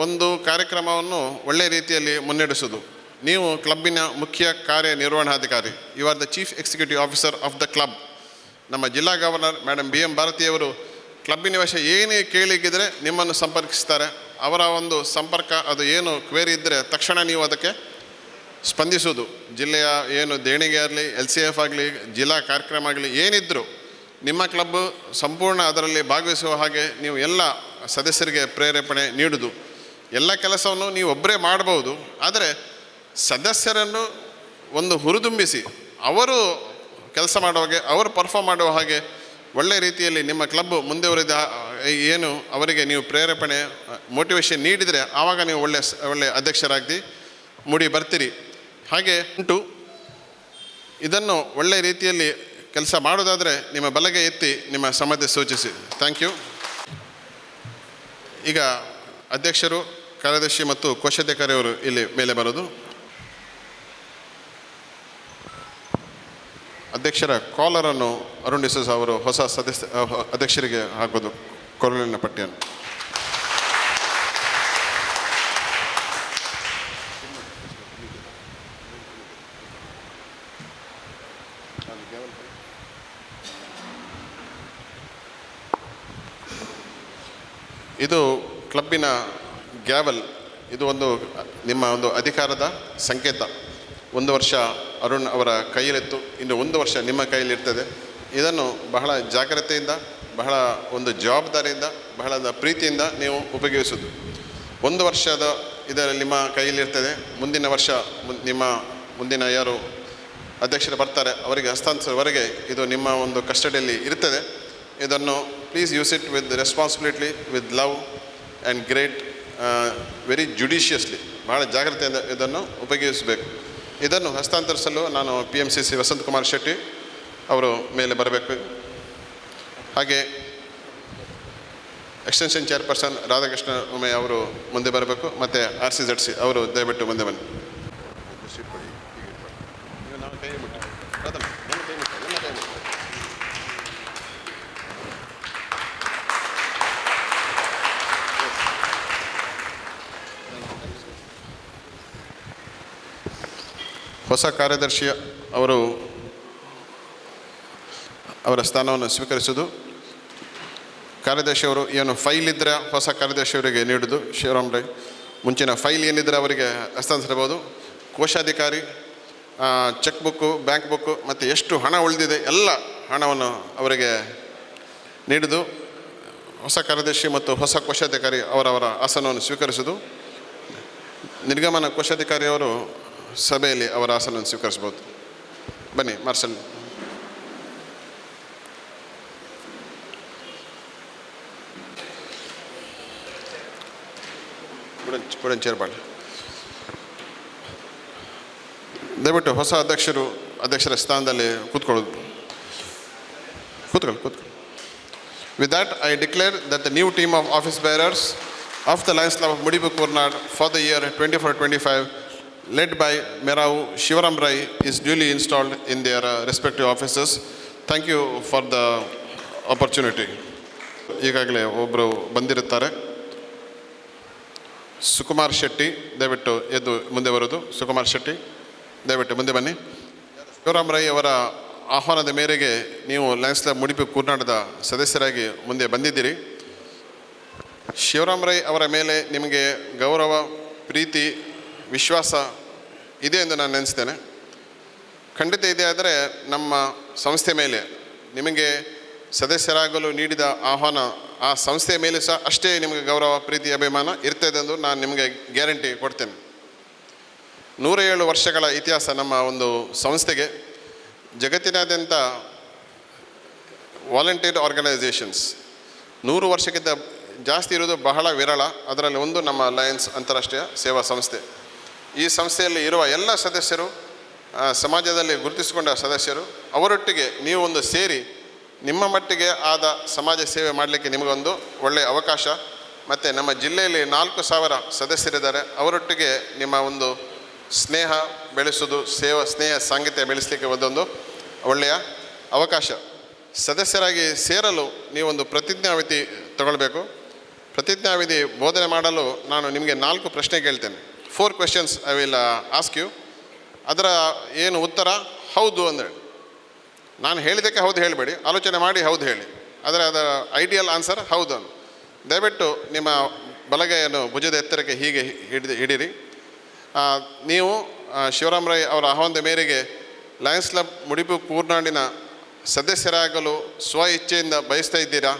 ಒಂದು ಕಾರ್ಯಕ್ರಮವನ್ನು ಒಳ್ಳೆಯ ರೀತಿಯಲ್ಲಿ ಮುನ್ನಡೆಸೋದು. ನೀವು ಕ್ಲಬ್ಬಿನ ಮುಖ್ಯ ಕಾರ್ಯನಿರ್ವಹಣಾಧಿಕಾರಿ, you are the chief executive officer of the club. ನಮ್ಮ ಜಿಲ್ಲಾ ಗವರ್ನರ್ ಮೇಡಮ್ BM ಭಾರತಿಯವರು ಕ್ಲಬ್ಬಿನ ವಿಷಯ ಏನೇ ಕೇಳಿಗಿದ್ರೆ ನಿಮ್ಮನ್ನು ಸಂಪರ್ಕಿಸ್ತಾರೆ. ಅವರ ಒಂದು ಸಂಪರ್ಕ ಅದು ಏನು ಕ್ವೇರಿ ಇದ್ದರೆ ತಕ್ಷಣ ನೀವು ಅದಕ್ಕೆ ಸ್ಪಂದಿಸೋದು. ಜಿಲ್ಲೆಯ ಏನು ದೇಣಿಗೆ ಆಗಲಿ, LCF ಆಗಲಿ, ಜಿಲ್ಲಾ ಕಾರ್ಯಕ್ರಮ ಆಗಲಿ, ಏನಿದ್ದರೂ ನಿಮ್ಮ ಕ್ಲಬ್ ಸಂಪೂರ್ಣ ಅದರಲ್ಲಿ ಭಾಗವಹಿಸುವ ಹಾಗೆ ನೀವು ಎಲ್ಲ ಸದಸ್ಯರಿಗೆ ಪ್ರೇರೇಪಣೆ ನೀಡೋದು. ಎಲ್ಲ ಕೆಲಸವನ್ನು ನೀವು ಒಬ್ಬರೇ ಮಾಡ್ಬೋದು, ಆದರೆ ಸದಸ್ಯರನ್ನು ಒಂದು ಹುರಿದುಂಬಿಸಿ ಅವರು ಕೆಲಸ ಮಾಡುವಾಗೆ, ಅವರು ಪರ್ಫಾರ್ಮ್ ಮಾಡುವ ಹಾಗೆ ಒಳ್ಳೆಯ ರೀತಿಯಲ್ಲಿ ನಿಮ್ಮ ಕ್ಲಬ್ ಮುಂದುವರಿದ ಏನು ಅವರಿಗೆ ನೀವು ಪ್ರೇರೇಪಣೆ ಮೋಟಿವೇಶನ್ ನೀಡಿದರೆ ಆವಾಗ ನೀವು ಒಳ್ಳೆಯ ಅಧ್ಯಕ್ಷರಾಗಿ ಮೂಡಿ ಬರ್ತೀರಿ. ಹಾಗೆ ಉಂಟು. ಇದನ್ನು ಒಳ್ಳೆಯ ರೀತಿಯಲ್ಲಿ ಕೆಲಸ ಮಾಡೋದಾದರೆ ನಿಮ್ಮ ಬಲಗೆ ಎತ್ತಿ ನಿಮ್ಮ ಸಮ್ಮತಿ ಸೂಚಿಸಿ. Thank you. ಈಗ ಅಧ್ಯಕ್ಷರು, ಕಾರ್ಯದರ್ಶಿ ಮತ್ತು ಕೋಶಾಧಿಕಾರಿಯವರು ಇಲ್ಲಿ ಮೇಲೆ ಬರೋದು. ಅಧ್ಯಕ್ಷರ ಕಾಲರನ್ನು ಅರುಣ್ ಡಿಸೋಜ ಅವರು ಹೊಸ ಅಧ್ಯಕ್ಷರಿಗೆ ಹಾಕೋದು ಕೊರಳಿನ ಪಟ್ಟಿಯನ್ನು. ಇದು ಕ್ಲಬ್ಬಿನ ಗ್ಯಾವಲ್. ಇದು ಒಂದು ನಿಮ್ಮ ಒಂದು ಅಧಿಕಾರದ ಸಂಕೇತ. 1 ವರ್ಷ ಅರುಣ್ ಅವರ ಕೈಯಲ್ಲಿತ್ತು, ಇನ್ನು 1 ವರ್ಷ ನಿಮ್ಮ ಕೈಯಲ್ಲಿರ್ತದೆ. ಇದನ್ನು ಬಹಳ ಜಾಗ್ರತೆಯಿಂದ, ಬಹಳ ಒಂದು ಜವಾಬ್ದಾರಿಯಿಂದ, ಬಹಳ ಪ್ರೀತಿಯಿಂದ ನೀವು ಉಪಯೋಗಿಸೋದು. 1 ವರ್ಷದ ಇದರಲ್ಲಿ ನಿಮ್ಮ ಕೈಯಲ್ಲಿರ್ತದೆ. ಮುಂದಿನ ವರ್ಷ ನಿಮ್ಮ ಮುಂದಿನ ಯಾರು ಅಧ್ಯಕ್ಷರು ಬರ್ತಾರೆ ಅವರಿಗೆ ಹಸ್ತಾಂತರವರೆಗೆ ಇದು ನಿಮ್ಮ ಒಂದು ಕಸ್ಟಡಿಯಲ್ಲಿ ಇರ್ತದೆ. ಇದನ್ನು please use it with responsibility, with love and great, very judiciously, ಬಹಳ ಜಾಗ್ರತೆಯಿಂದ ಇದನ್ನು ಉಪಯೋಗಿಸಬೇಕು. ಇದನ್ನು ಹಸ್ತಾಂತರಿಸಲು ನಾನು PMCC ವಸಂತ್ ಕುಮಾರ್ ಶೆಟ್ಟಿ ಅವರು ಮೇಲೆ ಬರಬೇಕು. ಹಾಗೆ ಎಕ್ಸ್ಟೆನ್ಷನ್ ಚೇರ್ಪರ್ಸನ್ ರಾಧಾಕೃಷ್ಣ ಉಮೆ ಅವರು ಮುಂದೆ ಬರಬೇಕು. ಮತ್ತು RCZC ಅವರು ದಯವಿಟ್ಟು ಮುಂದೆ ಬನ್ನಿ. ಹೊಸ ಕಾರ್ಯದರ್ಶಿ ಅವರು ಅವರ ಸ್ಥಾನವನ್ನು ಸ್ವೀಕರಿಸೋದು. ಕಾರ್ಯದರ್ಶಿಯವರು ಏನು ಫೈಲ್ ಇದ್ದರೆ ಹೊಸ ಕಾರ್ಯದರ್ಶಿಯವರಿಗೆ ನೀಡೋದು. ಶಿವರಾಮ್ ರೈ ಮುಂಚಿನ ಫೈಲ್ ಏನಿದ್ದರೆ ಅವರಿಗೆ ಹಸ್ತಾಂತರಿಸಬಹುದು. ಕೋಶಾಧಿಕಾರಿ ಚೆಕ್ ಬುಕ್ಕು, ಬ್ಯಾಂಕ್ ಬುಕ್ಕು ಮತ್ತು ಎಷ್ಟು ಹಣ ಉಳಿದಿದೆ ಎಲ್ಲ ಹಣವನ್ನು ಅವರಿಗೆ ನೀಡೋದು. ಹೊಸ ಕಾರ್ಯದರ್ಶಿ ಮತ್ತು ಹೊಸ ಕೋಶಾಧಿಕಾರಿ ಅವರವರ ಆಸನವನ್ನು ಸ್ವೀಕರಿಸೋದು. ನಿರ್ಗಮನ ಕೋಶಾಧಿಕಾರಿಯವರು ಸಭೆಯಲ್ಲಿ ಅವರ ಆಸನವನ್ನು ಸ್ವೀಕರಿಸ್ಬೋದು. ಬನ್ನಿ ಮಾರ್ಷಲ್. ಚೇರ್ಬಾಳ್ ದಯವಿಟ್ಟು ಹೊಸ ಅಧ್ಯಕ್ಷರ ಸ್ಥಾನದಲ್ಲಿ ಕೂತ್ಕೊಳ್ಳೋದು. ಕೂತ್ಕೊಳ್ಳಿ. With that, I declare that the new team of office bearers of the Lions Club of Mudipu Kurnad for the year 24-25, led by Merau Shivaram Rai, is duly installed in their respective offices. Thank you for the opportunity. ಈಗಾಗಲೇ ಒಬ್ಬರು ಬಂದಿರುತ್ತಾರೆ. ಸುಕುಮಾರ್ ಶೆಟ್ಟಿ ದಯವಿಟ್ಟು ಎದ್ದು ಮುಂದೆ ಬರೋದು. ಸುಕುಮಾರ್ ಶೆಟ್ಟಿ ದಯವಿಟ್ಟು ಮುಂದೆ ಬನ್ನಿ. ಶಿವರಾಮ್ ರೈ ಅವರ ಆಹ್ವಾನದ ಮೇರೆಗೆ ನೀವು ಲಯನ್ಸ್ ಕ್ಲಬ್ ಮುಡಿಪು ಕೂರ್ನಾಟಕದ ಸದಸ್ಯರಾಗಿ ಮುಂದೆ ಬಂದಿದ್ದೀರಿ. ಶಿವರಾಮ್ ರೈ ಅವರ ಮೇಲೆ ನಿಮಗೆ ಗೌರವ, ಪ್ರೀತಿ, ವಿಶ್ವಾಸ ಇದೆ ಎಂದು ನಾನು ನೆನೆಸ್ತೇನೆ. ಖಂಡಿತ ಇದೆ. ಆದರೆ ನಮ್ಮ ಸಂಸ್ಥೆ ಮೇಲೆ ನಿಮಗೆ ಸದಸ್ಯರಾಗಲು ನೀಡಿದ ಆಹ್ವಾನ, ಆ ಸಂಸ್ಥೆಯ ಮೇಲೆ ಸಹ ಅಷ್ಟೇ ನಿಮಗೆ ಗೌರವ, ಪ್ರೀತಿ, ಅಭಿಮಾನ ಇರ್ತದೆ ಎಂದು ನಾನು ನಿಮಗೆ ಗ್ಯಾರಂಟಿ ಕೊಡ್ತೇನೆ. 107 ವರ್ಷಗಳ ಇತಿಹಾಸ ನಮ್ಮ ಒಂದು ಸಂಸ್ಥೆಗೆ. ಜಗತ್ತಿನಾದ್ಯಂತ ವಾಲಂಟಿಯರ್ ಆರ್ಗನೈಸೇಷನ್ಸ್ 100 ವರ್ಷಕ್ಕಿಂತ ಜಾಸ್ತಿ ಇರುವುದು ಬಹಳ ವಿರಳ. ಅದರಲ್ಲಿ ಒಂದು ನಮ್ಮ ಲಯನ್ಸ್ ಅಂತಾರಾಷ್ಟ್ರೀಯ ಸೇವಾ ಸಂಸ್ಥೆ. ಈ ಸಂಸ್ಥೆಯಲ್ಲಿ ಇರುವ ಎಲ್ಲ ಸದಸ್ಯರು ಸಮಾಜದಲ್ಲಿ ಗುರುತಿಸಿಕೊಂಡ ಸದಸ್ಯರು. ಅವರೊಟ್ಟಿಗೆ ನೀವು ಒಂದು ಸೇರಿ ನಿಮ್ಮ ಮಟ್ಟಿಗೆ ಆದ ಸಮಾಜ ಸೇವೆ ಮಾಡಲಿಕ್ಕೆ ನಿಮಗೊಂದು ಒಳ್ಳೆಯ ಅವಕಾಶ. ಮತ್ತು ನಮ್ಮ ಜಿಲ್ಲೆಯಲ್ಲಿ 4,000 ಸದಸ್ಯರಿದ್ದಾರೆ. ಅವರೊಟ್ಟಿಗೆ ನಿಮ್ಮ ಒಂದು ಸ್ನೇಹ ಬೆಳೆಸೋದು, ಸ್ನೇಹ ಸಾಂಗತ್ಯ ಬೆಳೆಸಲಿಕ್ಕೆ ಒಂದೊಂದು ಒಳ್ಳೆಯ ಅವಕಾಶ. ಸದಸ್ಯರಾಗಿ ಸೇರಲು ನೀವೊಂದು ಪ್ರತಿಜ್ಞಾವಿಧಿ ತಗೊಳ್ಬೇಕು. ಪ್ರತಿಜ್ಞಾವಿಧಿ ಬೋಧನೆ ಮಾಡಲು ನಾನು ನಿಮಗೆ 4 ಪ್ರಶ್ನೆ ಕೇಳ್ತೇನೆ. 4 questions I will ask you. ಅದರ ಏನು ಉತ್ತರ ಹೌದು ಅಂದೇಳಿ. ನಾನು ಹೇಳಿದ್ದಕ್ಕೆ ಹೌದು ಹೇಳಬೇಡಿ, ಆಲೋಚನೆ ಮಾಡಿ ಹೌದು ಹೇಳಿ. ಅದರ ಐಡಿಯಲ್ ಆನ್ಸರ್ ಹೌದು ಅಂತ. ದಯವಿಟ್ಟು ನಿಮ್ಮ ಬಲಗೈಯನ್ನು ಭುಜದ ಎತ್ತರಕ್ಕೆ ಹೀಗೆ ಹಿಡಿರಿ. ನೀವು ಶಿವರಾಮ್ ರೈ ಅವರ ಆಹ್ವಾನದ ಮೇರೆಗೆ ಲಯನ್ಸ್ ಕ್ಲಬ್ ಮುಡಿಪು ಕೂರ್ನಾಡಿನ ಸದಸ್ಯರಾಗಲು ಸ್ವ ಇಚ್ಛೆಯಿಂದ ಬಯಸ್ತಾ ಇದ್ದೀರಾ?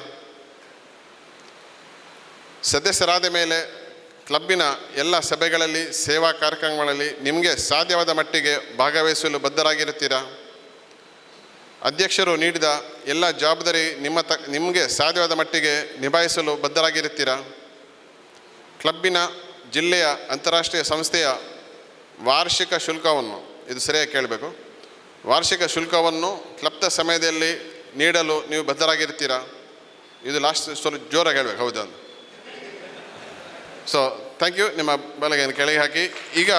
ಸದಸ್ಯರಾದ ಮೇಲೆ ಕ್ಲಬ್ಬಿನ ಎಲ್ಲ ಸಭೆಗಳಲ್ಲಿ, ಸೇವಾ ಕಾರ್ಯಕ್ರಮಗಳಲ್ಲಿ ನಿಮಗೆ ಸಾಧ್ಯವಾದ ಮಟ್ಟಿಗೆ ಭಾಗವಹಿಸಲು ಬದ್ಧರಾಗಿರುತ್ತೀರಾ? ಅಧ್ಯಕ್ಷರು ನೀಡಿದ ಎಲ್ಲ ಜವಾಬ್ದಾರಿ ನಿಮಗೆ ಸಾಧ್ಯವಾದ ಮಟ್ಟಿಗೆ ನಿಭಾಯಿಸಲು ಬದ್ಧರಾಗಿರುತ್ತೀರಾ? ಕ್ಲಬ್ಬಿನ ಜಿಲ್ಲೆಯ ಅಂತಾರಾಷ್ಟ್ರೀಯ ಸಂಸ್ಥೆಯ ವಾರ್ಷಿಕ ಶುಲ್ಕವನ್ನು, ಇದು ಸರಿಯಾಗಿ ಕೇಳಬೇಕು, ವಾರ್ಷಿಕ ಶುಲ್ಕವನ್ನು ಕ್ಲಬ್ದ ಸಮಯದಲ್ಲಿ ನೀಡಲು ನೀವು ಬದ್ಧರಾಗಿರ್ತೀರಾ? ಇದು ಲಾಸ್ಟ್ ಸ್ವಲ್ಪ ಜೋರಾಗಿ ಹೇಳಬೇಕು, ಹೌದಾ? So thank you. ನಿಮ್ಮ ಬಲಗೈಯನ್ನು ಕೆಳಗೆ ಹಾಕಿ. ಈಗ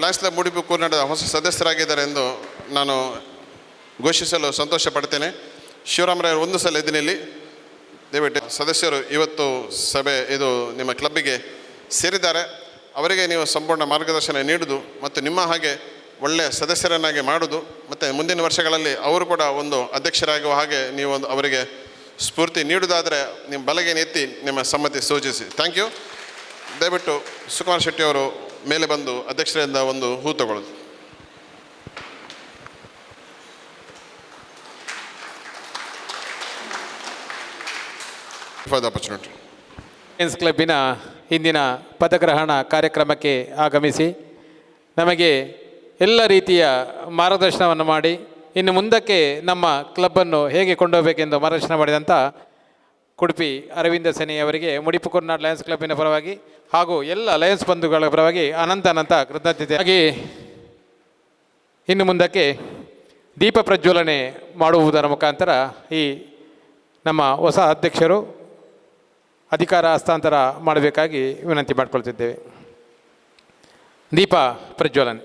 ಲಯನ್ಸ್ ಕ್ಲಬ್ ಮುಡಿಪು ಕೂರ್ನಾಟದ ಹೊಸ ಸದಸ್ಯರಾಗಿದ್ದಾರೆ ಎಂದು ನಾನು ಘೋಷಿಸಲು ಸಂತೋಷ ಪಡ್ತೇನೆ. ಶಿವರಾಮ್ ರಾಯರು ಒಂದು ಸಲ ಎದ್ದಿನಲ್ಲಿ ದಯವಿಟ್ಟು ಸದಸ್ಯರು ಇವತ್ತು ಇದು ನಿಮ್ಮ ಕ್ಲಬ್ಬಿಗೆ ಸೇರಿದ್ದಾರೆ. ಅವರಿಗೆ ನೀವು ಸಂಪೂರ್ಣ ಮಾರ್ಗದರ್ಶನ ನೀಡುವುದು ಮತ್ತು ನಿಮ್ಮ ಹಾಗೆ ಒಳ್ಳೆಯ ಸದಸ್ಯರನ್ನಾಗಿ ಮಾಡುವುದು ಮತ್ತು ಮುಂದಿನ ವರ್ಷಗಳಲ್ಲಿ ಅವರು ಕೂಡ ಒಂದು ಅಧ್ಯಕ್ಷರಾಗುವ ಹಾಗೆ ನೀವು ಅವರಿಗೆ ಸ್ಫೂರ್ತಿ ನೀಡುವುದಾದರೆ ನಿಮ್ಮ ಬಲಗೈಯನ್ನು ಎತ್ತಿ ನಿಮ್ಮ ಸಮ್ಮತಿ ಸೂಚಿಸಿ. Thank you. ದಯವಿಟ್ಟು ಸುಕುಮಾರ್ ಶೆಟ್ಟಿಯವರು ಮೇಲೆ ಬಂದು ಅಧ್ಯಕ್ಷರಿಂದ ಒಂದು ಹೂ ತಗೊಳ್ಳೋದು. For the opportunity. ಲಯನ್ಸ್ ಕ್ಲಬ್ಬಿನ ಇಂದಿನ ಪದಗ್ರಹಣ ಕಾರ್ಯಕ್ರಮಕ್ಕೆ ಆಗಮಿಸಿ ನಮಗೆ ಎಲ್ಲ ರೀತಿಯ ಮಾರ್ಗದರ್ಶನವನ್ನು ಮಾಡಿ ಇನ್ನು ಮುಂದಕ್ಕೆ ನಮ್ಮ ಕ್ಲಬ್ಬನ್ನು ಹೇಗೆ ಕೊಂಡೋಗಬೇಕೆಂದು ಮಾರ್ಗದರ್ಶನ ಮಾಡಿದಂಥ ಕುಡುಪಿ ಅರವಿಂದ ಸೇನೆಯವರಿಗೆ ಮುಡಿಪು ಕೂರ್ನಾಡ್ ಲಯನ್ಸ್ ಕ್ಲಬ್ಬಿನ ಪರವಾಗಿ ಹಾಗೂ ಎಲ್ಲ ಲಯನ್ಸ್ ಬಂಧುಗಳ ಪರವಾಗಿ ಅನಂತ ಕೃತಜ್ಞತೆ. ಹಾಗೆ ಇನ್ನು ಮುಂದಕ್ಕೆ ದೀಪ ಪ್ರಜ್ವಲನೆ ಮಾಡುವುದರ ಮುಖಾಂತರ ಈ ನಮ್ಮ ಹೊಸ ಅಧ್ಯಕ್ಷರು ಅಧಿಕಾರ ಹಸ್ತಾಂತರ ಮಾಡಬೇಕಾಗಿ ವಿನಂತಿ ಮಾಡಿಕೊಳ್ತಿದ್ದೇವೆ. ದೀಪ ಪ್ರಜ್ವಲನೆ.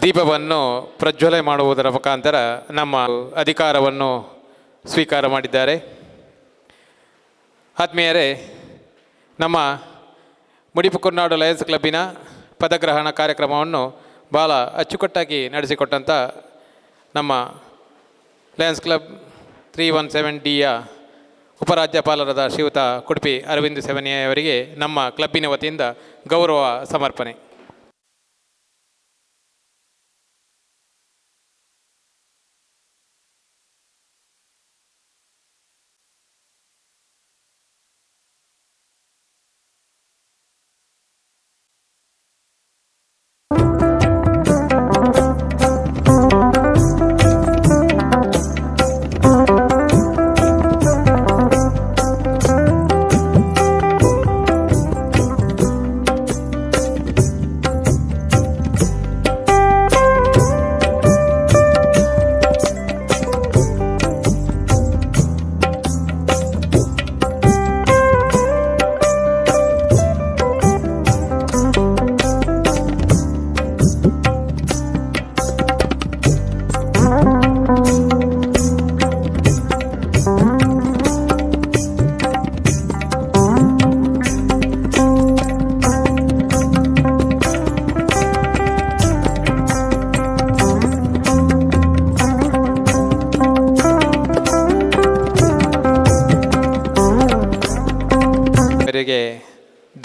ದೀಪವನ್ನು ಪ್ರಜ್ವಲನೆ ಮಾಡುವುದರ ಮುಖಾಂತರ ನಮ್ಮ ಅಧಿಕಾರವನ್ನು ಸ್ವೀಕಾರ ಮಾಡಿದ್ದಾರೆ. ಆತ್ಮೀಯರೇ, ನಮ್ಮ ಮುಡಿಪು ಕೂರ್ನಾಡು ಲಯನ್ಸ್ ಕ್ಲಬ್ಬಿನ ಪದಗ್ರಹಣ ಕಾರ್ಯಕ್ರಮವನ್ನು ಭಾಳ ಅಚ್ಚುಕಟ್ಟಾಗಿ ನಡೆಸಿಕೊಟ್ಟಂಥ ನಮ್ಮ ಲಯನ್ಸ್ ಕ್ಲಬ್ 317Dಯ ಉಪರಾಜ್ಯಪಾಲರಾದ ಶ್ರೀಯುತ ಕುಡುಪಿ ಅರವಿಂದ್ ಸೇನೆಯವರಿಗೆ ನಮ್ಮ ಕ್ಲಬ್ಬಿನ ವತಿಯಿಂದ ಗೌರವ ಸಮರ್ಪಣೆ.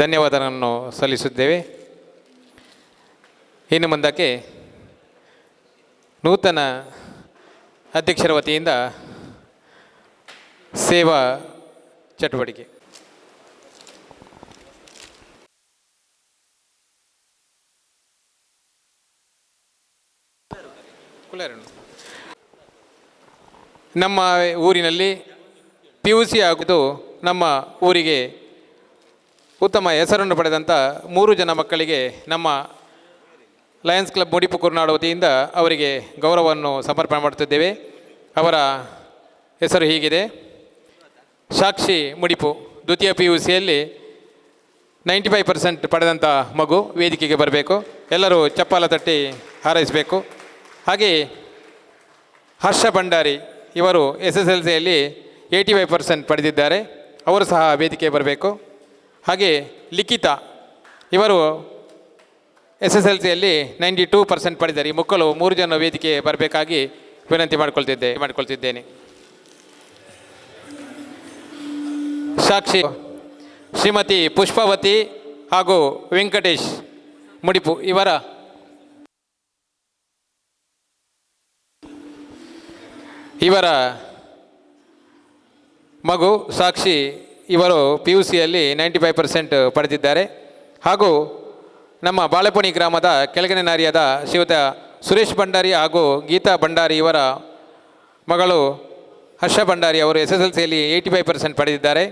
ಧನ್ಯವಾದಗಳನ್ನು ಸಲ್ಲಿಸುತ್ತೇವೆ. ಇನ್ನು ಮುಂದಕ್ಕೆ ನೂತನ ಅಧ್ಯಕ್ಷರ ವತಿಯಿಂದ ಸೇವಾ ಚಟುವಟಿಕೆ. ನಮ್ಮ ಊರಿನಲ್ಲಿ PUC ಆಗುವುದು ನಮ್ಮ ಊರಿಗೆ ಉತ್ತಮ ಹೆಸರನ್ನು ಪಡೆದಂಥ 3 ಜನ ಮಕ್ಕಳಿಗೆ ನಮ್ಮ ಲಯನ್ಸ್ ಕ್ಲಬ್ ಮುಡಿಪು ಕುರ್ನಾಡು ವತಿಯಿಂದ ಅವರಿಗೆ ಗೌರವವನ್ನು ಸಮರ್ಪಣೆ ಮಾಡುತ್ತಿದ್ದೇವೆ. ಅವರ ಹೆಸರು ಹೀಗಿದೆ: ಸಾಕ್ಷಿ ಮುಡಿಪು, ದ್ವಿತೀಯ PUCಯಲ್ಲಿ 95% ಪಡೆದಂಥ ಮಗು ವೇದಿಕೆಗೆ ಬರಬೇಕು. ಎಲ್ಲರೂ ಚಪ್ಪಾಲ ತಟ್ಟಿ ಹಾರೈಸಬೇಕು. ಹಾಗೆ ಹರ್ಷ ಭಂಡಾರಿ ಇವರು SSLCಯಲ್ಲಿ 85% ಪಡೆದಿದ್ದಾರೆ, ಅವರು ಸಹ ವೇದಿಕೆಗೆ ಬರಬೇಕು. ಹಾಗೆ ಲಿಖಿತಾ ಇವರು SSLCಯಲ್ಲಿ 92% ಪಡೆದಿದ್ದಾರೆ. ಈ ಮಕ್ಕಳು 3 ಜನ ವೇದಿಕೆ ಬರಬೇಕಾಗಿ ವಿನಂತಿ ಮಾಡಿಕೊಳ್ತಿದ್ದೇನೆ. ಸಾಕ್ಷಿ ಶ್ರೀಮತಿ ಪುಷ್ಪಾವತಿ ಹಾಗೂ ವೆಂಕಟೇಶ್ ಮುಡಿಪು ಇವರ ಮಗು ಸಾಕ್ಷಿ ಇವರು PUCಯಲ್ಲಿ 95% ಪಡೆದಿದ್ದಾರೆ. ಹಾಗೂ ನಮ್ಮ ಬಾಳೆಪಣಿ ಗ್ರಾಮದ ಕೆಳಗನೆ ನಾರಿಯಾದ ಶ್ರೀಯುತ ಸುರೇಶ್ ಭಂಡಾರಿ ಹಾಗೂ ಗೀತಾ ಭಂಡಾರಿ ಇವರ ಮಗಳು ಹರ್ಷ ಭಂಡಾರಿ ಅವರು SSLCಯಲ್ಲಿ 85% ಪಡೆದಿದ್ದಾರೆ.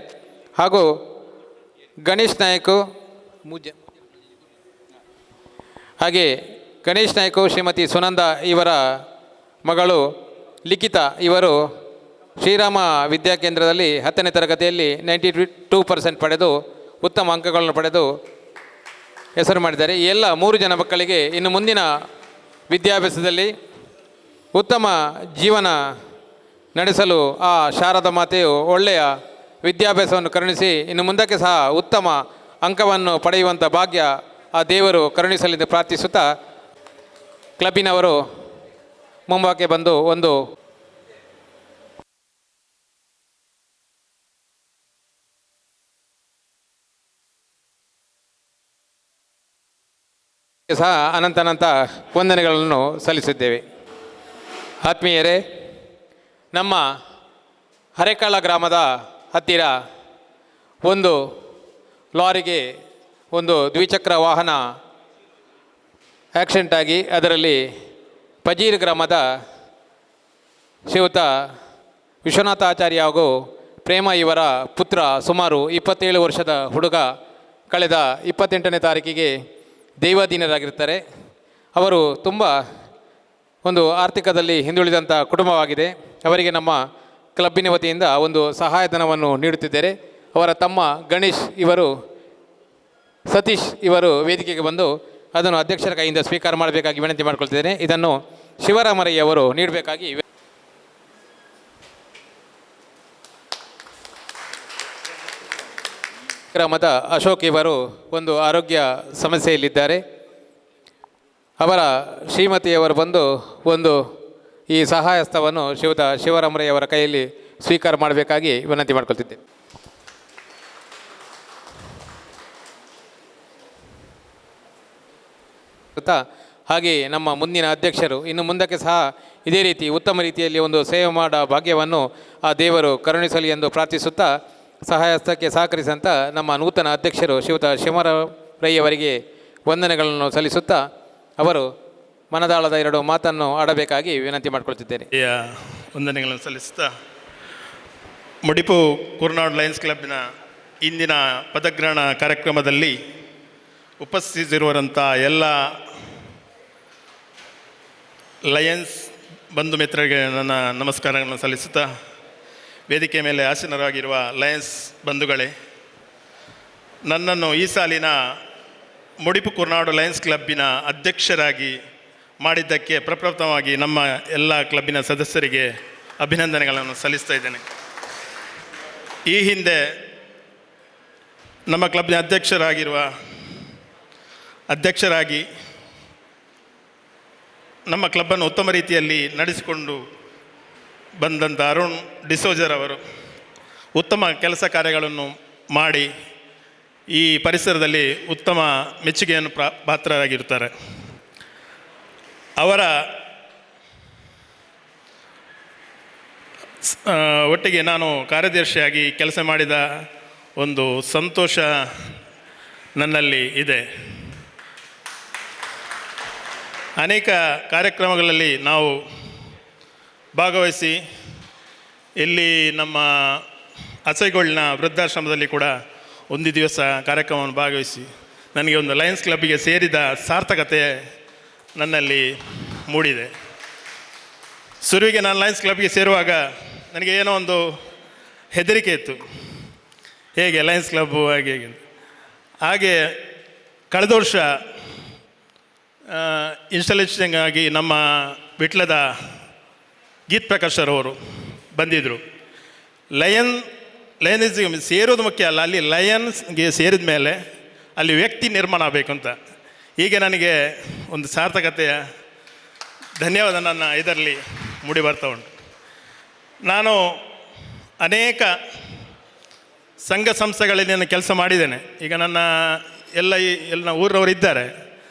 ಹಾಗೂ ಗಣೇಶ್ ನಾಯಕ್ ಗಣೇಶ್ ನಾಯಕ್ ಶ್ರೀಮತಿ ಸುನಂದ ಇವರ ಮಗಳು ಲಿಖಿತಾ ಇವರು ಶ್ರೀರಾಮ ವಿದ್ಯಾಕೇಂದ್ರದಲ್ಲಿ 10ನೇ ತರಗತಿಯಲ್ಲಿ 92% ಪಡೆದು ಉತ್ತಮ ಅಂಕಗಳನ್ನು ಪಡೆದು ಹೆಸರು ಮಾಡಿದ್ದಾರೆ. ಈ ಎಲ್ಲ 3 ಜನ ಮಕ್ಕಳಿಗೆ ಇನ್ನು ಮುಂದಿನ ವಿದ್ಯಾಭ್ಯಾಸದಲ್ಲಿ ಉತ್ತಮ ಜೀವನ ನಡೆಸಲು ಆ ಶಾರದಾ ಮಾತೆಯು ಒಳ್ಳೆಯ ವಿದ್ಯಾಭ್ಯಾಸವನ್ನು ಕರುಣಿಸಿ ಇನ್ನು ಮುಂದಕ್ಕೆ ಸಹ ಉತ್ತಮ ಅಂಕವನ್ನು ಪಡೆಯುವಂಥ ಭಾಗ್ಯ ಆ ದೇವರು ಕರುಣಿಸಲೆಂದು ಪ್ರಾರ್ಥಿಸುತ್ತಾ ಕ್ಲಬ್ಬಿನವರು ಮುಂಭಾಗಕ್ಕೆ ಬಂದು ಒಂದು ಸಹ ಅನಂತ ವಂದನೆಗಳನ್ನು ಸಲ್ಲಿಸಿದ್ದೇವೆ. ಆತ್ಮೀಯರೇ, ನಮ್ಮ ಹರೇಕಾಳ ಗ್ರಾಮದ ಹತ್ತಿರ ಒಂದು ಲಾರಿಗೆ ಒಂದು ದ್ವಿಚಕ್ರ ವಾಹನ ಆಕ್ಸಿಡೆಂಟ್ ಆಗಿ ಅದರಲ್ಲಿ ಪಜೀರ್ ಗ್ರಾಮದ ಶ್ರೀಯುತ ವಿಶ್ವನಾಥ ಆಚಾರ್ಯ ಹಾಗೂ ಪ್ರೇಮ ಇವರ ಪುತ್ರ ಸುಮಾರು 27 ವರ್ಷದ ಹುಡುಗ ಕಳೆದ 28ನೇ ತಾರೀಕಿಗೆ ದೈವಾಧೀನರಾಗಿರ್ತಾರೆ. ಅವರು ತುಂಬ ಒಂದು ಆರ್ಥಿಕದಲ್ಲಿ ಹಿಂದುಳಿದಂಥ ಕುಟುಂಬವಾಗಿದೆ. ಅವರಿಗೆ ನಮ್ಮ ಕ್ಲಬ್ಬಿನ ವತಿಯಿಂದ ಒಂದು ಸಹಾಯಧನವನ್ನು ನೀಡುತ್ತಿದ್ದಾರೆ. ಅವರ ತಮ್ಮ ಗಣೇಶ್ ಇವರು ಸತೀಶ್ ಇವರು ವೇದಿಕೆಗೆ ಬಂದು ಅದನ್ನು ಅಧ್ಯಕ್ಷರ ಕೈಯಿಂದ ಸ್ವೀಕಾರ ಮಾಡಬೇಕಾಗಿ ವಿನಂತಿ ಮಾಡಿಕೊಳ್ತಿದ್ದೇನೆ. ಇದನ್ನು ಶಿವರಾಮರಯ್ಯ ಅವರು ನೀಡಬೇಕಾಗಿ. ಗ್ರಾಮದ ಅಶೋಕ್ ಇವರು ಒಂದು ಆರೋಗ್ಯ ಸಮಸ್ಯೆಯಲ್ಲಿದ್ದಾರೆ. ಅವರ ಶ್ರೀಮತಿಯವರು ಬಂದು ಒಂದು ಈ ಸಹಾಯಹಸ್ತವನ್ನು ಶ್ರೀಯುತ ಶಿವರಾಮರಯ್ಯ ಅವರ ಕೈಯಲ್ಲಿ ಸ್ವೀಕಾರ ಮಾಡಬೇಕಾಗಿ ವಿನಂತಿ ಮಾಡಿಕೊಳ್ತಿದ್ದೇನೆ. ಹಾಗೆ ನಮ್ಮ ಮುಂದಿನ ಅಧ್ಯಕ್ಷರು ಇನ್ನು ಮುಂದಕ್ಕೆ ಸಹ ಇದೇ ರೀತಿ ಉತ್ತಮ ರೀತಿಯಲ್ಲಿ ಒಂದು ಸೇವೆ ಮಾಡೋ ಭಾಗ್ಯವನ್ನು ಆ ದೇವರು ಕರುಣಿಸಲಿ ಎಂದು ಪ್ರಾರ್ಥಿಸುತ್ತಾ ಸಹಾಯಹಸ್ತಕ್ಕೆ ಸಹಕರಿಸಂತ ನಮ್ಮ ನೂತನ ಅಧ್ಯಕ್ಷರು ಶ್ರೀಯುತ ಶಿವರಾಮರಯ್ಯವರಿಗೆ ವಂದನೆಗಳನ್ನು ಸಲ್ಲಿಸುತ್ತಾ ಅವರು ಮನದಾಳದ 2 ಮಾತನ್ನು ಆಡಬೇಕಾಗಿ ವಿನಂತಿ ಮಾಡಿಕೊಳ್ತಿದ್ದೇನೆ. ವಂದನೆಗಳನ್ನು ಸಲ್ಲಿಸುತ್ತಾ ಮುಡಿಪು ಕುರ್ನಾಡು ಲಯನ್ಸ್ ಕ್ಲಬ್ನ ಇಂದಿನ ಪದಗ್ರಹಣ ಕಾರ್ಯಕ್ರಮದಲ್ಲಿ ಉಪಸ್ಥಿತಿರುವಂಥ ಎಲ್ಲ ಲಯನ್ಸ್ ಬಂಧು ಮಿತ್ರರಿಗೆ ನನ್ನ ನಮಸ್ಕಾರಗಳನ್ನು ಸಲ್ಲಿಸುತ್ತಾ ವೇದಿಕೆ ಮೇಲೆ ಆಸೀನರಾಗಿರುವ ಲಯನ್ಸ್ ಬಂಧುಗಳೇ, ನನ್ನನ್ನು ಈ ಸಾಲಿನ ಮುಡಿಪು ಕುರ್ನಾಡು ಲಯನ್ಸ್ ಕ್ಲಬ್ಬಿನ ಅಧ್ಯಕ್ಷರಾಗಿ ಮಾಡಿದ್ದಕ್ಕೆ ಪ್ರಪ್ರಥಮವಾಗಿ ನಮ್ಮ ಎಲ್ಲ ಕ್ಲಬ್ಬಿನ ಸದಸ್ಯರಿಗೆ ಅಭಿನಂದನೆಗಳನ್ನು ಸಲ್ಲಿಸ್ತಾ ಇದ್ದೇನೆ. ಈ ಹಿಂದೆ ನಮ್ಮ ಕ್ಲಬ್ನ ಅಧ್ಯಕ್ಷರಾಗಿ ನಮ್ಮ ಕ್ಲಬ್ಬನ್ನು ಉತ್ತಮ ರೀತಿಯಲ್ಲಿ ನಡೆಸಿಕೊಂಡು ಬಂದಂಥ ಅರುಣ್ ಡಿಸೋಜರ್ ಅವರು ಉತ್ತಮ ಕೆಲಸ ಕಾರ್ಯಗಳನ್ನು ಮಾಡಿ ಈ ಪರಿಸರದಲ್ಲಿ ಉತ್ತಮ ಮೆಚ್ಚುಗೆಯನ್ನು ಪಾತ್ರರಾಗಿರ್ತಾರೆ. ಅವರ ಒಟ್ಟಿಗೆ ನಾನು ಕಾರ್ಯದರ್ಶಿಯಾಗಿ ಕೆಲಸ ಮಾಡಿದ ಒಂದು ಸಂತೋಷ ನನ್ನಲ್ಲಿ ಇದೆ. ಅನೇಕ ಕಾರ್ಯಕ್ರಮಗಳಲ್ಲಿ ನಾವು ಭಾಗವಹಿಸಿ, ಇಲ್ಲಿ ನಮ್ಮ ಅಸೈಗೊಳ್ಳಿನ ವೃದ್ಧಾಶ್ರಮದಲ್ಲಿ ಕೂಡ ಒಂದು ದಿವಸ ಕಾರ್ಯಕ್ರಮವನ್ನು ಭಾಗವಹಿಸಿ ನನಗೆ ಒಂದು ಲಯನ್ಸ್ ಕ್ಲಬ್ಬಿಗೆ ಸೇರಿದ ಸಾರ್ಥಕತೆ ನನ್ನಲ್ಲಿ ಮೂಡಿದೆ. ಶುರುವಿಗೆ ನಾನು ಲಯನ್ಸ್ ಕ್ಲಬ್ಗೆ ಸೇರುವಾಗ ನನಗೆ ಏನೋ ಒಂದು ಹೆದರಿಕೆ ಇತ್ತು, ಹೇಗೆ ಲಯನ್ಸ್ ಕ್ಲಬ್ಬು ಹಾಗೆ ಕಳೆದ ವರ್ಷ ಇನ್ಸ್ಟಾಲೇಷನ್ ಆಗಿ ನಮ್ಮ ವಿಟ್ಲದ ಗೀತ್ ಪ್ರಕಾಶ್ ಅವರು ಬಂದಿದ್ದರು. ಲಯನಿಸ್ಗೆ ಸೇರೋದು ಮುಖ್ಯ ಅಲ್ಲ, ಅಲ್ಲಿ ಲಯನ್ಸ್ಗೆ ಸೇರಿದ ಮೇಲೆ ಅಲ್ಲಿ ವ್ಯಕ್ತಿ ನಿರ್ಮಾಣ ಆಗಬೇಕು ಅಂತ. ಹೀಗೆ ನನಗೆ ಒಂದು ಸಾರ್ಥಕತೆಯ ಧನ್ಯವಾದ ನನ್ನ ಇದರಲ್ಲಿ ಮೂಡಿ ಬರ್ತಾ ಉಂಟು. ನಾನು ಅನೇಕ ಸಂಘ ಸಂಸ್ಥೆಗಳಲ್ಲಿ ನಾನು ಕೆಲಸ ಮಾಡಿದ್ದೇನೆ. ಈಗ ನನ್ನ ಎಲ್ಲ ಊರವರು ಇದ್ದಾರೆ,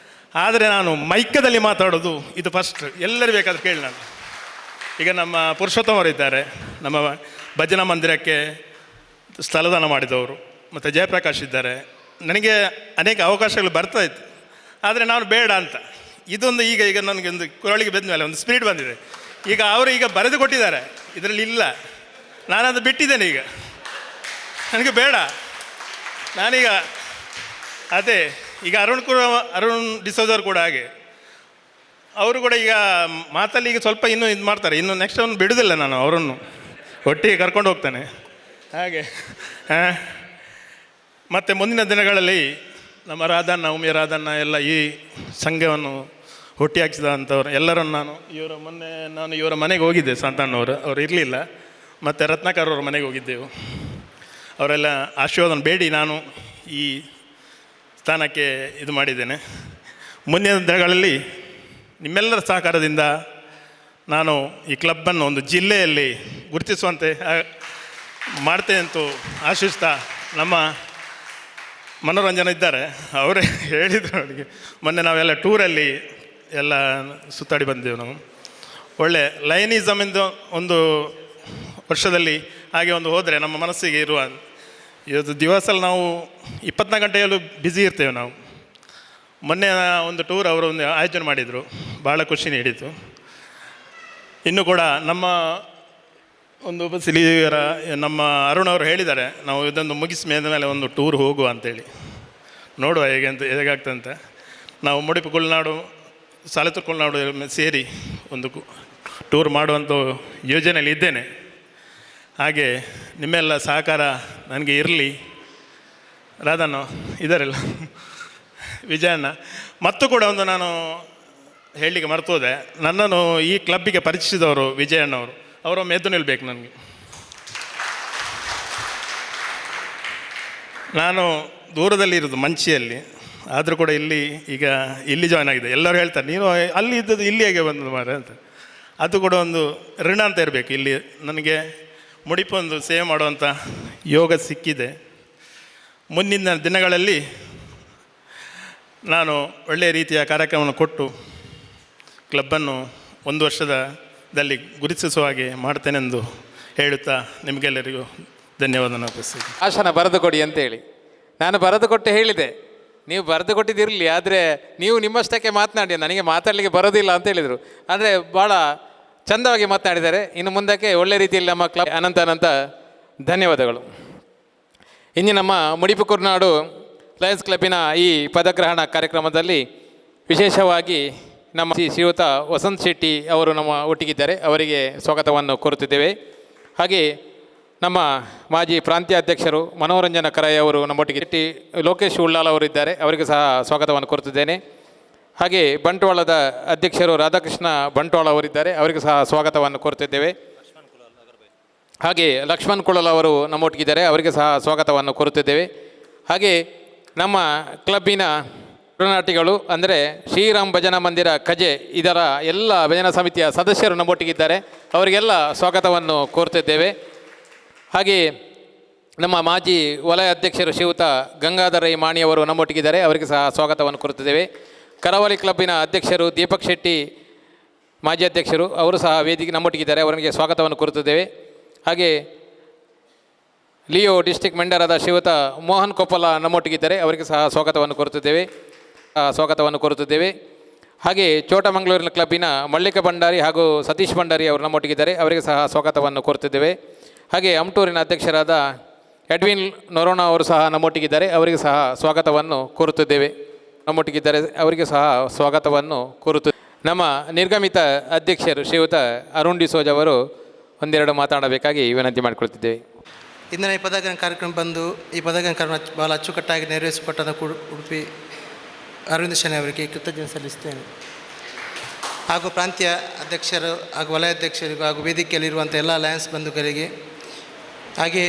ಆದರೆ ನಾನು ಮೈಕದಲ್ಲಿ ಮಾತಾಡೋದು ಇದು ಫಸ್ಟ್. ಎಲ್ಲರೂ ಬೇಕಾದ್ರೆ ಕೇಳಿ. ನಾನು ಈಗ ನಮ್ಮ ಪುರುಷೋತ್ತಮರು ಇದ್ದಾರೆ, ನಮ್ಮ ಭಜನಾ ಮಂದಿರಕ್ಕೆ ಸ್ಥಳದಾನ ಮಾಡಿದವರು, ಮತ್ತು ಜಯಪ್ರಕಾಶ್ ಇದ್ದಾರೆ. ನನಗೆ ಅನೇಕ ಅವಕಾಶಗಳು ಬರ್ತಾಯಿತ್ತು, ಆದರೆ ನಾನು ಬೇಡ ಅಂತ ಇದೊಂದು ಈಗ ನನಗೆ ಒಂದು ಕೊರಳಿಗೆ ಬೆದ್ದ ಮೇಲೆ ಒಂದು ಸ್ಪಿರಿಟ್ ಬಂದಿದೆ. ಈಗ ಅವರು ಈಗ ಬರೆದು ಕೊಟ್ಟಿದ್ದಾರೆ, ಇದರಲ್ಲಿ ಇಲ್ಲ, ನಾನದು ಬಿಟ್ಟಿದ್ದೇನೆ. ಈಗ ನನಗೆ ಬೇಡ, ನಾನೀಗ ಅದೇ ಈಗ ಅರುಣ್ ಡಿಸೋದವ್ರು ಕೂಡ ಹಾಗೆ, ಅವರು ಕೂಡ ಈಗ ಮಾತಲ್ಲಿ ಈಗ ಸ್ವಲ್ಪ ಇನ್ನೂ ಇದು ಮಾಡ್ತಾರೆ. ಇನ್ನು ನೆಕ್ಸ್ಟ್ ಅವನು ಬಿಡೋದಿಲ್ಲ, ನಾನು ಅವರನ್ನು ಒಟ್ಟಿಗೆ ಕರ್ಕೊಂಡು ಹೋಗ್ತಾನೆ ಹಾಗೆ. ಮತ್ತು ಮುಂದಿನ ದಿನಗಳಲ್ಲಿ ನಮ್ಮ ರಾಧಣ್ಣ, ಉಮಿಯ ರಾಧಣ್ಣ ಎಲ್ಲ ಈ ಸಂಘವನ್ನು ಹುಟ್ಟಿ ಹಾಕಿಸಿದಂಥವ್ರು ಎಲ್ಲರನ್ನು ನಾನು ಇವರ ಮನೆಗೆ ಹೋಗಿದ್ದೆ. ಸಂತಾನವರು ಅವರು ಇರಲಿಲ್ಲ, ಮತ್ತು ರತ್ನಾಕರ್ ಅವ್ರ ಮನೆಗೆ ಹೋಗಿದ್ದೆವು. ಅವರೆಲ್ಲ ಆಶೀರ್ವಾದನ ಬೇಡಿ ನಾನು ಈ ಸ್ಥಾನಕ್ಕೆ ಇದು ಮಾಡಿದ್ದೇನೆ. ಮುಂದಿನ ದಿನಗಳಲ್ಲಿ ನಿಮ್ಮೆಲ್ಲರ ಸಹಕಾರದಿಂದ ನಾನು ಈ ಕ್ಲಬ್ಬನ್ನು ಒಂದು ಜಿಲ್ಲೆಯಲ್ಲಿ ಗುರುತಿಸುವಂತೆ ಮಾಡ್ತೇನೆ ಅಂತೂ ಆಶಿಸ್ತಾ, ನಮ್ಮ ಮನೋರಂಜನೆ ಇದ್ದಾರೆ, ಅವರೇ ಹೇಳಿದರು ನನಗೆ. ಮೊನ್ನೆ ನಾವೆಲ್ಲ ಟೂರಲ್ಲಿ ಎಲ್ಲ ಸುತ್ತಾಡಿ ಬಂದೆವು. ನಾವು ಒಳ್ಳೆ ಲಯನಿಸಮಿಂದ ಒಂದು ವರ್ಷದಲ್ಲಿ ಹಾಗೆ ಒಂದು ಹೋದರೆ ನಮ್ಮ ಮನಸ್ಸಿಗೆ ಇರುವ ಇವತ್ತು ದಿವಸಲ್ಲಿ ನಾವು 24 ಗಂಟೆಯಲ್ಲೂ ಬ್ಯುಸಿ ಇರ್ತೇವೆ ನಾವು. ಮೊನ್ನೆ ಒಂದು ಟೂರ್ ಅವರು ಒಂದು ಆಯೋಜನೆ ಮಾಡಿದರು, ಭಾಳ ಖುಷಿ ನೀಡಿತು. ಇನ್ನೂ ಕೂಡ ನಮ್ಮ ಒಂದು ಉಪಸ್ಥಿತಿಯವರ ನಮ್ಮ ಅರುಣ್ ಅವರು ಹೇಳಿದ್ದಾರೆ, ನಾವು ಇದೊಂದು ಮುಗಿಸಿ ಮೇಲೆ ಒಂದು ಟೂರ್ ಹೋಗುವ ಅಂತೇಳಿ, ನೋಡುವ ಹೇಗಾಗ್ತದೆ ಅಂತ. ನಾವು ಮುಡಿಪು ಕುಳ್ನಾಡು, ಸಾಲೆತೂರು ಕುಳ್ನಾಡು ಸೇರಿ ಒಂದು ಟೂರ್ ಮಾಡುವಂಥ ಯೋಜನೆಯಲ್ಲಿ ಇದ್ದೇನೆ. ಹಾಗೆ ನಿಮ್ಮೆಲ್ಲ ಸಹಕಾರ ನನಗೆ ಇರಲಿ. ರಾಧಣ್ಣ ಇದ್ದಾರಲ್ಲ, ವಿಜಯಣ್ಣ, ಮತ್ತು ಕೂಡ ಒಂದು ನಾನು ಹೇಳಲಿಕ್ಕೆ ಮರ್ತೋದೆ, ನನ್ನನ್ನು ಈ ಕ್ಲಬ್ಬಿಗೆ ಪರಿಚಯಿಸಿದವರು ವಿಜಯಣ್ಣವರು. ಅವರೊಮ್ಮೆ ಎದ್ದು ನಿಲ್ಲಬೇಕು ನನಗೆ. ನಾನು ದೂರದಲ್ಲಿರೋದು ಮಂಚಿಯಲ್ಲಿ, ಆದರೂ ಕೂಡ ಇಲ್ಲಿ ಜಾಯ್ನ್ ಆಗಿದೆ. ಎಲ್ಲರೂ ಹೇಳ್ತಾರೆ, ನೀನು ಅಲ್ಲಿ ಇದ್ದದ್ದು ಇಲ್ಲಿ ಹೇಗೆ ಬಂದದ್ದು ಮಾರೆ ಅಂತ. ಅದು ಕೂಡ ಒಂದು ಋಣ ಅಂತ ಇರಬೇಕು. ಇಲ್ಲಿ ನನಗೆ ಮುಡಿಪೊಂದು ಸೇವೆ ಮಾಡುವಂಥ ಯೋಗ ಸಿಕ್ಕಿದೆ. ಮುಂದಿನ ದಿನಗಳಲ್ಲಿ ನಾನು ಒಳ್ಳೆಯ ರೀತಿಯ ಕಾರ್ಯಕ್ರಮವನ್ನು ಕೊಟ್ಟು ಕ್ಲಬ್ಬನ್ನು 1 ವರ್ಷದಲ್ಲಿ ಗುರುತಿಸುವ ಹಾಗೆ ಮಾಡ್ತೇನೆಂದು ಹೇಳುತ್ತಾ ನಿಮಗೆಲ್ಲರಿಗೂ ಧನ್ಯವಾದ ಅರ್ಪಿಸ್ತೀನಿ. ಭಾಷಣ ಬರೆದು ಕೊಡಿ ಅಂತೇಳಿ ನಾನು ಬರೆದು ಕೊಟ್ಟು ಹೇಳಿದೆ, ನೀವು ಬರೆದು ಕೊಟ್ಟಿದ್ದಿರಲಿ, ಆದರೆ ನೀವು ನಿಮ್ಮಷ್ಟಕ್ಕೆ ಮಾತನಾಡಿ, ನನಗೆ ಮಾತಾಡಲಿಕ್ಕೆ ಬರೋದಿಲ್ಲ ಅಂತ ಹೇಳಿದರು. ಆದರೆ ಭಾಳ ಚಂದವಾಗಿ ಮಾತನಾಡಿದ್ದಾರೆ. ಇನ್ನು ಮುಂದಕ್ಕೆ ಒಳ್ಳೆ ರೀತಿಯಲ್ಲಿ ನಮ್ಮ ಕ್ಲಬ್ ಅನಂತ ಧನ್ಯವಾದಗಳು. ಇನ್ನು ನಮ್ಮ ಮುಡಿಪು ಕುರ್ನಾಡು ಲಯನ್ಸ್ ಕ್ಲಬ್ಬಿನ ಈ ಪದಗ್ರಹಣ ಕಾರ್ಯಕ್ರಮದಲ್ಲಿ ವಿಶೇಷವಾಗಿ ನಮ್ಮ ಶ್ರೀಯುತ ವಸಂತ್ ಶೆಟ್ಟಿ ಅವರು ನಮ್ಮ ಒಟ್ಟಿಗಿದ್ದಾರೆ, ಅವರಿಗೆ ಸ್ವಾಗತವನ್ನು ಕೋರುತ್ತಿದ್ದೇವೆ. ಹಾಗೆ ನಮ್ಮ ಮಾಜಿ ಪ್ರಾಂತ್ಯ ಅಧ್ಯಕ್ಷರು ಮನೋರಂಜನ ಕರೈ ಅವರು ನಮ್ಮೊಟ್ಟಿಗೆ ಶೆಟ್ಟಿ ಲೋಕೇಶ್ ಉಳ್ಳಾಲ್ ಅವರು ಇದ್ದಾರೆ, ಅವರಿಗೆ ಸಹ ಸ್ವಾಗತವನ್ನು ಕೋರುತ್ತಿದ್ದೇನೆ. ಹಾಗೆ ಬಂಟ್ವಾಳದ ಅಧ್ಯಕ್ಷರು ರಾಧಾಕೃಷ್ಣ ಬಂಟ್ವಾಳ ಅವರಿದ್ದಾರೆ, ಅವರಿಗೆ ಸಹ ಸ್ವಾಗತವನ್ನು ಕೋರುತ್ತಿದ್ದೇವೆ. ಹಾಗೆ ಲಕ್ಷ್ಮಣ್ ಕುಳಲ್ ಅವರು ನಮ್ಮೊಟ್ಟಿಗಿದ್ದಾರೆ, ಅವರಿಗೆ ಸಹ ಸ್ವಾಗತವನ್ನು ಕೋರುತ್ತಿದ್ದೇವೆ. ಹಾಗೆ ನಮ್ಮ ಕ್ಲಬ್ಬಿನ ಒಡನಾಟಿಗಳು ಅಂದರೆ ಶ್ರೀರಾಮ್ ಭಜನಾ ಮಂದಿರ ಕಜೆ, ಇದರ ಎಲ್ಲ ಭಜನಾ ಸಮಿತಿಯ ಸದಸ್ಯರು ನಮ್ಮೊಟ್ಟಿಗಿದ್ದಾರೆ, ಅವರಿಗೆಲ್ಲ ಸ್ವಾಗತವನ್ನು ಕೋರುತ್ತಿದ್ದೇವೆ. ಹಾಗೆ ನಮ್ಮ ಮಾಜಿ ವಲಯ ಅಧ್ಯಕ್ಷರು ಶ್ರೀಯುತ ಗಂಗಾಧರ ರೈ ಮಾಣಿಯವರು ನಮ್ಮೊಟ್ಟಿಗಿದ್ದಾರೆ, ಅವರಿಗೆ ಸಹ ಸ್ವಾಗತವನ್ನು ಕೋರುತ್ತಿದ್ದೇವೆ. ಕರಾವಳಿ ಕ್ಲಬ್ಬಿನ ಅಧ್ಯಕ್ಷರು ದೀಪಕ್ ಶೆಟ್ಟಿ ಮಾಜಿ ಅಧ್ಯಕ್ಷರು, ಅವರು ಸಹ ವೇದಿಕೆ ನಮ್ಮೊಟ್ಟಿಗಿದ್ದಾರೆ, ಅವರಿಗೆ ಸ್ವಾಗತವನ್ನು ಕೋರುತ್ತಿದ್ದೇವೆ. ಹಾಗೆ ಲಿಯೋ ಡಿಸ್ಟಿಕ್ ಮೆಂಡರಾದ ಶ್ರೀಯುತ ಮೋಹನ್ ಕೊಪ್ಪಲ ನಮ್ಮೊಟ್ಟಿಗಿದ್ದಾರೆ, ಅವರಿಗೆ ಸಹ ಸ್ವಾಗತವನ್ನು ಕೋರುತ್ತಿದ್ದೇವೆ. ಹಾಗೆ ಚೋಟಮಂಗಳೂರಿನ ಕ್ಲಬ್ಬಿನ ಮಳ್ಳಿಕ ಭಂಡಾರಿ ಹಾಗೂ ಸತೀಶ್ ಭಂಡಾರಿ ಅವರು ನಮ್ಮೊಟ್ಟಿಗಿದ್ದಾರೆ, ಅವರಿಗೆ ಸಹ ಸ್ವಾಗತವನ್ನು ಕೋರುತ್ತಿದ್ದೇವೆ. ಹಾಗೆ ಅಮ್ಟೂರಿನ ಅಧ್ಯಕ್ಷರಾದ ಎಡ್ವಿನ್ ನೊರೋಣ ಅವರು ಸಹ ನಮ್ಮೊಟ್ಟಿಗಿದ್ದಾರೆ, ಅವರಿಗೆ ಸಹ ಸ್ವಾಗತವನ್ನು ಕೋರುತ್ತಿದ್ದೇವೆ. ನಮ್ಮ ನಿರ್ಗಮಿತ ಅಧ್ಯಕ್ಷರು ಶ್ರೀಯುತ ಅರುಣ್ ಡಿಸೋಜ್ ಅವರು ಒಂದೆರಡು ಮಾತನಾಡಬೇಕಾಗಿ ವಿನಂತಿ ಮಾಡಿಕೊಳ್ತಿದ್ದೇವೆ. ಇಂದಿನ ಈ ಪದಗ್ರಹಣ ಕಾರ್ಯಕ್ರಮ ಬಂದು ಈ ಪದಗ್ರಹಣ ಕಾರ್ಯಕ್ರಮ ಬಹಳ ಅಚ್ಚುಕಟ್ಟಾಗಿ ನೆರವೇರಿಸಿಕೊಟ್ಟಾದ ಉಡುಪಿ ಅರವಿಂದ ಶೆಣೈ ಅವರಿಗೆ ಕೃತಜ್ಞತೆ ಸಲ್ಲಿಸ್ತೇನೆ. ಹಾಗೂ ಪ್ರಾಂತೀಯ ಅಧ್ಯಕ್ಷರು ಹಾಗೂ ವಲಯ ಅಧ್ಯಕ್ಷರಿಗೂ ಹಾಗೂ ವೇದಿಕೆಯಲ್ಲಿರುವಂಥ ಎಲ್ಲ ಲಯನ್ಸ್ ಬಂಧುಗಳಿಗೆ, ಹಾಗೆ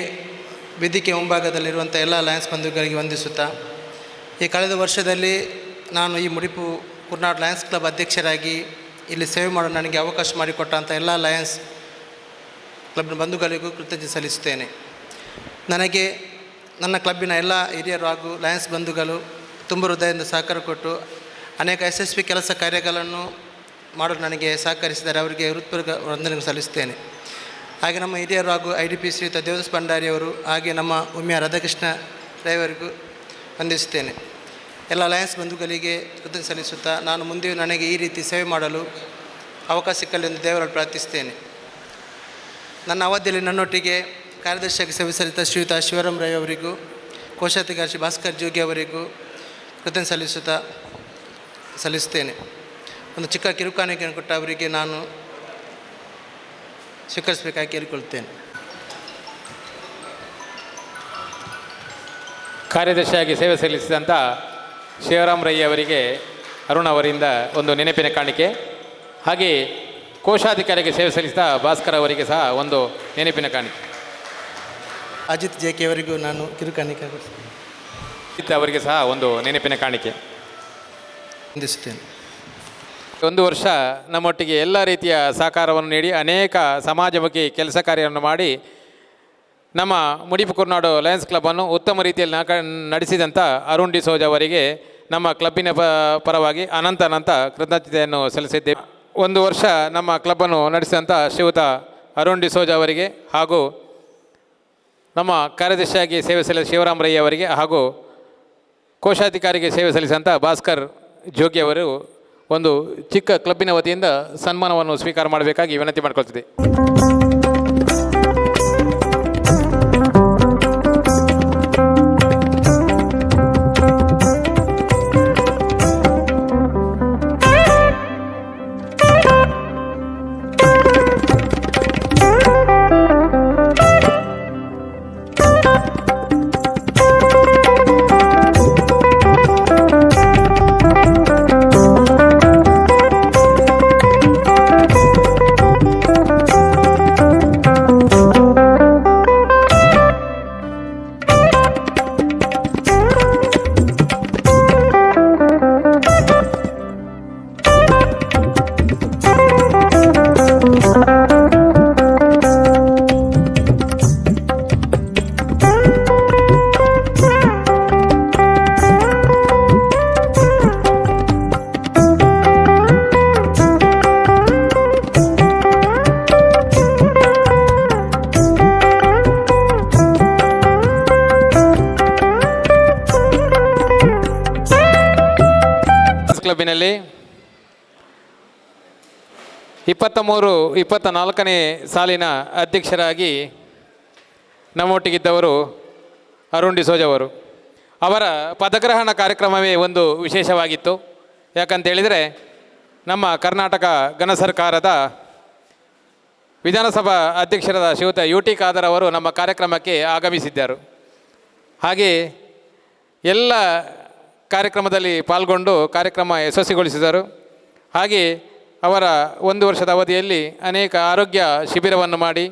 ವೇದಿಕೆ ಮುಂಭಾಗದಲ್ಲಿರುವಂಥ ಎಲ್ಲ ಲಯನ್ಸ್ ಬಂಧುಗಳಿಗೆ ವಂದಿಸುತ್ತಾ, ಈ ಕಳೆದ ವರ್ಷದಲ್ಲಿ ನಾನು ಈ ಮುಡಿಪು ಕುರ್ನಾಡ್ ಲಯನ್ಸ್ ಕ್ಲಬ್ ಅಧ್ಯಕ್ಷರಾಗಿ ಇಲ್ಲಿ ಸೇವೆ ಮಾಡಲು ನನಗೆ ಅವಕಾಶ ಮಾಡಿಕೊಟ್ಟಂಥ ಎಲ್ಲ ಲಯನ್ಸ್ ಕ್ಲಬ್ನ ಬಂಧುಗಳಿಗೂ ಕೃತಜ್ಞತೆ ಸಲ್ಲಿಸುತ್ತೇನೆ. ನನಗೆ ನನ್ನ ಕ್ಲಬ್ಬಿನ ಎಲ್ಲ ಹಿರಿಯರು ಹಾಗೂ ಲಯನ್ಸ್ ಬಂಧುಗಳು ತುಂಬ ಹೃದಯದಿಂದ ಸಹಕಾರ ಕೊಟ್ಟು ಅನೇಕ ಯಶಸ್ವಿ ಕೆಲಸ ಕಾರ್ಯಗಳನ್ನು ಮಾಡಲು ನನಗೆ ಸಹಕರಿಸಿದ್ದಾರೆ, ಅವರಿಗೆ ಹೃತ್ಪೂರ್ವಕ ವಂದನೆ ಸಲ್ಲಿಸುತ್ತೇನೆ. ಹಾಗೆ ನಮ್ಮ ಹಿರಿಯರು ಹಾಗೂ IDP ಶ್ರೀಯುತ ದೇವದಾಸ್ ಭಂಡಾರಿಯವರು, ಹಾಗೆ ನಮ್ಮ ಉಮ್ಯ ರಾಧಾಕೃಷ್ಣ ರೈವರಿಗೂ ವಂದಿಸುತ್ತೇನೆ. ಎಲ್ಲ ಲಯನ್ಸ್ ಬಂಧುಗಳಿಗೆ ಕೃತಜ್ಞತೆ ಸಲ್ಲಿಸುತ್ತಾ, ನಾನು ಮುಂದೆ ನನಗೆ ಈ ರೀತಿ ಸೇವೆ ಮಾಡಲು ಅವಕಾಶ ಸಿಕ್ಕಲಿ ಎಂದು ದೇವರಲ್ಲಿ ಪ್ರಾರ್ಥಿಸ್ತೇನೆ. ನನ್ನ ಅವಧಿಯಲ್ಲಿ ನನ್ನೊಟ್ಟಿಗೆ ಕಾರ್ಯದರ್ಶಿಯಾಗಿ ಸೇವೆ ಸಲ್ಲಿಸಿದ ಶ್ರೀಯುತ ಶಿವರಾಮ್ ರೈ ಅವರಿಗೂ, ಕೋಶಾಧಿಕಾರಿ ಶ್ರೀ ಭಾಸ್ಕರ್ ಜೋಗಿ ಅವರಿಗೂ ಕೃತಜ್ಞತೆ ಸಲ್ಲಿಸುತ್ತೇನೆ. ಒಂದು ಚಿಕ್ಕ ಕಿರುಕಾಣಿಕೆಯನ್ನು ಕೊಟ್ಟ ಅವರಿಗೆ ನಾನು ಸ್ವೀಕರಿಸಬೇಕಾಗಿ ಕೇಳಿಕೊಳ್ಳುತ್ತೇನೆ. ಕಾರ್ಯದರ್ಶಿಯಾಗಿ ಸೇವೆ ಸಲ್ಲಿಸಿದಂಥ ಶಿವರಾಮ್ ರೈ ಅವರಿಗೆ ಅರುಣ್ ಅವರಿಂದ ಒಂದು ನೆನಪಿನ ಕಾಣಿಕೆ, ಹಾಗೆ ಕೋಶಾಧಿಕಾರಿಗೆ ಸೇವೆ ಸಲ್ಲಿಸಿದ ಭಾಸ್ಕರ್ ಅವರಿಗೆ ಸಹ ಒಂದು ನೆನಪಿನ ಕಾಣಿಕೆ. ಅಜಿತ್ JK ಅವರಿಗೂ ನಾನು ಕಿರುಕಾಣಿಕೆ ಅವರಿಗೆ ಸಹ ಒಂದು ನೆನಪಿನ ಕಾಣಿಕೆ ವಂದಿಸುತ್ತೇನೆ. ಒಂದು ವರ್ಷ ನಮ್ಮೊಟ್ಟಿಗೆ ಎಲ್ಲ ರೀತಿಯ ಸಹಕಾರವನ್ನು ನೀಡಿ ಅನೇಕ ಸಮಾಜಮುಖಿ ಕೆಲಸ ಕಾರ್ಯವನ್ನು ಮಾಡಿ ನಮ್ಮ ಮುಡಿಪು ಕುರ್ನಾಡು ಲಯನ್ಸ್ ಕ್ಲಬ್ಬನ್ನು ಉತ್ತಮ ರೀತಿಯಲ್ಲಿ ನಡೆಸಿದಂಥ ಅರುಣ್ ಡಿಸೋಜ್ ಅವರಿಗೆ ನಮ್ಮ ಕ್ಲಬ್ಬಿನ ಪರವಾಗಿ ಅನಂತ ಕೃತಜ್ಞತೆಯನ್ನು ಸಲ್ಲಿಸಿದ್ದೇವೆ. ಒಂದು ವರ್ಷ ನಮ್ಮ ಕ್ಲಬ್ಬನ್ನು ನಡೆಸಿದಂಥ ಶ್ರೀಯುತ ಅರುಣ್ ಡಿಸೋಜ್ ಅವರಿಗೆ, ಹಾಗೂ ನಮ್ಮ ಕಾರ್ಯದರ್ಶಿಯಾಗಿ ಸೇವೆ ಸಲ್ಲಿಸಿದ ಶಿವರಾಮ್ ರೈ ಅವರಿಗೆ, ಹಾಗೂ ಕೋಶಾಧಿಕಾರಿಗೆ ಸೇವೆ ಸಲ್ಲಿಸಿದಂಥ ಭಾಸ್ಕರ್ ಜೋಗಿ ಅವರು ಒಂದು ಚಿಕ್ಕ ಕ್ಲಬ್ಬಿನ ವತಿಯಿಂದ ಸನ್ಮಾನವನ್ನು ಸ್ವೀಕಾರ ಮಾಡಬೇಕಾಗಿ ವಿನಂತಿ ಮಾಡಿಕೊಳ್ತಿದೆ. ಕ್ಲಬ್ಬಿನಲ್ಲಿ 23-24ನೇ ಸಾಲಿನ ಅಧ್ಯಕ್ಷರಾಗಿ ನಮ್ಮೊಟ್ಟಿಗಿದ್ದವರು ಅರುಣ್ ಡಿಸೋಜ್ ಅವರು. ಅವರ ಪದಗ್ರಹಣ ಕಾರ್ಯಕ್ರಮವೇ ಒಂದು ವಿಶೇಷವಾಗಿತ್ತು. ಯಾಕಂತೇಳಿದರೆ ನಮ್ಮ ಕರ್ನಾಟಕ ಘನ ಸರ್ಕಾರದ ವಿಧಾನಸಭಾ ಅಧ್ಯಕ್ಷರಾದ ಶ್ರೀಯುತ UT ಖಾದರ್ ಅವರು ನಮ್ಮ ಕಾರ್ಯಕ್ರಮಕ್ಕೆ ಆಗಮಿಸಿದ್ದರು. ಹಾಗೆ ಎಲ್ಲ ಕಾರ್ಯಕ್ರಮದಲ್ಲಿ ಪಾಲ್ಗೊಂಡು ಕಾರ್ಯಕ್ರಮ ಯಶಸ್ವಿಗೊಳಿಸಿದರು. ಹಾಗೆ ಅವರ ಒಂದು ವರ್ಷದ ಅವಧಿಯಲ್ಲಿ ಅನೇಕ ಆರೋಗ್ಯ ಶಿಬಿರವನ್ನು ಮಾಡಿ,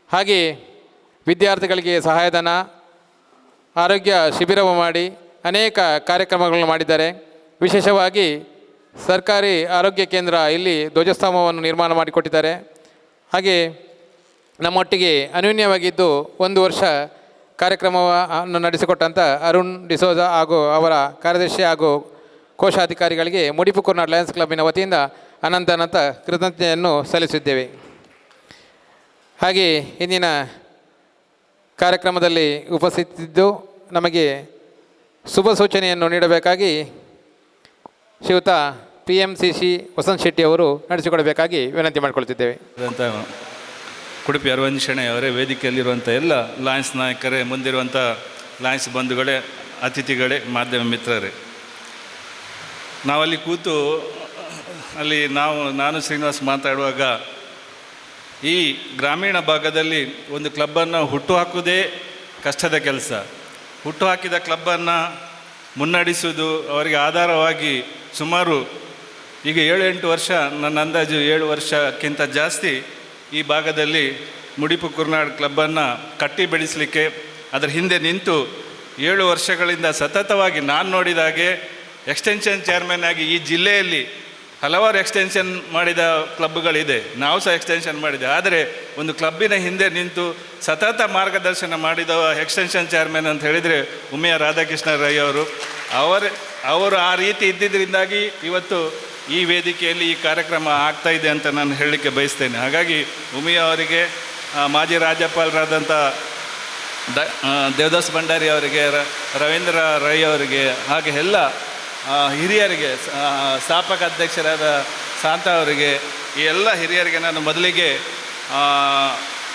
ಹಾಗೆ ವಿದ್ಯಾರ್ಥಿಗಳಿಗೆ ಸಹಾಯಧನ, ಆರೋಗ್ಯ ಶಿಬಿರವನ್ನು ಮಾಡಿ ಅನೇಕ ಕಾರ್ಯಕ್ರಮಗಳನ್ನು ಮಾಡಿದ್ದಾರೆ. ವಿಶೇಷವಾಗಿ ಸರ್ಕಾರಿ ಆರೋಗ್ಯ ಕೇಂದ್ರ ಇಲ್ಲಿ ಧ್ವಜಸ್ತಂಭವನ್ನು ನಿರ್ಮಾಣ ಮಾಡಿಕೊಟ್ಟಿದ್ದಾರೆ. ಹಾಗೆ ನಮ್ಮೊಟ್ಟಿಗೆ ಅನ್ಯೋನ್ಯವಾಗಿದ್ದು ಒಂದು ವರ್ಷ ಕಾರ್ಯಕ್ರಮವನ್ನು ನಡೆಸಿಕೊಟ್ಟಂಥ ಅರುಣ್ ಡಿಸೋಜ ಹಾಗೂ ಅವರ ಕಾರ್ಯದರ್ಶಿ ಹಾಗೂ ಕೋಶಾಧಿಕಾರಿಗಳಿಗೆ ಮುಡಿಪು ಕುರ್ನಾಡ್ ಲಯನ್ಸ್ ಕ್ಲಬ್ಬಿನ ವತಿಯಿಂದ ಅನಂತ ಕೃತಜ್ಞತೆಯನ್ನು ಸಲ್ಲಿಸಿದ್ದೇವೆ. ಹಾಗೆ ಇಂದಿನ ಕಾರ್ಯಕ್ರಮದಲ್ಲಿ ಉಪಸ್ಥಿತಿದ್ದು ನಮಗೆ ಶುಭ ಸೂಚನೆಯನ್ನು ನೀಡಬೇಕಾಗಿ ಶ್ರೀಯುತ PMCC ವಸಂತ್ ಶೆಟ್ಟಿ ಅವರು ನಡೆಸಿಕೊಡಬೇಕಾಗಿ ವಿನಂತಿ ಮಾಡಿಕೊಳ್ತಿದ್ದೇವೆ. ಉಡುಪಿ ಅರವಿಂದ್ ಶೆಣೈ ಅವರೇ, ವೇದಿಕೆಯಲ್ಲಿರುವಂಥ ಎಲ್ಲ ಲಾಯನ್ಸ್ ನಾಯಕರೇ, ಮುಂದಿರುವಂಥ ಲಾಯನ್ಸ್ ಬಂಧುಗಳೇ, ಅತಿಥಿಗಳೇ, ಮಾಧ್ಯಮ ಮಿತ್ರರೇ, ನಾವಲ್ಲಿ ಕೂತು ನಾನು ಶ್ರೀನಿವಾಸ್ ಮಾತಾಡುವಾಗ ಈ ಗ್ರಾಮೀಣ ಭಾಗದಲ್ಲಿ ಒಂದು ಕ್ಲಬ್ಬನ್ನು ಹುಟ್ಟುಹಾಕುವುದೇ ಕಷ್ಟದ ಕೆಲಸ. ಹುಟ್ಟುಹಾಕಿದ ಕ್ಲಬ್ಬನ್ನು ಮುನ್ನಡೆಸುವುದು, ಅವರಿಗೆ ಆಧಾರವಾಗಿ ಸುಮಾರು ಈಗ 7-8 ವರ್ಷ, ನನ್ನ ಅಂದಾಜು 7 ವರ್ಷಕ್ಕಿಂತ ಜಾಸ್ತಿ ಈ ಭಾಗದಲ್ಲಿ ಮುಡಿಪು ಕುರ್ನಾಡ್ ಕ್ಲಬ್ಬನ್ನು ಕಟ್ಟಿ ಬೆಳೆಸಲಿಕ್ಕೆ ಅದರ ಹಿಂದೆ ನಿಂತು 7 ವರ್ಷಗಳಿಂದ ಸತತವಾಗಿ ನಾನು ನೋಡಿದಾಗೆ ಎಕ್ಸ್ಟೆನ್ಷನ್ ಚೇರ್ಮನ್ ಆಗಿ ಈ ಜಿಲ್ಲೆಯಲ್ಲಿ ಹಲವಾರು ಎಕ್ಸ್ಟೆನ್ಷನ್ ಮಾಡಿದ ಕ್ಲಬ್ಗಳಿದೆ, ನಾವು ಸಹ ಎಕ್ಸ್ಟೆನ್ಷನ್ ಮಾಡಿದೆ. ಆದರೆ ಒಂದು ಕ್ಲಬ್ಬಿನ ಹಿಂದೆ ನಿಂತು ಸತತ ಮಾರ್ಗದರ್ಶನ ಮಾಡಿದ ಎಕ್ಸ್ಟೆನ್ಷನ್ ಚೇರ್ಮನ್ ಅಂತ ಹೇಳಿದರೆ ಉಮೇಯ ರಾಧಾಕೃಷ್ಣ ರೈ ಅವರು ಆ ರೀತಿ ಇದ್ದಿದ್ದರಿಂದಾಗಿ ಇವತ್ತು ಈ ವೇದಿಕೆಯಲ್ಲಿ ಈ ಕಾರ್ಯಕ್ರಮ ಆಗ್ತಾಯಿದೆ ಅಂತ ನಾನು ಹೇಳಲಿಕ್ಕೆ ಬಯಸ್ತೇನೆ. ಹಾಗಾಗಿ ಉಮೇಯ ಅವರಿಗೆ, ಮಾಜಿ ರಾಜ್ಯಪಾಲರಾದಂಥ ದೇವದಾಸ್ ಭಂಡಾರಿ ಅವರಿಗೆ, ರವೀಂದ್ರ ರೈ ಅವರಿಗೆ, ಹಾಗೆ ಎಲ್ಲ ಹಿರಿಯರಿಗೆ, ಸ್ಥಾಪಕ ಅಧ್ಯಕ್ಷರಾದ ಶಾಂತ ಅವರಿಗೆ, ಈ ಎಲ್ಲ ಹಿರಿಯರಿಗೆ ನಾನು ಮೊದಲಿಗೆ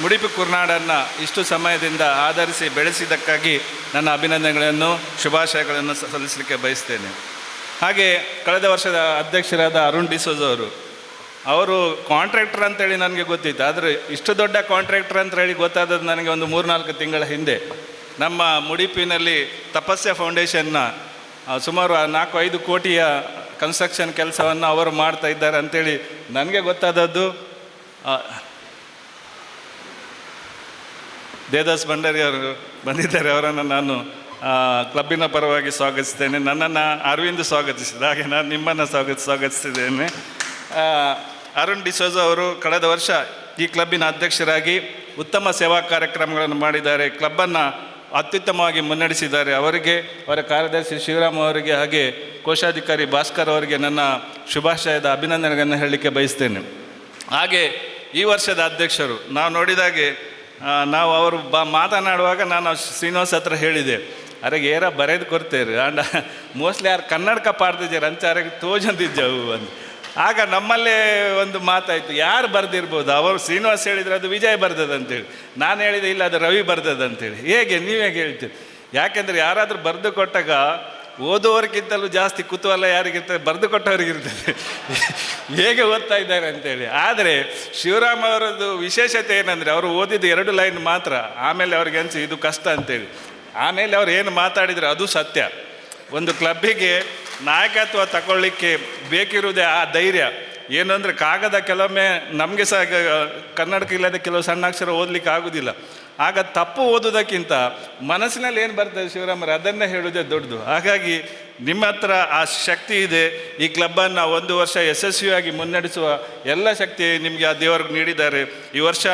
ಮುಡಿಪು ಕುರ್ನಾಡನ್ನು ಇಷ್ಟು ಸಮಯದಿಂದ ಆಧರಿಸಿ ಬೆಳೆಸಿದ್ದಕ್ಕಾಗಿ ನನ್ನ ಅಭಿನಂದನೆಗಳನ್ನು, ಶುಭಾಶಯಗಳನ್ನು ಸಲ್ಲಿಸಲಿಕ್ಕೆ ಬಯಸ್ತೇನೆ. ಹಾಗೆ ಕಳೆದ ವರ್ಷದ ಅಧ್ಯಕ್ಷರಾದ ಅರುಣ್ ಡಿಸೋಜ್ ಅವರು ಕಾಂಟ್ರಾಕ್ಟರ್ ಅಂತೇಳಿ ನನಗೆ ಗೊತ್ತಿತ್ತು. ಆದರೆ ಇಷ್ಟು ದೊಡ್ಡ ಕಾಂಟ್ರಾಕ್ಟರ್ ಅಂತ ಹೇಳಿ ಗೊತ್ತಾದದ್ದು ನನಗೆ ಒಂದು 3-4 ತಿಂಗಳ ಹಿಂದೆ. ನಮ್ಮ ಮುಡಿಪಿನಲ್ಲಿ ತಪಸ್ಯ ಫೌಂಡೇಶನ್ನ ಸುಮಾರು 4-5 ಕೋಟಿಯ ಕನ್ಸ್ಟ್ರಕ್ಷನ್ ಕೆಲಸವನ್ನು ಅವರು ಮಾಡ್ತಾ ಇದ್ದಾರೆ ಅಂಥೇಳಿ ನನಗೆ ಗೊತ್ತಾದದ್ದು. ದೇವದಾಸ್ ಭಂಡಾರಿ ಅವರು ಬಂದಿದ್ದಾರೆ, ಅವರನ್ನು ನಾನು ಕ್ಲಬ್ಬಿನ ಪರವಾಗಿ ಸ್ವಾಗತಿಸ್ತೇನೆ. ನನ್ನನ್ನು ಅರವಿಂದ್ ಸ್ವಾಗತಿಸಿದ ಹಾಗೆ ನಾನು ನಿಮ್ಮನ್ನು ಸ್ವಾಗತಿಸಿದ್ದೇನೆ. ಅರುಣ್ ಡಿಸೋಜ ಅವರು ಕಳೆದ ವರ್ಷ ಈ ಕ್ಲಬ್ಬಿನ ಅಧ್ಯಕ್ಷರಾಗಿ ಉತ್ತಮ ಸೇವಾ ಕಾರ್ಯಕ್ರಮಗಳನ್ನು ಮಾಡಿದ್ದಾರೆ, ಕ್ಲಬ್ಬನ್ನು ಅತ್ಯುತ್ತಮವಾಗಿ ಮುನ್ನಡೆಸಿದ್ದಾರೆ. ಅವರಿಗೆ, ಅವರ ಕಾರ್ಯದರ್ಶಿ ಶಿವರಾಮ್ ಅವರಿಗೆ, ಹಾಗೆ ಕೋಶಾಧಿಕಾರಿ ಭಾಸ್ಕರ್ ಅವರಿಗೆ ನನ್ನ ಶುಭಾಶಯದ ಅಭಿನಂದನೆಗಳನ್ನು ಹೇಳಲಿಕ್ಕೆ ಬಯಸ್ತೇನೆ. ಹಾಗೆ ಈ ವರ್ಷದ ಅಧ್ಯಕ್ಷರು ನಾವು ನೋಡಿದಾಗೆ, ನಾವು ಅವರು ಮಾತನಾಡುವಾಗ ನಾನು ಶ್ರೀನಿವಾಸ್ ಹತ್ರ ಹೇಳಿದೆ, ಅರೆಗೆ ಏರ ಬರೆದು ಕೊಡ್ತೇವೆ ಆಂಡ ಮೋಸ್ಟ್ಲಿ ಯಾರು ಕನ್ನಡಕ ಪಾಡ್ದಿದ್ದಾರೆ ಅಂಚಾರಿಗೆ ತೋಜಂದಿದ್ದವು ಅಂತ. ಆಗ ನಮ್ಮಲ್ಲೇ ಒಂದು ಮಾತಾಯಿತು, ಯಾರು ಬರೆದಿರ್ಬೋದು? ಅವರು ಶ್ರೀನಿವಾಸ್ ಹೇಳಿದರೆ ಅದು ವಿಜಯ್ ಬರೆದದಂತೇಳಿ, ನಾನು ಹೇಳಿದೆ ಇಲ್ಲ ಅದು ರವಿ ಬರೆದದಂತೇಳಿ. ಹೇಗೆ ನೀವು ಹೇಗೆ ಹೇಳ್ತೀರಿ? ಯಾಕೆಂದರೆ ಯಾರಾದರೂ ಬರೆದು ಕೊಟ್ಟಾಗ ಓದುವವರಿಗಿಂತಲೂ ಜಾಸ್ತಿ ಕುತೂಹಲ ಯಾರಿಗಿರ್ತದೆ? ಬರೆದು ಕೊಟ್ಟವರಿಗಿರ್ತದೆ ಹೇಗೆ ಓದ್ತಾ ಇದ್ದಾರೆ ಅಂತೇಳಿ. ಆದರೆ ಶಿವರಾಮ್ ಅವರದ್ದು ವಿಶೇಷತೆ ಏನಂದರೆ, ಅವರು ಓದಿದ್ದು 2 ಲೈನ್ ಮಾತ್ರ, ಆಮೇಲೆ ಅವ್ರಿಗೆ ಅನಿಸಿ ಇದು ಕಷ್ಟ ಅಂತೇಳಿ. ಆಮೇಲೆ ಅವ್ರು ಏನು ಮಾತಾಡಿದರೆ ಅದು ಸತ್ಯ. ಒಂದು ಕ್ಲಬ್ಬಿಗೆ ನಾಯಕತ್ವ ತಗೊಳ್ಳಿಕ್ಕೆ ಬೇಕಿರುವುದೇ ಆ ಧೈರ್ಯ. ಏನು ಅಂದರೆ ಕಾಗದ ಕೆಲವೊಮ್ಮೆ ನಮಗೆ ಸಹ ಕನ್ನಡಕ ಇಲ್ಲದೆ ಕೆಲವು ಸಣ್ಣ ಅಕ್ಷರ ಓದಲಿಕ್ಕೆ ಆಗೋದಿಲ್ಲ. ಆಗ ತಪ್ಪು ಓದೋದಕ್ಕಿಂತ ಮನಸ್ಸಿನಲ್ಲಿ ಏನು ಬರ್ತದೆ ಶಿವರಾಮರು ಅದನ್ನೇ ಹೇಳೋದೇ ದೊಡ್ಡದು. ಹಾಗಾಗಿ ನಿಮ್ಮ ಹತ್ರ ಆ ಶಕ್ತಿ ಇದೆ. ಈ ಕ್ಲಬ್ಬನ್ನು 1 ವರ್ಷ ಯಶಸ್ವಿಯಾಗಿ ಮುನ್ನಡೆಸುವ ಎಲ್ಲ ಶಕ್ತಿ ನಿಮಗೆ ಆ ದೇವರು ನೀಡಿದ್ದಾರೆ. ಈ ವರ್ಷ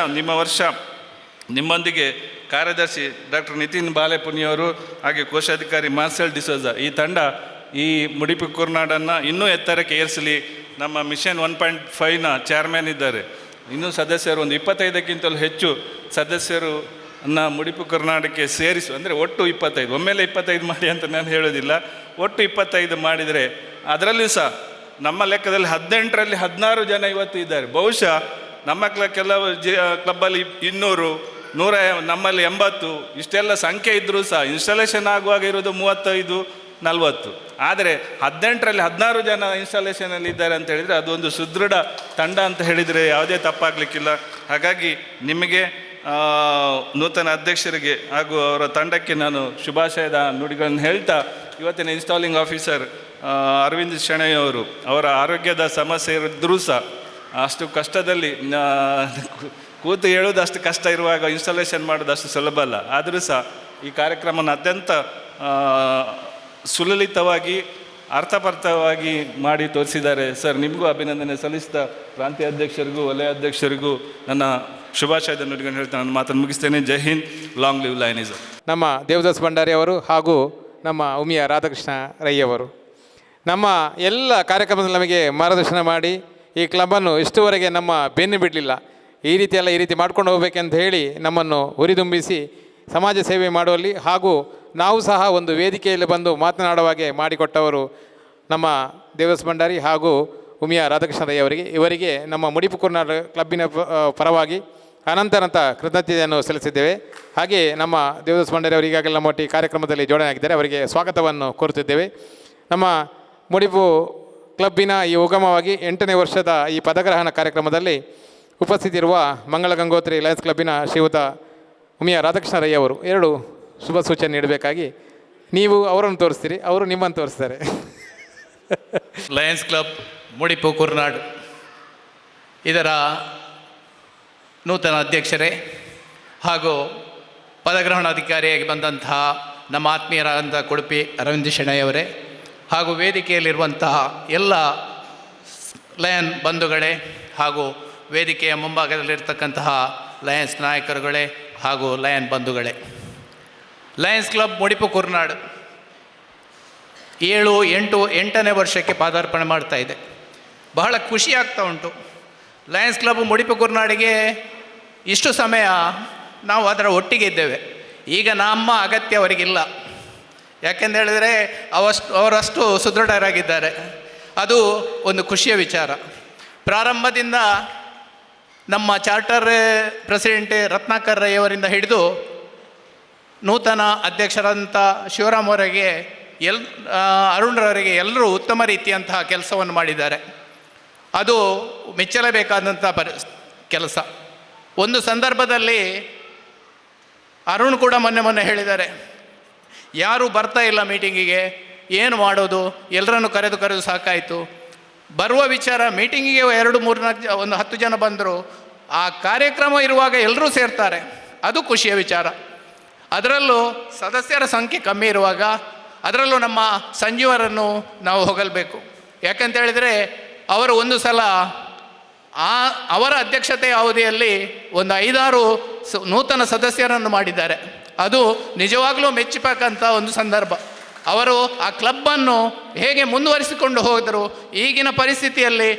ನಿಮ್ಮೊಂದಿಗೆ ಕಾರ್ಯದರ್ಶಿ ಡಾಕ್ಟರ್ ನಿತಿನ್ ಬಾಲೆಪುನಿಯವರು, ಹಾಗೆ ಕೋಶಾಧಿಕಾರಿ ಮಾರ್ಸೆಲ್ ಡಿಸೋಜ, ಈ ತಂಡ ಈ ಮುಡಿಪು ಕುರ್ನಾಡನ್ನು ಇನ್ನೂ ಎತ್ತರಕ್ಕೆ ಏರಿಸಲಿ. ನಮ್ಮ ಮಿಷನ್ 1.5ನ ಚೇರ್ಮನ್ ಇದ್ದಾರೆ, ಇನ್ನೂ ಸದಸ್ಯರು ಒಂದು 25ಕ್ಕಿಂತಲೂ ಹೆಚ್ಚು ಸದಸ್ಯರು ಮುಡಿಪು ಕರ್ನಾಟಕಕ್ಕೆ ಸೇರಿಸು, ಅಂದರೆ ಒಟ್ಟು 25, ಒಮ್ಮೆಲೆ 25 ಮಾಡಿ ಅಂತ ನಾನು ಹೇಳೋದಿಲ್ಲ, ಒಟ್ಟು 25 ಮಾಡಿದರೆ ಅದರಲ್ಲಿಯೂ ಸಹ ನಮ್ಮ ಲೆಕ್ಕದಲ್ಲಿ 18ರಲ್ಲಿ 16 ಜನ ಇವತ್ತು ಇದ್ದಾರೆ. ಬಹುಶಃ ನಮ್ಮ ಕೆಲವು ಕ್ಲಬ್ಬಲ್ಲಿ 200, 100, ನಮ್ಮಲ್ಲಿ 80 ಇಷ್ಟೆಲ್ಲ ಸಂಖ್ಯೆ ಇದ್ದರೂ ಸಹ ಇನ್ಸ್ಟಾಲೇಷನ್ ಆಗುವಾಗ ಇರೋದು 35-40. ಆದರೆ 18ರಲ್ಲಿ 16 ಜನ ಇನ್ಸ್ಟಾಲೇಷನಲ್ಲಿ ಇದ್ದಾರೆ ಅಂತ ಹೇಳಿದರೆ ಅದೊಂದು ಸುದೃಢ ತಂಡ ಅಂತ ಹೇಳಿದರೆ ಯಾವುದೇ ತಪ್ಪಾಗಲಿಕ್ಕಿಲ್ಲ. ಹಾಗಾಗಿ ನಿಮಗೆ, ನೂತನ ಅಧ್ಯಕ್ಷರಿಗೆ ಹಾಗೂ ಅವರ ತಂಡಕ್ಕೆ ನಾನು ಶುಭಾಶಯದ ನುಡಿಗಳನ್ನು ಹೇಳ್ತಾ, ಇವತ್ತಿನ ಇನ್ಸ್ಟಾಲಿಂಗ್ ಆಫೀಸರ್ ಅರವಿಂದ್ ಶೆಣೈ ಅವರು, ಅವರ ಆರೋಗ್ಯದ ಸಮಸ್ಯೆ ಇದ್ದರೂ ಸಹ ಅಷ್ಟು ಕಷ್ಟದಲ್ಲಿ ಕೂತು ಹೇಳೋದು ಅಷ್ಟು ಕಷ್ಟ ಇರುವಾಗ ಇನ್ಸ್ಟಾಲೇಷನ್ ಮಾಡೋದು ಅಷ್ಟು ಸುಲಭ ಅಲ್ಲ. ಆದರೂ ಸಹ ಈ ಕಾರ್ಯಕ್ರಮವನ್ನು ಅತ್ಯಂತ ಸುಲಲಿತವಾಗಿ ಅರ್ಥಪರ್ಥವಾಗಿ ಮಾಡಿ ತೋರಿಸಿದ್ದಾರೆ. ಸರ್, ನಿಮಗೂ ಅಭಿನಂದನೆ ಸಲ್ಲಿಸ್ತಾ ಪ್ರಾಂತೀಯ ಅಧ್ಯಕ್ಷರಿಗೂ ವಲಯ ಅಧ್ಯಕ್ಷರಿಗೂ ನನ್ನ ಶುಭಾಶಯದ ನುಡಿಗಳನ್ನು ಹೇಳ್ತಾ ನಾನು ಮಾತನ್ನು ಮುಗಿಸ್ತೇನೆ. ಜೈ ಹಿಂದ್, ಲಾಂಗ್ ಲಿವ್ ಲಯನಿಸಮ್. ನಮ್ಮ ದೇವದಾಸ್ ಭಂಡಾರಿ ಅವರು ಹಾಗೂ ನಮ್ಮ ಉಮಿಯ ರಾಧಾಕೃಷ್ಣ ರೈ ಅವರು ನಮ್ಮ ಎಲ್ಲ ಕಾರ್ಯಕ್ರಮದಲ್ಲಿ ನಮಗೆ ಮಾರ್ಗದರ್ಶನ ಮಾಡಿ ಈ ಕ್ಲಬ್ಬನ್ನು ಇಷ್ಟುವರೆಗೆ ನಮ್ಮ ಬೆನ್ನು ಬಿಡಲಿಲ್ಲ. ಈ ರೀತಿ ಮಾಡ್ಕೊಂಡು ಹೋಗ್ಬೇಕಂತ ಹೇಳಿ ನಮ್ಮನ್ನು ಹುರಿದುಂಬಿಸಿ ಸಮಾಜ ಸೇವೆ ಮಾಡುವಲ್ಲಿ ಹಾಗೂ ನಾವು ಸಹ ಒಂದು ವೇದಿಕೆಯಲ್ಲಿ ಬಂದು ಮಾತನಾಡುವ ಹಾಗೆ ಮಾಡಿಕೊಟ್ಟವರು ನಮ್ಮ ದೇವದಾಸ್ ಭಂಡಾರಿ ಹಾಗೂ ಉಮಿಯ ರಾಧಾಕೃಷ್ಣ ರೈ ಅವರಿಗೆ. ಇವರಿಗೆ ನಮ್ಮ ಮುಡಿಪು ಕುರ್ನಾಡ್ ಕ್ಲಬ್ಬಿನ ಪರವಾಗಿ ಅನಂತ ಕೃತಜ್ಞತೆಯನ್ನು ಸಲ್ಲಿಸಿದ್ದೇವೆ. ಹಾಗೆ ನಮ್ಮ ದೇವದಾಸ್ ಭಂಡಾರಿ ಅವರು ಈಗಾಗಲೇ ನಮ್ಮ ಒಟ್ಟಿಗೆ ಕಾರ್ಯಕ್ರಮದಲ್ಲಿ ಜೋಡಣೆ ಆಗಿದ್ದಾರೆ. ಅವರಿಗೆ ಸ್ವಾಗತವನ್ನು ಕೋರುತ್ತಿದ್ದೇವೆ. ನಮ್ಮ ಮುಡಿಪು ಕ್ಲಬ್ಬಿನ ಈ ಉಗಮವಾಗಿ 8ನೇ ವರ್ಷದ ಈ ಪದಗ್ರಹಣ ಕಾರ್ಯಕ್ರಮದಲ್ಲಿ ಉಪಸ್ಥಿತಿರುವ ಮಂಗಳ ಗಂಗೋತ್ರಿ ಲಯನ್ಸ್ ಕ್ಲಬ್ಬಿನ ಶ್ರೀಯುತ ಉಮಿಯ ರಾಧಾಕೃಷ್ಣ ರೈ ಅವರು 2 ಶುಭ ಸೂಚನೆ ನೀಡಬೇಕಾಗಿ ನೀವು ಅವರನ್ನು ತೋರಿಸ್ತೀರಿ, ಅವರು ನಿಮ್ಮನ್ನು ತೋರಿಸ್ತಾರೆ. ಲಯನ್ಸ್ ಕ್ಲಬ್ ಮುಡಿಪು ಕುರ್ನಾಡ್ ಇದರ ನೂತನ ಅಧ್ಯಕ್ಷರೇ ಹಾಗೂ ಪದಗ್ರಹಣಾಧಿಕಾರಿಯಾಗಿ ಬಂದಂತಹ ನಮ್ಮ ಆತ್ಮೀಯರಾದಂಥ ಕುಡುಪಿ ಅರವಿಂದ್ ಶೆಣೈಯವರೇ ಹಾಗೂ ವೇದಿಕೆಯಲ್ಲಿರುವಂತಹ ಎಲ್ಲ ಲಯನ್ ಬಂಧುಗಳೇ ಹಾಗೂ ವೇದಿಕೆಯ ಮುಂಭಾಗದಲ್ಲಿರ್ತಕ್ಕಂತಹ ಲಯನ್ಸ್ ನಾಯಕರುಗಳೇ ಹಾಗೂ ಲಯನ್ ಬಂಧುಗಳೇ, ಲಯನ್ಸ್ ಕ್ಲಬ್ ಮುಡಿಪು ಕುರ್ನಾಡ್ 8ನೇ ವರ್ಷಕ್ಕೆ ಪಾದಾರ್ಪಣೆ ಮಾಡ್ತಾ ಇದೆ. ಬಹಳ ಖುಷಿ ಆಗ್ತಾ ಉಂಟು. ಲಯನ್ಸ್ ಕ್ಲಬ್ ಮುಡಿಪು ಕುರ್ನಾಡಿಗೆ ಇಷ್ಟು ಸಮಯ ನಾವು ಅದರ ಒಟ್ಟಿಗೆ ಇದ್ದೇವೆ. ಈಗ ನಮ್ಮ ಅಗತ್ಯ ಅವರಿಗಿಲ್ಲ. ಯಾಕೆಂದು ಹೇಳಿದರೆ ಅವರಷ್ಟು ಸುದೃಢರಾಗಿದ್ದಾರೆ. ಅದು ಒಂದು ಖುಷಿಯ ವಿಚಾರ. ಪ್ರಾರಂಭದಿಂದ ನಮ್ಮ ಚಾರ್ಟರ್ ಪ್ರೆಸಿಡೆಂಟ್ ರತ್ನಾಕರ್ ರೈ ಅವರಿಂದ ಹಿಡಿದು ನೂತನ ಅಧ್ಯಕ್ಷರಾದಂಥ ಶಿವರಾಮ್ ಅವರಿಗೆ ಅರುಣ್ರವರಿಗೆ ಎಲ್ಲರೂ ಉತ್ತಮ ರೀತಿಯಂತಹ ಕೆಲಸವನ್ನು ಮಾಡಿದ್ದಾರೆ. ಅದು ಮೆಚ್ಚಲೇಬೇಕಾದಂಥ ಕೆಲಸ. ಒಂದು ಸಂದರ್ಭದಲ್ಲಿ ಅರುಣ್ ಕೂಡ ಮೊನ್ನೆ ಹೇಳಿದ್ದಾರೆ, ಯಾರೂ ಬರ್ತಾ ಇಲ್ಲ ಮೀಟಿಂಗಿಗೆ, ಏನು ಮಾಡೋದು, ಎಲ್ಲರನ್ನು ಕರೆದು ಸಾಕಾಯಿತು. ಬರುವ ವಿಚಾರ ಮೀಟಿಂಗಿಗೆ 2-3-4 ಒಂದು 10 ಜನ ಬಂದರು, ಆ ಕಾರ್ಯಕ್ರಮ ಇರುವಾಗ ಎಲ್ಲರೂ ಸೇರ್ತಾರೆ, ಅದು ಖುಷಿಯ ವಿಚಾರ. ಅದರಲ್ಲೂ ಸದಸ್ಯರ ಸಂಖ್ಯೆ ಕಮ್ಮಿ ಇರುವಾಗ ಅದರಲ್ಲೂ ನಮ್ಮ ಸಂಜೀವರನ್ನು ನಾವು ಹೊಗಲ್ಬೇಕು. ಯಾಕಂತ ಹೇಳಿದರೆ ಅವರು ಒಂದು ಸಲ ಅವರ ಅಧ್ಯಕ್ಷತೆಯ ಅವಧಿಯಲ್ಲಿ ಒಂದು 5-6 ನೂತನ ಸದಸ್ಯರನ್ನು ಮಾಡಿದ್ದಾರೆ. ಅದು ನಿಜವಾಗಲೂ ಮೆಚ್ಚಬೇಕಂತ ಒಂದು ಸಂದರ್ಭ. ಅವರು ಆ ಕ್ಲಬ್ಬನ್ನು ಹೇಗೆ ಮುಂದುವರಿಸಿಕೊಂಡು ಹೋದರು, ಈಗಿನ ಪರಿಸ್ಥಿತಿಯಲ್ಲಿ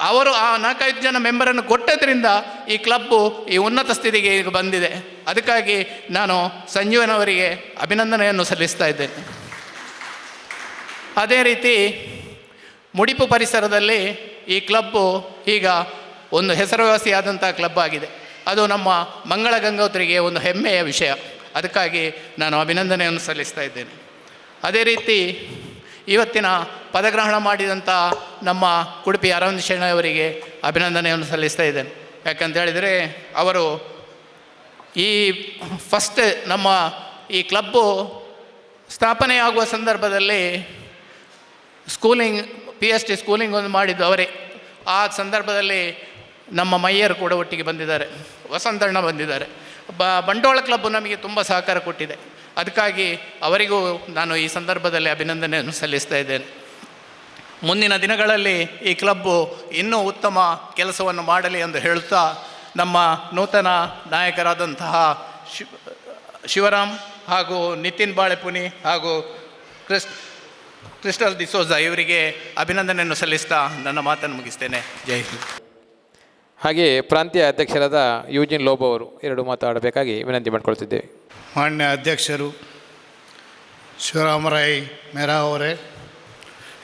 ಅವರು ಆ 4-5 ಜನ ಮೆಂಬರನ್ನು ಕೊಟ್ಟದ್ರಿಂದ ಈ ಕ್ಲಬ್ಬು ಈ ಉನ್ನತ ಸ್ಥಿತಿಗೆ ಈಗ ಬಂದಿದೆ. ಅದಕ್ಕಾಗಿ ನಾನು ಸಂಜೀವನವರಿಗೆ ಅಭಿನಂದನೆಯನ್ನು ಸಲ್ಲಿಸ್ತಾ ಇದ್ದೇನೆ. ಅದೇ ರೀತಿ ಮುಡಿಪು ಪರಿಸರದಲ್ಲಿ ಈ ಕ್ಲಬ್ಬು ಈಗ ಒಂದು ಹೆಸರುವಾಸಿಯಾದಂಥ ಕ್ಲಬ್ ಆಗಿದೆ. ಅದು ನಮ್ಮ ಮಂಗಳ ಗಂಗೋತ್ರಿಗೆ ಒಂದು ಹೆಮ್ಮೆಯ ವಿಷಯ. ಅದಕ್ಕಾಗಿ ನಾನು ಅಭಿನಂದನೆಯನ್ನು ಸಲ್ಲಿಸ್ತಾ ಇದ್ದೇನೆ. ಅದೇ ರೀತಿ ಇವತ್ತಿನ ಪದಗ್ರಹಣ ಮಾಡಿದಂಥ ನಮ್ಮ ಕುಡುಪಿ ಅರವಿಂದ್ ಶೆಣೈ ಅವರಿಗೆ ಅಭಿನಂದನೆಯನ್ನು ಸಲ್ಲಿಸ್ತಾ ಇದ್ದೇನೆ. ಯಾಕಂತ ಹೇಳಿದರೆ ಅವರು ಈ ಫಸ್ಟ್ ನಮ್ಮ ಈ ಕ್ಲಬ್ಬು ಸ್ಥಾಪನೆಯಾಗುವ ಸಂದರ್ಭದಲ್ಲಿ PhD ಸ್ಕೂಲಿಂಗ್ ಒಂದು ಮಾಡಿದ್ದು ಅವರೇ. ಆ ಸಂದರ್ಭದಲ್ಲಿ ನಮ್ಮ ಮಯ್ಯರು ಕೂಡ ಒಟ್ಟಿಗೆ ಬಂದಿದ್ದಾರೆ, ವಸಂತಣ್ಣ ಬಂದಿದ್ದಾರೆ. ಬಂಡವಾಳ ಕ್ಲಬ್ಬು ನಮಗೆ ತುಂಬ ಸಹಕಾರ ಕೊಟ್ಟಿದೆ. ಅದಕ್ಕಾಗಿ ಅವರಿಗೂ ನಾನು ಈ ಸಂದರ್ಭದಲ್ಲಿ ಅಭಿನಂದನೆಯನ್ನು ಸಲ್ಲಿಸ್ತಾ ಇದ್ದೇನೆ. ಮುಂದಿನ ದಿನಗಳಲ್ಲಿ ಈ ಕ್ಲಬ್ಬು ಇನ್ನೂ ಉತ್ತಮ ಕೆಲಸವನ್ನು ಮಾಡಲಿ ಎಂದು ಹೇಳುತ್ತಾ ನಮ್ಮ ನೂತನ ನಾಯಕರಾದಂತಹ ಶಿವರಾಮ್ ಹಾಗೂ ನಿತಿನ್ ಬಾಳೆಪುನಿ ಹಾಗೂ ಕ್ರಿಸ್ಟಲ್ ಡಿಸೋಜಾ ಇವರಿಗೆ ಅಭಿನಂದನೆಯನ್ನು ಸಲ್ಲಿಸ್ತಾ ನನ್ನ ಮಾತನ್ನು ಮುಗಿಸ್ತೇನೆ. ಜೈ ಹಿಂದ್. ಹಾಗೆ ಪ್ರಾಂತೀಯ ಅಧ್ಯಕ್ಷರಾದ ಯೂಜಿನ್ ಲೋಬೋ ಅವರು 2 ಮಾತಾಡಬೇಕಾಗಿ ವಿನಂತಿ ಮಾಡಿಕೊಳ್ತಿದ್ದೇವೆ. ಮಾನ್ಯ ಅಧ್ಯಕ್ಷರು ಶಿವರಾಮರಾಯ್ ಮೇರಾ ಅವರೇ,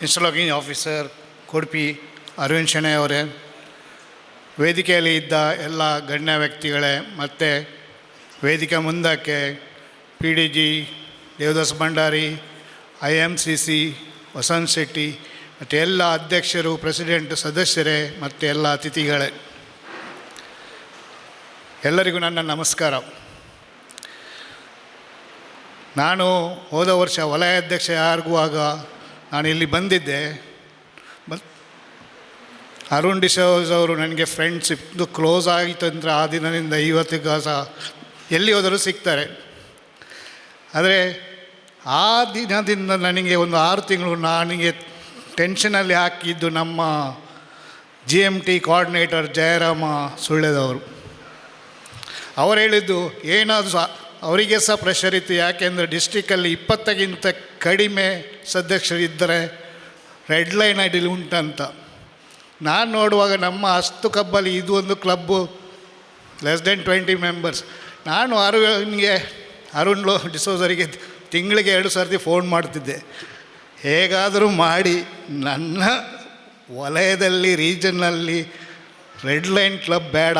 ಇನ್ಸ್ಟಾಲೋಗಿಂಗ್ ಆಫೀಸರ್ ಕುಡುಪಿ ಅರವಿಂದ್ ಶೆಣೈ ಅವರೇ, ವೇದಿಕೆಯಲ್ಲಿ ಇದ್ದ ಎಲ್ಲ ಗಣ್ಯ ವ್ಯಕ್ತಿಗಳೇ, ಮತ್ತು ವೇದಿಕೆ ಮುಂದಕ್ಕೆ PDG ದೇವದಾಸ್ ಭಂಡಾರಿ, IMCC ವಸಂತ್ ಶೆಟ್ಟಿ ಮತ್ತು ಎಲ್ಲ ಅಧ್ಯಕ್ಷರು, ಪ್ರೆಸಿಡೆಂಟ್, ಸದಸ್ಯರೇ ಮತ್ತು ಎಲ್ಲ ಅತಿಥಿಗಳೇ, ಎಲ್ಲರಿಗೂ ನನ್ನ ನಮಸ್ಕಾರ. ನಾನು ಹೋದ ವರ್ಷ ವಲಯ ಅಧ್ಯಕ್ಷ ಆಗುವಾಗ ನಾನು ಇಲ್ಲಿ ಬಂದಿದ್ದೆ. ಅರುಣ್ ಡಿಸೋಜ್ ಅವರು ನನಗೆ ಫ್ರೆಂಡ್ಶಿಪ್ ಕ್ಲೋಸ್ ಆಯಿತು ಅಂದರೆ ಆ ದಿನದಿಂದ ಇವತ್ತಿಗೂ ಸಹ ಎಲ್ಲಿ ಹೋದರೂ ಸಿಗ್ತಾರೆ. ಆದರೆ ಆ ದಿನದಿಂದ ನನಗೆ ಒಂದು 6 ತಿಂಗಳು ನನಗೆ ಟೆನ್ಷನಲ್ಲಿ ಹಾಕಿದ್ದು ನಮ್ಮ GMT ಕೋಆರ್ಡಿನೇಟರ್ ಜಯರಾಮ ಸುಳ್ಳೆದವರು. ಅವ್ರು ಹೇಳಿದ್ದು ಏನಾದರೂ ಸಹ ಅವರಿಗೆ ಸಹ ಪ್ರೆಷರ್ ಇತ್ತು. ಯಾಕೆಂದರೆ ಡಿಸ್ಟಿಕಲ್ಲಿ 20ಕ್ಕಿಂತ ಕಡಿಮೆ ಸದಸ್ಯರಿದ್ದರೆ ರೆಡ್ ಲೈನ್ ಅಡಿಲಿ ಉಂಟಂತ. ನಾನು ನೋಡುವಾಗ ನಮ್ಮ ಅಷ್ಟು ಕಬ್ಬಲ್ಲಿ ಇದು ಒಂದು ಕ್ಲಬ್ಬು ಲೆಸ್ ದೆನ್ 20 ಮೆಂಬರ್ಸ್. ನಾನು ಅರುಣ್ ಡಿಸೋಜರಿಗೆ ತಿಂಗಳಿಗೆ 2 ಸರ್ತಿ ಫೋನ್ ಮಾಡ್ತಿದ್ದೆ, ಹೇಗಾದರೂ ಮಾಡಿ ನನ್ನ ವಲಯದಲ್ಲಿ ರೀಜನ್ನಲ್ಲಿ ರೆಡ್ ಲೈನ್ ಕ್ಲಬ್ ಬೇಡ.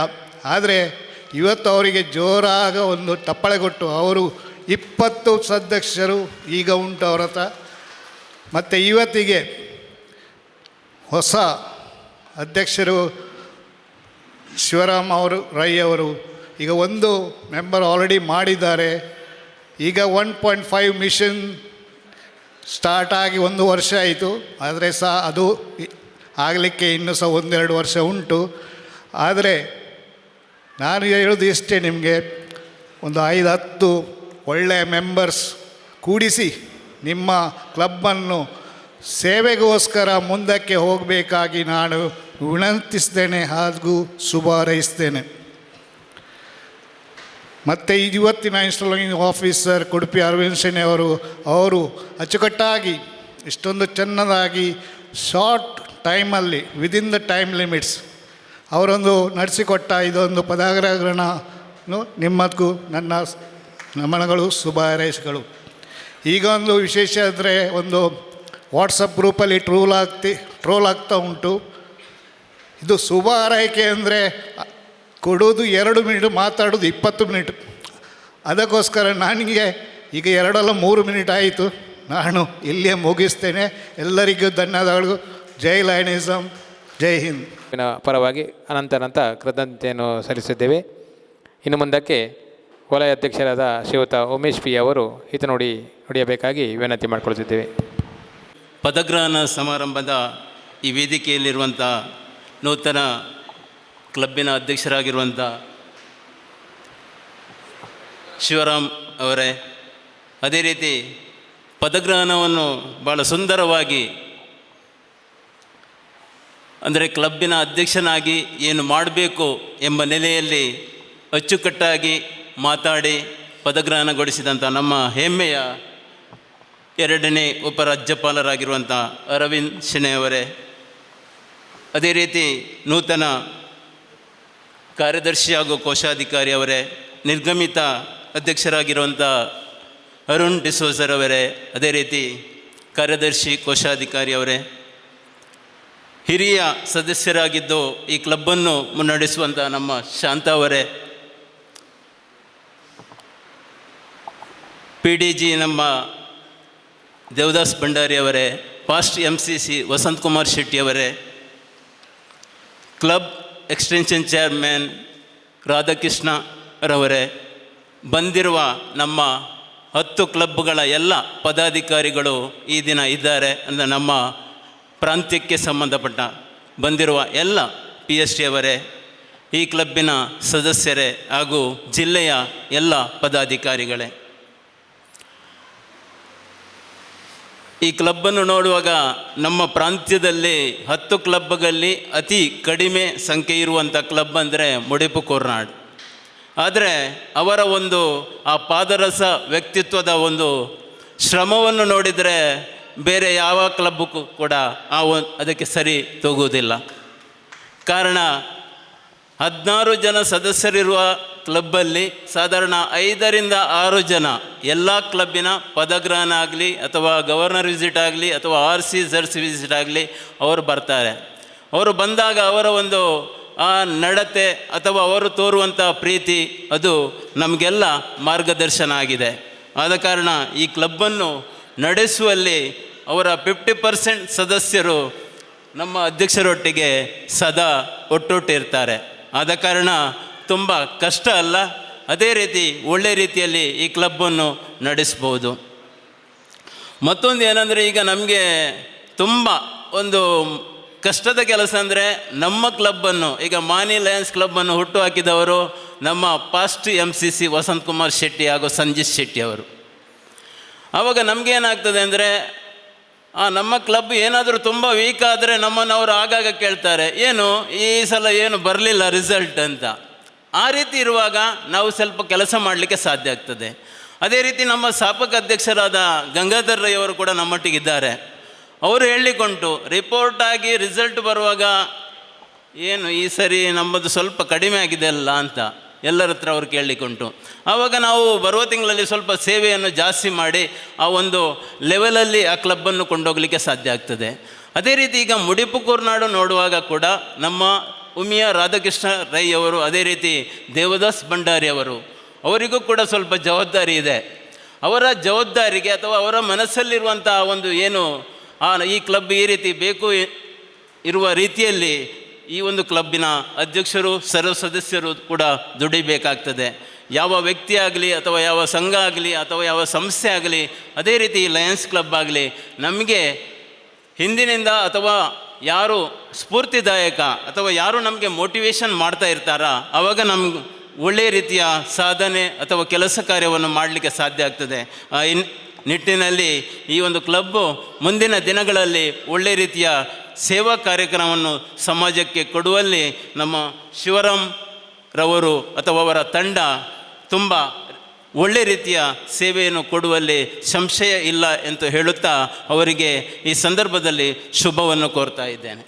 ಆದರೆ ಇವತ್ತು ಅವರಿಗೆ ಜೋರಾಗ ಒಂದು ಟಪ್ಪಳೆ ಕೊಟ್ಟು ಅವರು 20 ಸದಸ್ಯರು ಈಗ ಉಂಟು ಅವರ ಹತ್ರ. ಮತ್ತು ಇವತ್ತಿಗೆ ಹೊಸ ಅಧ್ಯಕ್ಷರು ಶಿವರಾಮ್ ರೈ ಅವರು ಈಗ 1 ಮೆಂಬರ್ ಆಲ್ರೆಡಿ ಮಾಡಿದ್ದಾರೆ. ಈಗ 1.5 ಮಿಷನ್ ಸ್ಟಾರ್ಟ್ ಆಗಿ 1 ವರ್ಷ ಆಯಿತು. ಆದರೆ ಸಹ ಅದು ಆಗಲಿಕ್ಕೆ ಇನ್ನೂ ಸಹ 1-2 ವರ್ಷ ಉಂಟು. ಆದರೆ ನಾನು ಹೇಳೋದು ಇಷ್ಟೇ, ನಿಮಗೆ ಒಂದು 5-10 ಒಳ್ಳೆಯ ಮೆಂಬರ್ಸ್ ಕೂಡಿಸಿ ನಿಮ್ಮ ಕ್ಲಬ್ಬನ್ನು ಸೇವೆಗೋಸ್ಕರ ಮುಂದಕ್ಕೆ ಹೋಗಬೇಕಾಗಿ ನಾನು ವಿನಂತಿಸ್ತೇನೆ ಹಾಗೂ ಶುಭ ಹಾರೈಸ್ತೇನೆ. ಮತ್ತು ಇವತ್ತಿನ ಇನ್ಸ್ಟಾಲಿಂಗ್ ಆಫೀಸರ್ ಕುಡುಪಿ ಅರವಿಂದ್ ಶೆಣೈ ಅವರು ಅಚ್ಚುಕಟ್ಟಾಗಿ ಇಷ್ಟೊಂದು ಚೆನ್ನದಾಗಿ ಶಾರ್ಟ್ ಟೈಮಲ್ಲಿ ವಿದಿನ್ ದ ಟೈಮ್ ಲಿಮಿಟ್ಸ್ ಅವರೊಂದು ನಡೆಸಿಕೊಟ್ಟ ಇದೊಂದು ಪದಾಗ್ರಹಣ ನಿಮ್ಮದಕ್ಕೂ ನನ್ನ ನಮನಗಳು, ಶುಭ ಹಾರೈಕೆಗಳು. ಈಗ ಒಂದು ವಿಶೇಷ ಅಂದರೆ ಒಂದು ವಾಟ್ಸಪ್ ಗ್ರೂಪಲ್ಲಿ ಟ್ರೋಲ್ ಆಗ್ತಾ ಉಂಟು. ಇದು ಶುಭ ಹಾರೈಕೆ ಅಂದರೆ ಕೊಡೋದು 2 ಮಿನಿಟ್, ಮಾತಾಡೋದು 20 ಮಿನಿಟ್. ಅದಕ್ಕೋಸ್ಕರ ನನಗೆ ಈಗ 2 ಅಲ್ಲ 3 ಮಿನಿಟ್ ಆಯಿತು. ನಾನು ಇಲ್ಲಿಯೇ ಮುಗಿಸ್ತೇನೆ. ಎಲ್ಲರಿಗೂ ಧನ್ಯವಾದಗಳು. ಜೈ ಲಯನಿಸಮ್, ಜೈ ಹಿಂದ್. ಪರವಾಗಿ ಅನಂತ ಕೃತಜ್ಞತೆಯನ್ನು ಸಲ್ಲಿಸಿದ್ದೇವೆ. ಇನ್ನು ಮುಂದಕ್ಕೆ ವಲಯ ಅಧ್ಯಕ್ಷರಾದ ಶ್ರೀಯುತ ಉಮೇಶ್ ಪಿ ಅವರು ನುಡಿಯಬೇಕಾಗಿ ವಿನಂತಿ ಮಾಡಿಕೊಳ್ತಿದ್ದೇವೆ. ಪದಗ್ರಹಣ ಸಮಾರಂಭದ ಈ ವೇದಿಕೆಯಲ್ಲಿರುವಂಥ ನೂತನ ಕ್ಲಬ್ಬಿನ ಅಧ್ಯಕ್ಷರಾಗಿರುವಂಥ ಶಿವರಾಮ್ ಅವರೇ, ಅದೇ ರೀತಿ ಪದಗ್ರಹಣವನ್ನು ಭಾಳ ಸುಂದರವಾಗಿ ಅಂದರೆ ಕ್ಲಬ್ಬಿನ ಅಧ್ಯಕ್ಷನಾಗಿ ಏನು ಮಾಡಬೇಕು ಎಂಬ ನೆಲೆಯಲ್ಲಿ ಅಚ್ಚುಕಟ್ಟಾಗಿ ಮಾತಾಡಿ ಪದಗ್ರಹಣಗೊಳಿಸಿದಂಥ ನಮ್ಮ ಹೆಮ್ಮೆಯ 2ನೇ ಉಪರಾಜ್ಯಪಾಲರಾಗಿರುವಂಥ ಅರವಿಂದ್ ಶೆಣೈ ಅವರೇ, ಅದೇ ರೀತಿ ನೂತನ ಕಾರ್ಯದರ್ಶಿ ಹಾಗೂ ಕೋಶಾಧಿಕಾರಿ ಅವರೇ, ನಿರ್ಗಮಿತ ಅಧ್ಯಕ್ಷರಾಗಿರುವಂಥ ಅರುಣ್ ಡಿಸೋಜರ್ ಅವರೇ, ಅದೇ ರೀತಿ ಕಾರ್ಯದರ್ಶಿ ಕೋಶಾಧಿಕಾರಿ ಅವರೇ, ಹಿರಿಯ ಸದಸ್ಯರಾಗಿದ್ದು ಈ ಕ್ಲಬ್ಬನ್ನು ಮುನ್ನಡೆಸುವಂಥ ನಮ್ಮ ಶಾಂತ ಅವರೇ, PDG ನಮ್ಮ ದೇವದಾಸ್ ಭಂಡಾರಿ ಅವರೇ, ಪಾಸ್ಟ್ MCC ವಸಂತ್ ಕುಮಾರ್ ಶೆಟ್ಟಿ ಅವರೇ, ಕ್ಲಬ್ ಎಕ್ಸ್ಟೆನ್ಷನ್ ಚೇರ್ಮನ್ ರಾಧಾಕೃಷ್ಣ ರವರೇ, ಬಂದಿರುವ ನಮ್ಮ 10 ಕ್ಲಬ್ಗಳ ಎಲ್ಲ ಪದಾಧಿಕಾರಿಗಳು ಈ ದಿನ ಇದ್ದಾರೆ. ಅಂದರೆ ನಮ್ಮ ಪ್ರಾಂತ್ಯಕ್ಕೆ ಸಂಬಂಧಪಟ್ಟ ಬಂದಿರುವ ಎಲ್ಲ PST ಅವರೇ, ಈ ಕ್ಲಬ್ಬಿನ ಸದಸ್ಯರೇ ಹಾಗೂ ಜಿಲ್ಲೆಯ ಎಲ್ಲ ಪದಾಧಿಕಾರಿಗಳೇ, ಈ ಕ್ಲಬ್ಬನ್ನು ನೋಡುವಾಗ ನಮ್ಮ ಪ್ರಾಂತ್ಯದಲ್ಲಿ 10 ಕ್ಲಬ್ಗಳಲ್ಲಿ ಅತಿ ಕಡಿಮೆ ಸಂಖ್ಯೆ ಇರುವಂಥ ಕ್ಲಬ್ ಅಂದರೆ ಮುಡಿಪು ಕೋರ್ನಾಡ್. ಆದರೆ ಅವರ ಒಂದು ಆ ಪಾದರಸ ವ್ಯಕ್ತಿತ್ವದ ಒಂದು ಶ್ರಮವನ್ನು ನೋಡಿದರೆ ಬೇರೆ ಯಾವ ಕ್ಲಬ್ಬಕ್ಕೂ ಕೂಡ ಅದಕ್ಕೆ ಸರಿ ತೂಗುವುದಿಲ್ಲ. ಕಾರಣ 16 ಜನ ಸದಸ್ಯರಿರುವ ಕ್ಲಬ್ಬಲ್ಲಿ ಸಾಧಾರಣ 5 ರಿಂದ 6 ಜನ ಎಲ್ಲ ಕ್ಲಬ್ಬಿನ ಪದಗ್ರಹಣ ಆಗಲಿ ಅಥವಾ ಗವರ್ನರ್ ವಿಸಿಟ್ ಆಗಲಿ ಅಥವಾ RC ಜರ್ಸಿ ವಿಸಿಟ್ ಆಗಲಿ ಅವರು ಬರ್ತಾರೆ. ಅವರು ಬಂದಾಗ ಅವರ ಒಂದು ಆ ನಡತೆ ಅಥವಾ ಅವರು ತೋರುವಂಥ ಪ್ರೀತಿ ಅದು ನಮಗೆಲ್ಲ ಮಾರ್ಗದರ್ಶನ ಆಗಿದೆ. ಆದ ಕಾರಣ ಈ ಕ್ಲಬ್ಬನ್ನು ನಡೆಸುವಲ್ಲಿ ಅವರ 50% ಸದಸ್ಯರು ನಮ್ಮ ಅಧ್ಯಕ್ಷರೊಟ್ಟಿಗೆ ಸದಾ ಒಟ್ಟೊಟ್ಟಿರ್ತಾರೆ. ಆದ ಕಾರಣ ತುಂಬ ಕಷ್ಟ ಅಲ್ಲ, ಅದೇ ರೀತಿ ಒಳ್ಳೆಯ ರೀತಿಯಲ್ಲಿ ಈ ಕ್ಲಬ್ಬನ್ನು ನಡೆಸ್ಬೋದು. ಮತ್ತೊಂದು ಏನಂದರೆ, ಈಗ ನಮಗೆ ತುಂಬ ಒಂದು ಕಷ್ಟದ ಕೆಲಸ ಅಂದರೆ ನಮ್ಮ ಕ್ಲಬ್ಬನ್ನು, ಈಗ ಮಾನಿ ಲಯನ್ಸ್ ಕ್ಲಬ್ಬನ್ನು ಹುಟ್ಟು ಹಾಕಿದವರು ನಮ್ಮ ಪಾಸ್ಟ್ MCC ವಸಂತ್ ಕುಮಾರ್ ಶೆಟ್ಟಿ ಹಾಗೂ ಸಂಜಿತ್ ಶೆಟ್ಟಿ ಅವರು. ಆವಾಗ ನಮಗೇನಾಗ್ತದೆ ಅಂದರೆ, ನಮ್ಮ ಕ್ಲಬ್ ಏನಾದರೂ ತುಂಬ ವೀಕ್ ಆದರೆ ನಮ್ಮನ್ನು ಅವರು ಆಗಾಗ ಕೇಳ್ತಾರೆ, ಏನು ಈ ಸಲ ಏನು ಬರಲಿಲ್ಲ ರಿಸಲ್ಟ್ ಅಂತ. ಆ ರೀತಿ ಇರುವಾಗ ನಾವು ಸ್ವಲ್ಪ ಕೆಲಸ ಮಾಡಲಿಕ್ಕೆ ಸಾಧ್ಯ ಆಗ್ತದೆ. ಅದೇ ರೀತಿ ನಮ್ಮ ಸ್ಥಾಪಕ ಅಧ್ಯಕ್ಷರಾದ ಗಂಗಾಧರ್ ರೈ ಅವರು ಕೂಡ ನಮ್ಮೊಟ್ಟಿಗಿದ್ದಾರೆ. ಅವರು ಹೇಳಿಕೊಂಡು ರಿಪೋರ್ಟ್ ಆಗಿ ರಿಸಲ್ಟ್ ಬರುವಾಗ ಏನು ಈ ಸರಿ ನಮ್ಮದು ಸ್ವಲ್ಪ ಕಡಿಮೆ ಆಗಿದೆ ಅಲ್ಲ ಅಂತ ಎಲ್ಲರ ಹತ್ರ ಅವರು ಕೇಳಲಿಕ್ಕುಂಟು. ಆವಾಗ ನಾವು ಬರುವ ತಿಂಗಳಲ್ಲಿ ಸ್ವಲ್ಪ ಸೇವೆಯನ್ನು ಜಾಸ್ತಿ ಮಾಡಿ ಆ ಒಂದು ಲೆವೆಲಲ್ಲಿ ಆ ಕ್ಲಬ್ಬನ್ನು ಕೊಂಡೋಗಲಿಕ್ಕೆ ಸಾಧ್ಯ ಆಗ್ತದೆ. ಅದೇ ರೀತಿ ಈಗ ಮುಡಿಪು ಕೂರ್ನಾಡು ನೋಡುವಾಗ ಕೂಡ ನಮ್ಮ ಉಮಿಯಾ ರಾಧಾಕೃಷ್ಣ ರೈ ಅವರು, ಅದೇ ರೀತಿ ದೇವದಾಸ್ ಭಂಡಾರಿ ಅವರು, ಅವರಿಗೂ ಕೂಡ ಸ್ವಲ್ಪ ಜವಾಬ್ದಾರಿ ಇದೆ. ಅವರ ಜವಾಬ್ದಾರಿಗೆ ಅಥವಾ ಅವರ ಮನಸ್ಸಲ್ಲಿರುವಂಥ ಒಂದು ಏನು ಈ ಕ್ಲಬ್ ಈ ರೀತಿ ಬೇಕು ಇರುವ ರೀತಿಯಲ್ಲಿ ಈ ಒಂದು ಕ್ಲಬ್ಬಿನ ಅಧ್ಯಕ್ಷರು ಸರ್ವ ಸದಸ್ಯರು ಕೂಡ ದುಡಿಬೇಕಾಗ್ತದೆ. ಯಾವ ವ್ಯಕ್ತಿ ಆಗಲಿ ಅಥವಾ ಯಾವ ಸಂಘ ಆಗಲಿ ಅಥವಾ ಯಾವ ಸಂಸ್ಥೆ ಆಗಲಿ, ಅದೇ ರೀತಿ ಲಯನ್ಸ್ ಕ್ಲಬ್ ಆಗಲಿ, ನಮಗೆ ಹಿಂದಿನಿಂದ ಅಥವಾ ಯಾರು ಸ್ಫೂರ್ತಿದಾಯಕ ಅಥವಾ ಯಾರು ನಮಗೆ ಮೋಟಿವೇಶನ್ ಮಾಡ್ತಾ ಇರ್ತಾರ ಆವಾಗ ನಮ್ಗೆ ಒಳ್ಳೆಯ ರೀತಿಯ ಸಾಧನೆ ಅಥವಾ ಕೆಲಸ ಕಾರ್ಯವನ್ನು ಮಾಡಲಿಕ್ಕೆ ಸಾಧ್ಯ ಆಗ್ತದೆ. ನಿಟ್ಟಿನಲ್ಲಿ ಈ ಒಂದು ಕ್ಲಬ್ಬು ಮುಂದಿನ ದಿನಗಳಲ್ಲಿ ಒಳ್ಳೆಯ ರೀತಿಯ ಸೇವಾ ಕಾರ್ಯಕ್ರಮವನ್ನು ಸಮಾಜಕ್ಕೆ ಕೊಡುವಲ್ಲಿ ನಮ್ಮ ಶಿವರಾಮ್ ರವರು ಅಥವಾ ಅವರ ತಂಡ ತುಂಬ ಒಳ್ಳೆ ರೀತಿಯ ಸೇವೆಯನ್ನು ಕೊಡುವಲ್ಲಿ ಸಂಶಯ ಇಲ್ಲ ಎಂದು ಹೇಳುತ್ತಾ ಅವರಿಗೆ ಈ ಸಂದರ್ಭದಲ್ಲಿ ಶುಭವನ್ನು ಕೋರ್ತಾ ಇದ್ದೇನೆ.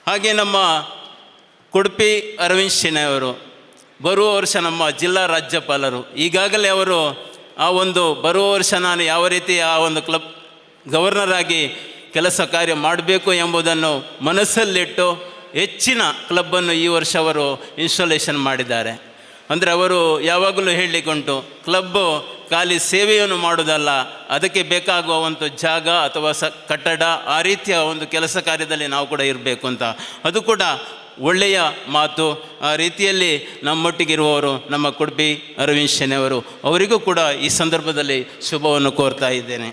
ಹಾಗೆ ನಮ್ಮ ಕುಡುಪಿ ಅರವಿಂದ್ ಶೆಣೈ ಅವರು ಬರುವ ವರ್ಷ ನಮ್ಮ ಜಿಲ್ಲಾ ರಾಜ್ಯಪಾಲರು. ಈಗಾಗಲೇ ಅವರು ಆ ಒಂದು ಬರುವ ವರ್ಷ ನಾನು ಯಾವ ರೀತಿ ಆ ಒಂದು ಕ್ಲಬ್ ಗವರ್ನರ್ ಆಗಿ ಕೆಲಸ ಕಾರ್ಯ ಮಾಡಬೇಕು ಎಂಬುದನ್ನು ಮನಸ್ಸಲ್ಲಿಟ್ಟು ಹೆಚ್ಚಿನ ಕ್ಲಬ್ಬನ್ನು ಈ ವರ್ಷ ಅವರು ಇನ್ಸ್ಟಾಲೇಷನ್ ಮಾಡಿದ್ದಾರೆ. ಅಂದರೆ ಅವರು ಯಾವಾಗಲೂ ಹೇಳಲಿಕ್ಕುಂಟು, ಕ್ಲಬ್ಬು ಖಾಲಿ ಸೇವೆಯನ್ನು ಮಾಡೋದಲ್ಲ, ಅದಕ್ಕೆ ಬೇಕಾಗುವ ಒಂದು ಜಾಗ ಅಥವಾ ಕಟ್ಟಡ ಆ ರೀತಿಯ ಒಂದು ಕೆಲಸ ಕಾರ್ಯದಲ್ಲಿ ನಾವು ಕೂಡ ಇರಬೇಕು ಅಂತ. ಅದು ಕೂಡ ಒಳ್ಳೆಯ ಮಾತು. ಆ ರೀತಿಯಲ್ಲಿ ನಮ್ಮೊಟ್ಟಿಗಿರುವವರು ನಮ್ಮ ಕುಡುಪಿ ಅರವಿಂದ್ ಶೆಣೈ ಅವರು, ಅವರಿಗೂ ಕೂಡ ಈ ಸಂದರ್ಭದಲ್ಲಿ ಶುಭವನ್ನು ಕೋರ್ತಾ ಇದ್ದೇನೆ.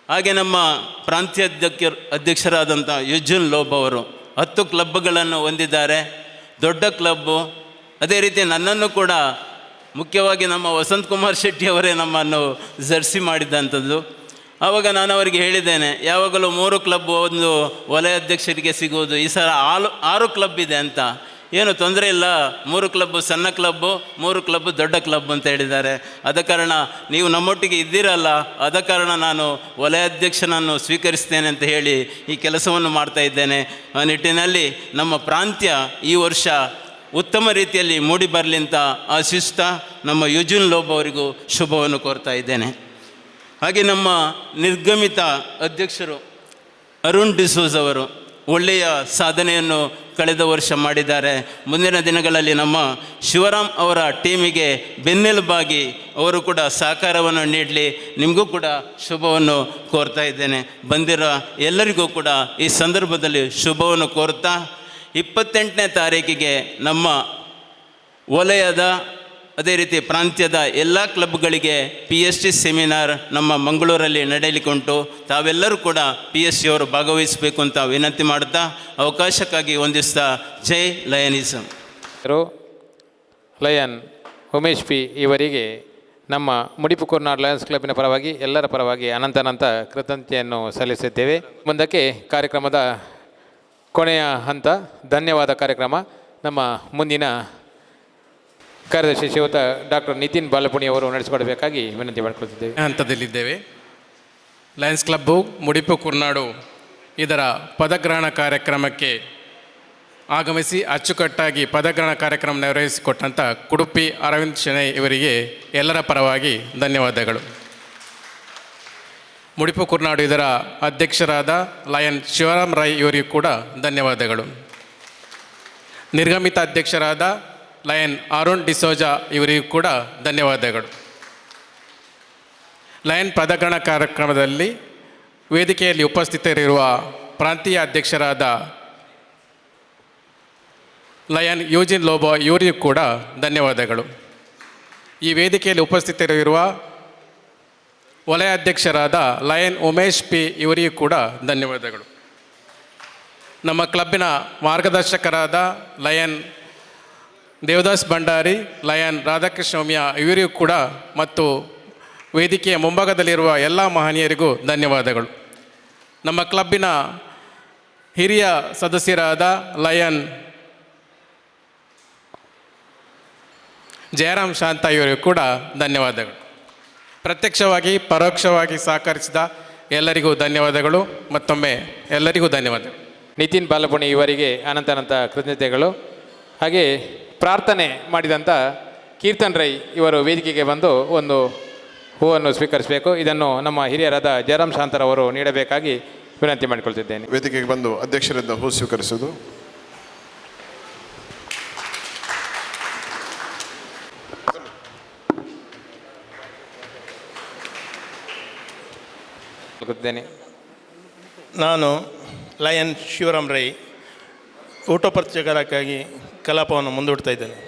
ಹಾಗೆ ನಮ್ಮ ಪ್ರಾಂತ್ಯ ಅಧ್ಯಕ್ಷರಾದಂಥ ಯುಜುನ್ ಲೋಬ್ ಅವರು 10 ಕ್ಲಬ್ಗಳನ್ನು ಹೊಂದಿದ್ದಾರೆ, ದೊಡ್ಡ ಕ್ಲಬ್ಬು. ಅದೇ ರೀತಿ ನನ್ನನ್ನು ಕೂಡ ಮುಖ್ಯವಾಗಿ ನಮ್ಮ ವಸಂತ್ ಕುಮಾರ್ ಶೆಟ್ಟಿ ಅವರೇ ನಮ್ಮನ್ನು ಜರ್ಸಿ ಮಾಡಿದ್ದಂಥದ್ದು. ಆವಾಗ ನಾನು ಅವರಿಗೆ ಹೇಳಿದ್ದೇನೆ, ಯಾವಾಗಲೂ 3 ಕ್ಲಬ್ ಒಂದು ವಲಯ ಅಧ್ಯಕ್ಷರಿಗೆ ಸಿಗುವುದು, ಈ ಸಲ 6 ಕ್ಲಬ್ ಇದೆ ಅಂತ. ಏನು ತೊಂದರೆ ಇಲ್ಲ, 3 ಕ್ಲಬ್ಬು ಸಣ್ಣ ಕ್ಲಬ್ಬು, 3 ಕ್ಲಬ್ಬು ದೊಡ್ಡ ಕ್ಲಬ್ ಅಂತ ಹೇಳಿದ್ದಾರೆ. ಆದ ಕಾರಣ ನೀವು ನಮ್ಮೊಟ್ಟಿಗೆ ಇದ್ದೀರಲ್ಲ, ಆದ ಕಾರಣ ನಾನು ವಲಯಾಧ್ಯಕ್ಷನನ್ನು ಸ್ವೀಕರಿಸ್ತೇನೆ ಅಂತ ಹೇಳಿ ಈ ಕೆಲಸವನ್ನು ಮಾಡ್ತಾ ಇದ್ದೇನೆ. ಆ ನಿಟ್ಟಿನಲ್ಲಿ ನಮ್ಮ ಪ್ರಾಂತ್ಯ ಈ ವರ್ಷ ಉತ್ತಮ ರೀತಿಯಲ್ಲಿ ಮೂಡಿ ಬರಲಿ ಅಂತ ಆಶಿಸ್ತಾ ನಮ್ಮ ಯುಜುನ್ ಲೋಬ್ ಅವರಿಗೂ ಶುಭವನ್ನು ಕೋರ್ತಾ ಇದ್ದೇನೆ. ಹಾಗೆ ನಮ್ಮ ನಿರ್ಗಮಿತ ಅಧ್ಯಕ್ಷರು ಅರುಣ್ ಡಿಸೋಜ್ ಅವರು ಒಳ್ಳೆಯ ಸಾಧನೆಯನ್ನು ಕಳೆದ ವರ್ಷ ಮಾಡಿದ್ದಾರೆ. ಮುಂದಿನ ದಿನಗಳಲ್ಲಿ ನಮ್ಮ ಶಿವರಾಮ್ ಅವರ ಟೀಮಿಗೆ ಬೆನ್ನೆಲುಬಾಗಿ ಅವರು ಕೂಡ ಸಹಕಾರವನ್ನು ನೀಡಲಿ. ನಿಮಗೂ ಕೂಡ ಶುಭವನ್ನು ಕೋರ್ತಾ ಇದ್ದೇನೆ. ಬಂದಿರೋ ಎಲ್ಲರಿಗೂ ಕೂಡ ಈ ಸಂದರ್ಭದಲ್ಲಿ ಶುಭವನ್ನು ಕೋರ್ತಾ 28ನೇ ತಾರೀಕಿಗೆ ನಮ್ಮ ವಲಯದ ಅದೇ ರೀತಿ ಪ್ರಾಂತ್ಯದ ಎಲ್ಲ ಕ್ಲಬ್ಗಳಿಗೆ PST ಸೆಮಿನಾರ್ ನಮ್ಮ ಮಂಗಳೂರಲ್ಲಿ ನಡೆಯಲಿಕ್ಕುಂಟು. ತಾವೆಲ್ಲರೂ ಕೂಡ PST ಅವರು ಭಾಗವಹಿಸಬೇಕು ಅಂತ ವಿನಂತಿ ಮಾಡುತ್ತಾ ಅವಕಾಶಕ್ಕಾಗಿ ವಂದಿಸ್ತಾ ಜೈ ಲಯನಿಸಮ್. ಲಯನ್ ಉಮೇಶ್ ಪಿ ಇವರಿಗೆ ನಮ್ಮ ಮುಡಿಪು ಕೂರ್ನಾಡು ಲಯನ್ಸ್ ಕ್ಲಬ್ಬಿನ ಪರವಾಗಿ ಎಲ್ಲರ ಪರವಾಗಿ ಅನಂತ ಕೃತಜ್ಞತೆಯನ್ನು ಸಲ್ಲಿಸಿದ್ದೇವೆ. ಮುಂದಕ್ಕೆ ಕಾರ್ಯಕ್ರಮದ ಕೊನೆಯ ಹಂತ ಧನ್ಯವಾದ ಕಾರ್ಯಕ್ರಮ. ನಮ್ಮ ಮುಂದಿನ ಕಾರ್ಯದರ್ಶಿ ಶ್ರೀಯುತ ಡಾಕ್ಟರ್ ನಿತಿನ್ ಬಾಲಪುಣಿ ಅವರು ನಡೆಸಿಕೊಡಬೇಕಾಗಿ ವಿನಂತಿ ಮಾಡಿಕೊಳ್ತಿದ್ದೇವೆ. ಹಂತದಲ್ಲಿದ್ದೇವೆ. ಲಯನ್ಸ್ ಕ್ಲಬ್ಬು ಮುಡಿಪು ಕೂರ್ನಾಡು ಇದರ ಪದಗ್ರಹಣ ಕಾರ್ಯಕ್ರಮಕ್ಕೆ ಆಗಮಿಸಿ ಅಚ್ಚುಕಟ್ಟಾಗಿ ಪದಗ್ರಹಣ ಕಾರ್ಯಕ್ರಮ ನಿರ್ವಹಿಸಿಕೊಟ್ಟಂಥ ಕುಡುಪಿ ಅರವಿಂದ್ ಶೆಣೈ ಇವರಿಗೆ ಎಲ್ಲರ ಪರವಾಗಿ ಧನ್ಯವಾದಗಳು. ಮುಡಿಪು ಕೂರ್ನಾಡು ಇದರ ಅಧ್ಯಕ್ಷರಾದ ಲಯನ್ ಶಿವರಾಮ್ ರೈ ಇವರಿಗೂ ಕೂಡ ಧನ್ಯವಾದಗಳು. ನಿರ್ಗಮಿತ ಅಧ್ಯಕ್ಷರಾದ ಲಯನ್ ಅರುಣ್ ಡಿಸೋಜಾ ಇವರಿಗೂ ಕೂಡ ಧನ್ಯವಾದಗಳು. ಲಯನ್ ಪದಗ್ರಹಣ ಕಾರ್ಯಕ್ರಮದಲ್ಲಿ ವೇದಿಕೆಯಲ್ಲಿ ಉಪಸ್ಥಿತರಿರುವ ಪ್ರಾಂತೀಯ ಅಧ್ಯಕ್ಷರಾದ ಲಯನ್ ಯೂಜಿನ್ ಲೋಬೋ ಇವರಿಗೂ ಕೂಡ ಧನ್ಯವಾದಗಳು. ಈ ವೇದಿಕೆಯಲ್ಲಿ ಉಪಸ್ಥಿತರಿರುವ ವಲಯ ಅಧ್ಯಕ್ಷರಾದ ಲಯನ್ ಉಮೇಶ್ ಪಿ ಇವರಿಗೂ ಕೂಡ ಧನ್ಯವಾದಗಳು. ನಮ್ಮ ಕ್ಲಬ್ಬಿನ ಮಾರ್ಗದರ್ಶಕರಾದ ಲಯನ್ ದೇವದಾಸ್ ಭಂಡಾರಿ, ಲಯನ್ ರಾಧಾಕೃಷ್ಣ ಉಮಿಯಾ ಇವರಿಗೂ ಕೂಡ ಮತ್ತು ವೇದಿಕೆಯ ಮುಂಭಾಗದಲ್ಲಿರುವ ಎಲ್ಲ ಮಹನೀಯರಿಗೂ ಧನ್ಯವಾದಗಳು. ನಮ್ಮ ಕ್ಲಬ್ಬಿನ ಹಿರಿಯ ಸದಸ್ಯರಾದ ಲಯನ್ ಜಯರಾಮ್ ಶಾಂತ ಇವರಿಗೂ ಕೂಡ ಧನ್ಯವಾದಗಳು. ಪ್ರತ್ಯಕ್ಷವಾಗಿ ಪರೋಕ್ಷವಾಗಿ ಸಹಕರಿಸಿದ ಎಲ್ಲರಿಗೂ ಧನ್ಯವಾದಗಳು. ಮತ್ತೊಮ್ಮೆ ಎಲ್ಲರಿಗೂ ಧನ್ಯವಾದಗಳು. ನಿತಿನ್ ಬಾಲಪುಣಿ ಇವರಿಗೆ ಅನಂತ ಕೃತಜ್ಞತೆಗಳು. ಹಾಗೆ ಪ್ರಾರ್ಥನೆ ಮಾಡಿದಂಥ ಕೀರ್ತನ್ ರೈ ಇವರು ವೇದಿಕೆಗೆ ಬಂದು ಒಂದು ಹೂವನ್ನು ಸ್ವೀಕರಿಸಬೇಕು. ಇದನ್ನು ನಮ್ಮ ಹಿರಿಯರಾದ ಜಯರಾಮ್ ಶಾಂತರವರು ನೀಡಬೇಕಾಗಿ ವಿನಂತಿ ಮಾಡಿಕೊಳ್ತಿದ್ದೇನೆ. ವೇದಿಕೆಗೆ ಬಂದು ಅಧ್ಯಕ್ಷರಿಂದ ಹೂ ಸ್ವೀಕರಿಸುವುದು. ನಾನು ಲಯನ್ ಶಿವರಾಮ್ ರೈ ಊಟೋಪಚಾರಕ್ಕಾಗಿ ಕಲಾಪವನ್ನು ಮುಂದೂಡ್ತಾ ಇದ್ದೇನೆ.